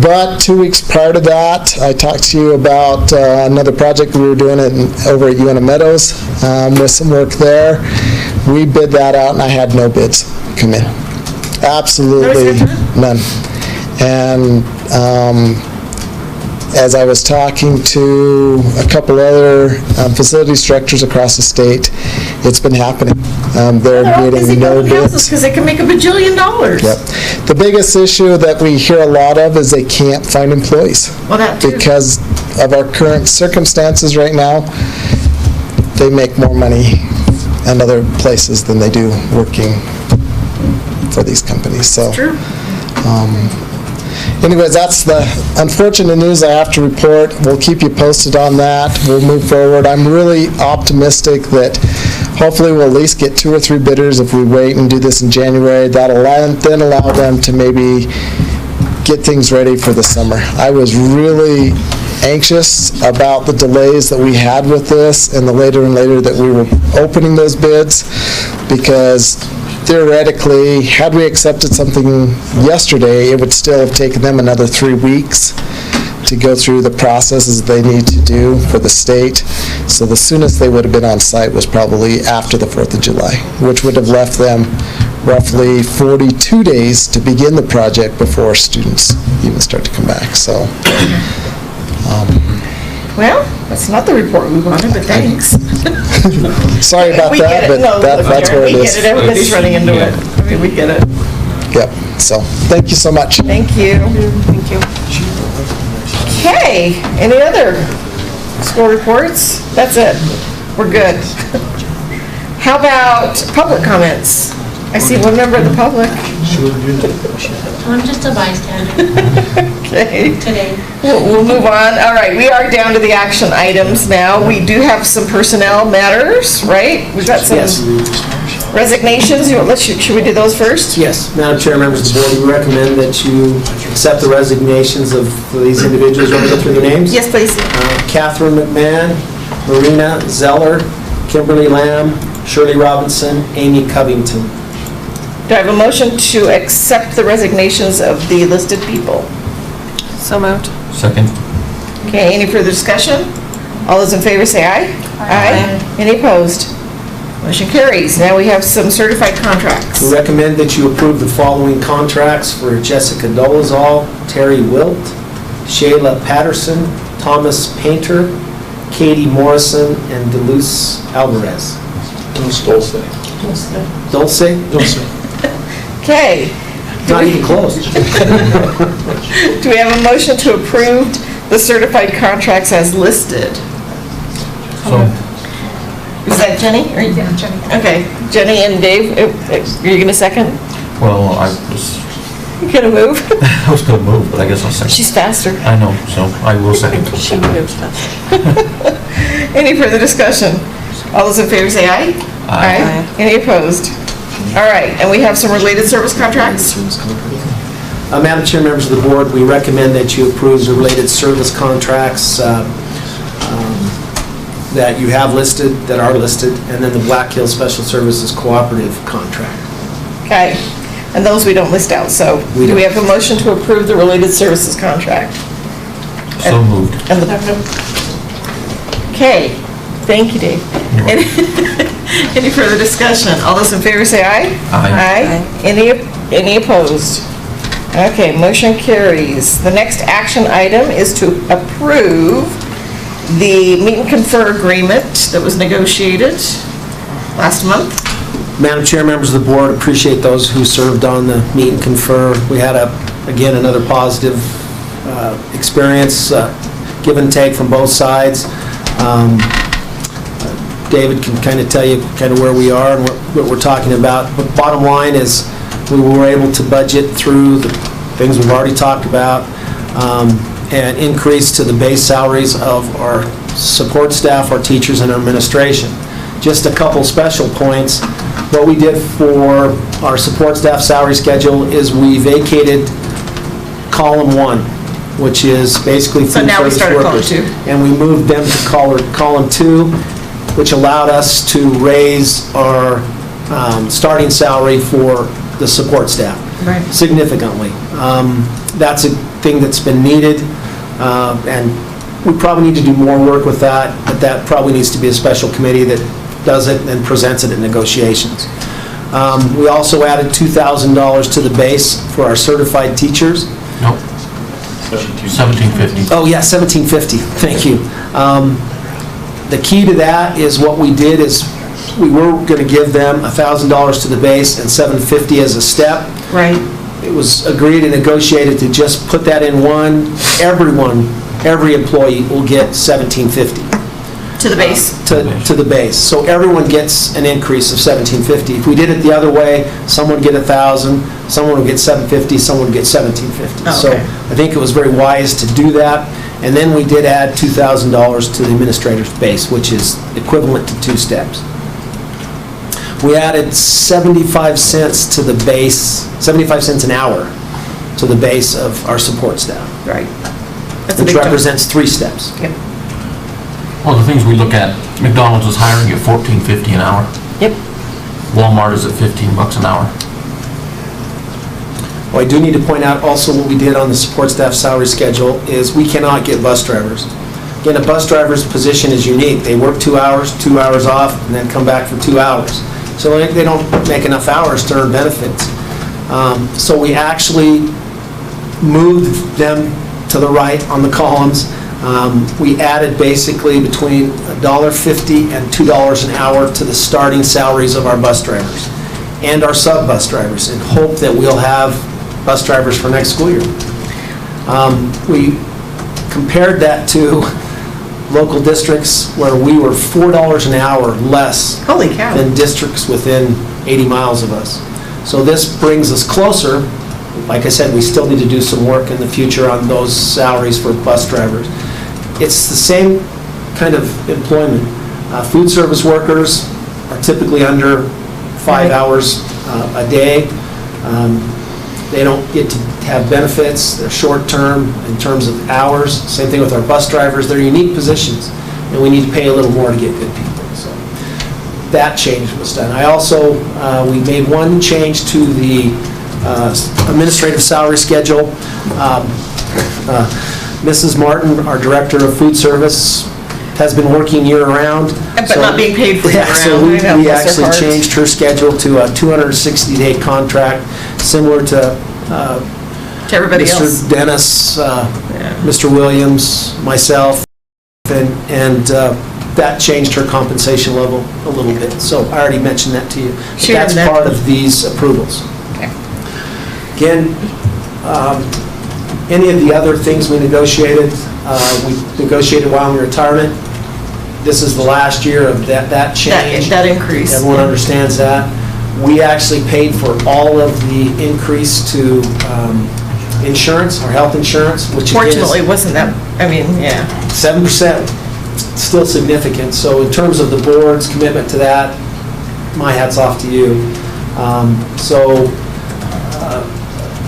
But 2 weeks prior to that, I talked to you about another project we were doing over at UNM Meadows with some work there. We bid that out, and I had no bids come in. Absolutely none. And as I was talking to a couple other facilities directors across the state, it's been happening. They're getting no bids. Because they can make $1 bajillion. Yep. The biggest issue that we hear a lot of is they can't find employees. Well, that too. Because of our current circumstances right now, they make more money in other places than they do working for these companies. So, True. Anyways, that's the unfortunate news I have to report. We'll keep you posted on that. We'll move forward. I'm really optimistic that hopefully we'll at least get 2 or 3 bidders if we wait and do this in January. That'll then allow them to maybe get things ready for the summer. I was really anxious about the delays that we had with this and the later and later that we were opening those bids, because theoretically, had we accepted something yesterday, it would still have taken them another 3 weeks to go through the processes they need to do for the state. So the soonest they would have been on site was probably after the 4th of July, which would have left them roughly 42 days to begin the project before students even start to come back. So, well, that's not the report we wanted, but thanks. sorry about that, but that's where it is. We get it, everybody's running into it. I mean, we get it. Yep, so, thank you so much. Thank you. Thank you. Okay, any other school reports? That's it. We're good. How about public comments? I see one member of the public. I'm just a bystander. Okay. Today. We'll move on. All right, we are down to the action items now. We do have some personnel matters, right? We've got some resignations. Should we do those first? Yes, Madam Chair, members of the board, we recommend that you accept the resignations of these individuals. Want to go through the names? Yes, please. Catherine McMahon, Marina Zeller, Kimberly Lamb, Shirley Robinson, Amy Covington. Do I have a motion to accept the resignations of the listed people? So moved. Second. Okay, any further discussion? All those in favor say aye. Aye. Any opposed? Motion carries. Now we have some certified contracts. We recommend that you approve the following contracts for Jessica Dolezal, Terry Wilt, Shayla Patterson, Thomas Painter, Katie Morrison, and Deluse Alvarez. Dulce. Dulce? Dulce. Okay. Not even close. Do we have a motion to approve the certified contracts as listed? So, Is that Jenny? Yeah, Jenny. Okay, Jenny and Dave, are you gonna second? well, I was, You gonna move? I was gonna move, but I guess I'll second. She's faster. I know, so I will second. She moves faster. Any further discussion? All those in favor say aye. Aye. Any opposed? All right, and we have some related service contracts? Madam Chair, members of the board, we recommend that you approve the related service contracts that you have listed, that are listed, and then the Black Hills Special Services Cooperative contract. Okay, and those we don't list out, so do we have a motion to approve the related services contract? So moved. Okay, thank you, Dave. Any further discussion? All those in favor say aye. Aye. Any opposed? Okay, motion carries. The next action item is to approve the meet and confer agreement that was negotiated last month. Madam Chair, members of the board, appreciate those who served on the meet and confer. We had, again, another positive experience, give and take from both sides. David can kind of tell you kind of where we are and what we're talking about. But bottom line is we were able to budget through the things we've already talked about and increase to the base salaries of our support staff, our teachers, and our administration. Just a couple special points. What we did for our support staff salary schedule is we vacated column 1, which is basically food service workers. So now we started column 2. And we moved them to column 2, which allowed us to raise our starting salary for the support staff significantly. That's a thing that's been needed, and we probably need to do more work with that, but that probably needs to be a special committee that does it and presents it in negotiations. We also added $2,000 to the base for our certified teachers. Nope. 1750. Oh, yeah, 1750, thank you. The key to that is what we did is, we were going to give them $1,000 to the base and $750 as a step. Right. It was agreed and negotiated to just put that in one. Every employee will get $1,750. To the base? To the base. So everyone gets an increase of $1,750. If we did it the other way, someone would get $1,000, someone would get $750, someone would get $1,750. Oh, So okay. I think it was very wise to do that. And then we did add $2,000 to the administrator's base, which is equivalent to 2 steps. We added 75 cents to the base, 75 cents an hour to the base of our support staff. Right. That's a Which big jump. represents 3 steps. Yep. Well, the things we look at, McDonald's is hiring at $14.50 an hour. Yep. Walmart is at $15 an hour. Well, I do need to point out also what we did on the support staff salary schedule is we cannot get bus drivers. Again, a bus driver's position is unique. They work 2 hours, 2 hours off, and then come back for 2 hours. So they don't make enough hours to earn benefits. So we actually moved them to the right on the columns. We added basically between $1.50 and $2 an hour to the starting salaries of our bus drivers and our sub-bus drivers, in hope that we'll have bus drivers for next school year. We compared that to local districts where we were $4 an hour less Holy cow. than districts within 80 miles of us. So this brings us closer. Like I said, we still need to do some work in the future on those salaries for bus drivers. It's the same kind of employment. Food service workers are typically under 5 hours a day. They don't get to have benefits. They're short-term in terms of hours. Same thing with our bus drivers. They're unique positions, and we need to pay a little more to get good people. So that change was done. I also, we made one change to the administrative salary schedule. Mrs. Martin, our Director of Food Service, has been working year-round. But not being paid for Yeah, so year-round. I know, we bless their actually hearts. changed her schedule to a 260-day contract, similar to everybody else. Mr. Dennis, Mr. Williams, myself, and that changed her compensation level a little bit. So I already mentioned that to you. But Sure, that's that- part of these approvals. Okay. Again, any of the other things we negotiated while in retirement. This is the last year of that change. That increase. Everyone understands that. We actually paid for all of the increase to insurance, our health insurance, which again is Fortunately, wasn't that, I mean, yeah. 7%, still significant. So in terms of the board's commitment to that, my hat's off to you.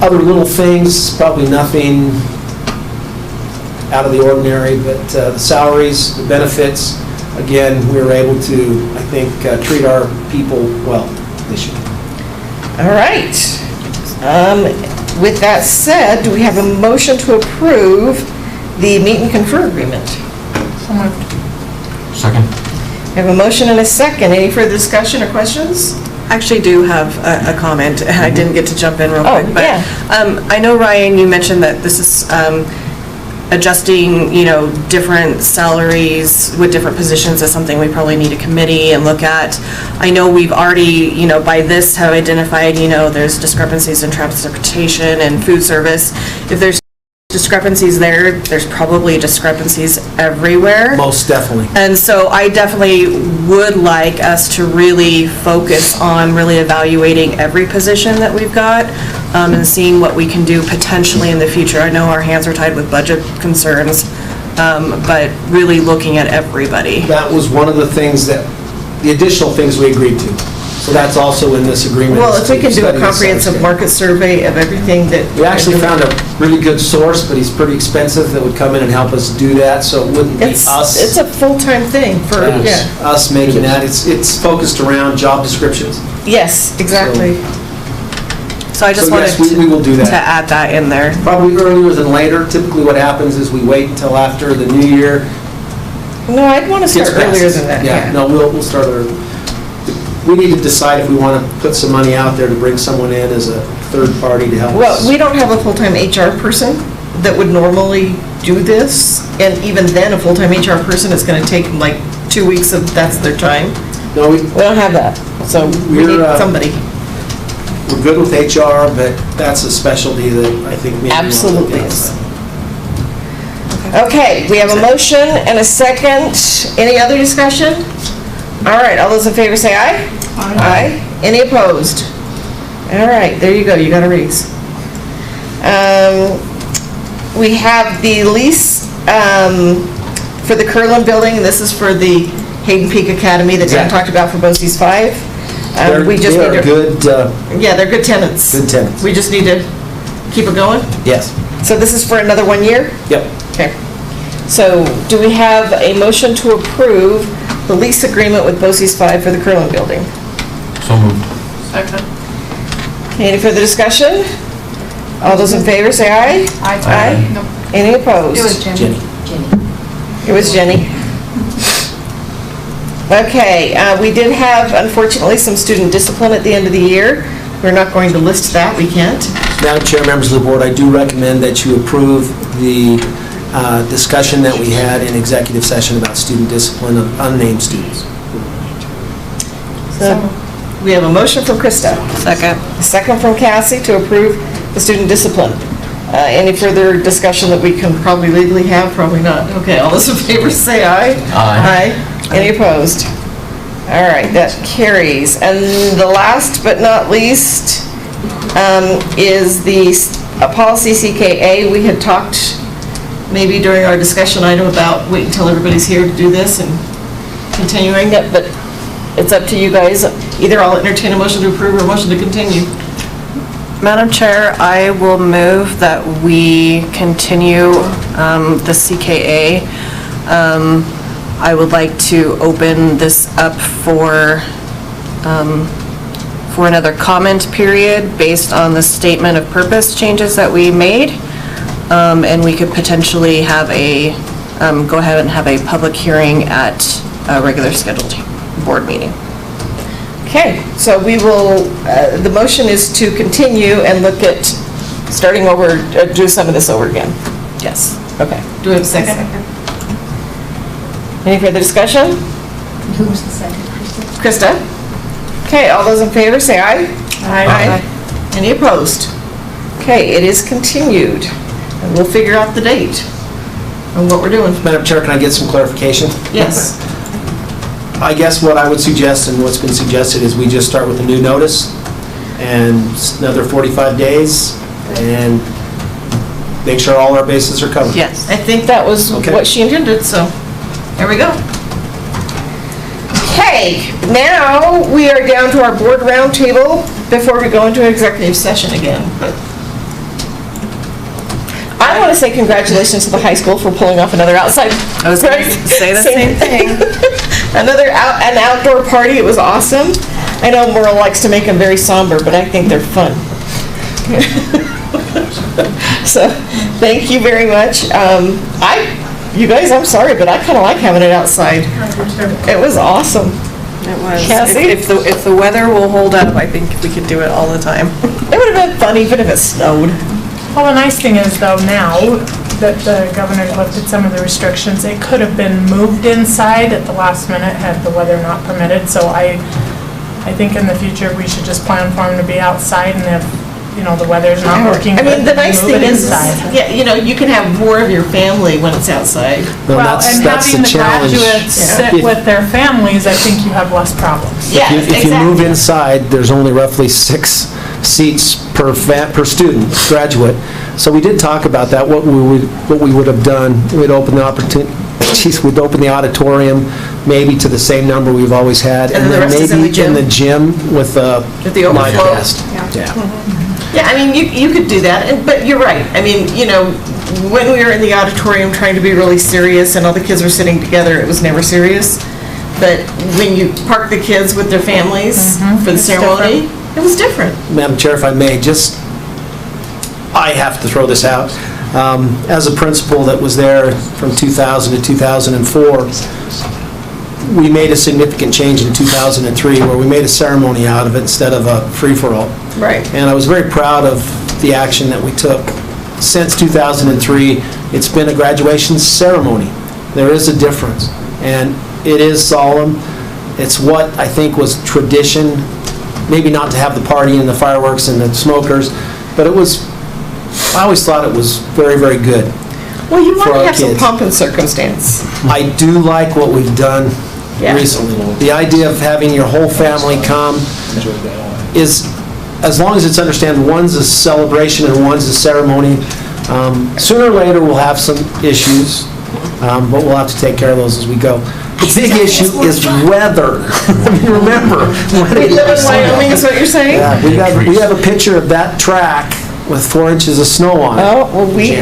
Other little things, probably nothing out of the ordinary, but the salaries, the benefits, again, we were able to, I think, treat our people well this year. All right. With that said, do we have a motion to approve the meet and confer agreement? So moved. Second. We have a motion and a second. Any further discussion or questions? I actually do have a comment, and I didn't get to jump in real quick. But yeah. I know, Ryan, you mentioned that this is adjusting, different salaries with different positions is something we probably need a committee and look at. I know we've already, by this have identified, there's discrepancies in transportation and food service. If there's discrepancies there's probably discrepancies everywhere. Most definitely. And so I definitely would like us to really focus on really evaluating every position that we've got and seeing what we can do potentially in the future. I know our hands are tied with budget concerns, but really looking at everybody. That was one of the things the additional things we agreed to. So that's also in this agreement. Well, if we can do a Study the comprehensive salaries. market survey of everything that. We actually found a really good source, but he's pretty expensive, that would come in and help us do that, so it wouldn't be It's us. a full-time thing for, yeah. Us making that. It's focused around job descriptions. Yes, exactly. So I just So, wanted yes, we will do that. to add that in there. Probably earlier than later. Typically what happens is we wait until after the new year. No, I'd want to start gets earlier passed. than that, Yeah, yeah. no, we'll start early. We need to decide if we want to put some money out there to bring someone in as a third party to help us. Well, we don't have a full-time HR person, that would normally do this? And even then, a full-time HR person is going to take like 2 weeks of, that's their time? No, We don't have that, so we need somebody. we're good with HR, but that's a specialty that I think maybe. we want to look Absolutely at. is. Okay, we have a motion and a second. Any other discussion? All right, all those in favor say aye. Aye. Any opposed? All right, there you go, you got a raise. We have the lease for the Curlin building. This is for the Hayden Peak Academy that Dan Exactly. talked about for BOCES 5. We just They need are to- good, Yeah, they're good tenants. good tenants. We just need to keep it going? Yes. So this is for another 1 year? Yep. Okay. So do we have a motion to approve the lease agreement with BOCES 5 for the Curlin building? So moved. Second. Any further discussion? All those in favor say aye. Aye. Nope. Any opposed? It was Jenny. Jenny. It was Jenny. Okay, we did have, unfortunately, some student discipline at the end of the year. We're not going to list that, we can't. Madam Chair, members of the board, I do recommend that you approve the discussion that we had in executive session about student discipline of unnamed students. So we have a motion from Krista. Second. A second from Cassie to approve the student discipline. Any further discussion that we can probably legally have? Probably not. Okay, all those in favor say aye. Aye. Any opposed? All right, that carries. And the last but not least is the policy CKA. We had talked maybe during our discussion item about wait until everybody's here to do this and continuing it, but it's up to you guys. Either I'll entertain a motion to approve or a motion to continue. Madam Chair, I will move that we continue the CKA. I would like to open this up for another comment period based on the statement of purpose changes that we made. And we could potentially have go ahead and have a public hearing at a regular scheduled board meeting. Okay, so we will, the motion is to continue and look at starting over, do some of this over again. Yes. Okay. Do we have a second? Any further discussion? Who was the second? Krista? Okay, all those in favor say aye. Aye. Any opposed? Okay, it is continued, and we'll figure out the date on what we're doing. Madam Chair, can I get some clarification? Yes. I guess what I would suggest, and what's been suggested, is we just start with a new notice and another 45 days and make sure all our bases are covered. Yes. I think that was what she intended, so there we go. Okay, now we are down to our board roundtable before we go into executive session again. I want to say congratulations to the high school for pulling off another outside. I was going to say the same thing. An outdoor party. It was awesome. I know Merle likes to make them very somber, but I think they're fun. So, thank you very much. You guys, I'm sorry, but I kind of like having it outside. It was awesome. It was. Cassie? If the weather will hold up, I think we could do it all the time. It would have been fun even if it snowed. Well, the nice thing is though, now that the governor lifted some of the restrictions, it could have been moved inside at the last minute had the weather not permitted. So I think in the future we should just plan for them to be outside, and if, the weather's not working I good, mean, the nice move thing it is, inside. yeah, you can have more of your family when it's outside. Well, and having the graduates sit If- with their families, I think you have less problems. If you move inside, there's only roughly 6 seats per student, graduate. So we did talk about that, what we would have done. We'd open the we'd open the auditorium maybe to the same number we've always had. And then the rest is in the maybe in the gym with a the live overflow. cast. Yeah. Yeah, I mean, you could do that, but you're right. I mean, when we were in the auditorium trying to be really serious and all the kids were sitting together, it was never serious. But when you park the kids with their families for the ceremony, it was different. Madam Chair, if I may, I have to throw this out. As a principal that was there from 2000 to 2004, we made a significant change in 2003 where we made a ceremony out of it instead of a free-for-all. Right. And I was very proud of the action that we took since 2003, it's been a graduation ceremony. There is a difference, and it is solemn. It's what I think was tradition, maybe not to have the party and the fireworks and the smokers, but it was, I always thought it was very, very good. Well, you want for to our have some kids. pomp and circumstance. I do like what we've done Yeah. recently. The idea of having your whole family come is, as long as it's understand one's a celebration and one's a ceremony. Sooner or later, we'll have some issues, but we'll have to take care of those as we go. The big issue is weather. Remember. We live in Wyoming, is what you're saying? Yeah, we have a picture of that track with 4 inches of snow on it. Oh, well, we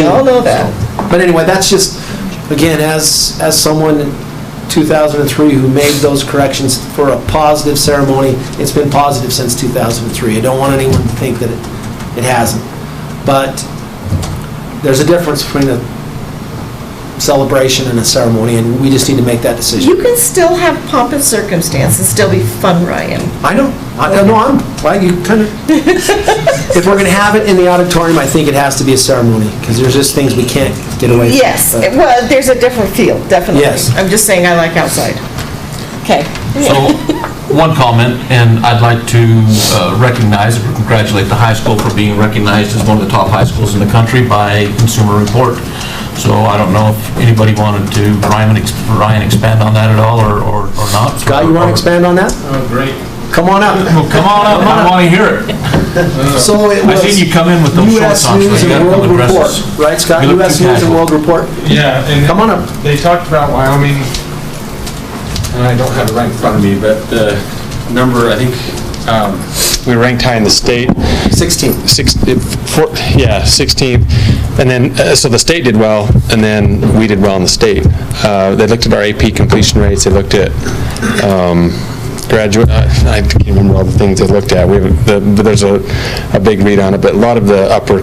all know that. But anyway, that's just, again, as someone in 2003 who made those corrections for a positive ceremony, it's been positive since 2003. I don't want anyone to think that it hasn't. But there's a difference between a celebration and a ceremony, and we just need to make that decision. You can still have pomp and circumstance and still be fun, Ryan. I know. Well, you kind of, if we're going to have it in the auditorium, I think it has to be a ceremony, because there's just things we can't get away from. Yes, But- well, there's a different feel, definitely. Yes. I'm just saying I like outside. Okay. So, one comment, and I'd like to recognize or congratulate the high school for being recognized as one of the top high schools in the country by Consumer Report. So I don't know if anybody wanted to, Ryan expand on that at all, or not? Scott, you want to expand on that? Oh, great. Come on up. Come on up, I want to hear it. So it I was seen you come in with those shorts U.S. on, so News you and gotta come World and dress Report, us. right, Scott? You look U.S. too News and casual. World Report? Yeah, and Come on up. they talked about Wyoming, and I don't have it right in front of me, but the number, I think, we ranked high in the state. 16th. 16th. And then, so the state did well, and then we did well in the state. They looked at our AP completion rates, they looked at graduate, I can't remember all the things they looked at. There's a big read on it, but a lot of the upper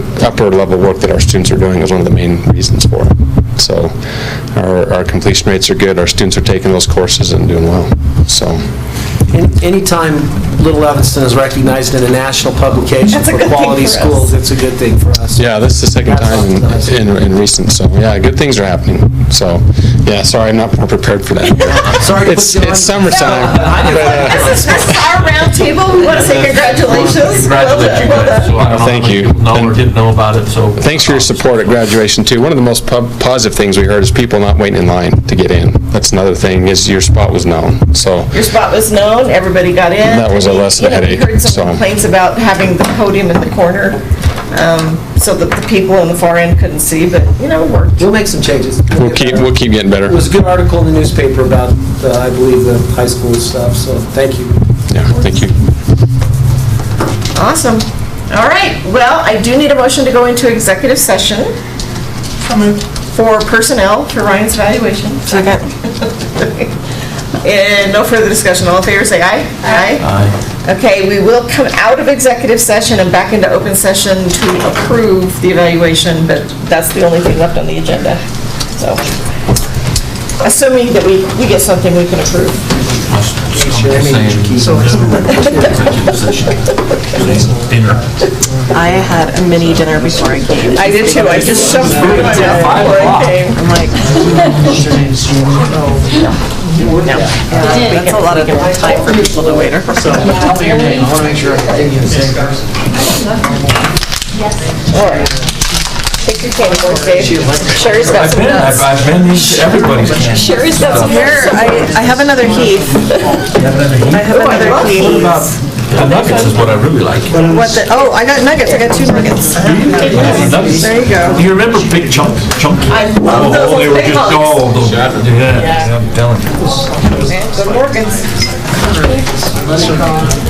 level work that our students are doing is one of the main reasons for it. So our completion rates are good, our students are taking those courses and doing well, so. Anytime Little Evanston is recognized in a national publication for quality schools, it's a good thing for us. Yeah, this is the second time in recent, so yeah, good things are happening. So, yeah, sorry, I'm not more prepared for that. Sorry to It's put you on. summertime. This is our round table, we want to say congratulations. Congratulate you guys. So I don't know Thank how many you. people know or didn't know about it, so. Thanks for your support at graduation, too. One of the most positive things we heard is people not waiting in line to get in. That's another thing, is your spot was known, so. Your spot was known, everybody got in. That was a less of a headache, We heard some so. complaints about having the podium in the corner, so that the people in the far end couldn't see, but, it worked. We'll make some changes. We'll keep getting better. It was a good article in the newspaper about, I believe, the high school stuff, so thank you. Yeah, thank you. Awesome. All right, well, I do need a motion to go into executive session for personnel for Ryan's evaluation. Second. And no further discussion. All in favor, say aye. Aye. Aye. Okay, we will come out of executive session and back into open session to approve the evaluation, but that's the only thing left on the agenda. So, assuming that we get something we can approve. Dinner. I had a mini dinner before I came. I did too. I just shoved food in my mouth before I came. I'm like, that's a lot of time for people to wait. I want to make sure I'm thinking the same person. All right. Take your candy bars, Dave. Sherry's got some nuts. I've been to everybody's candy. Sherry's got some Here, I have another Heath. I have another Heath. The nuggets is what I really like. Oh, I got nuggets. I got 2 nuggets. Nuggets. There you go. Do you remember Big Chunky? I love those They were big just, hunks. yeah, I'm telling you. Good Morgans.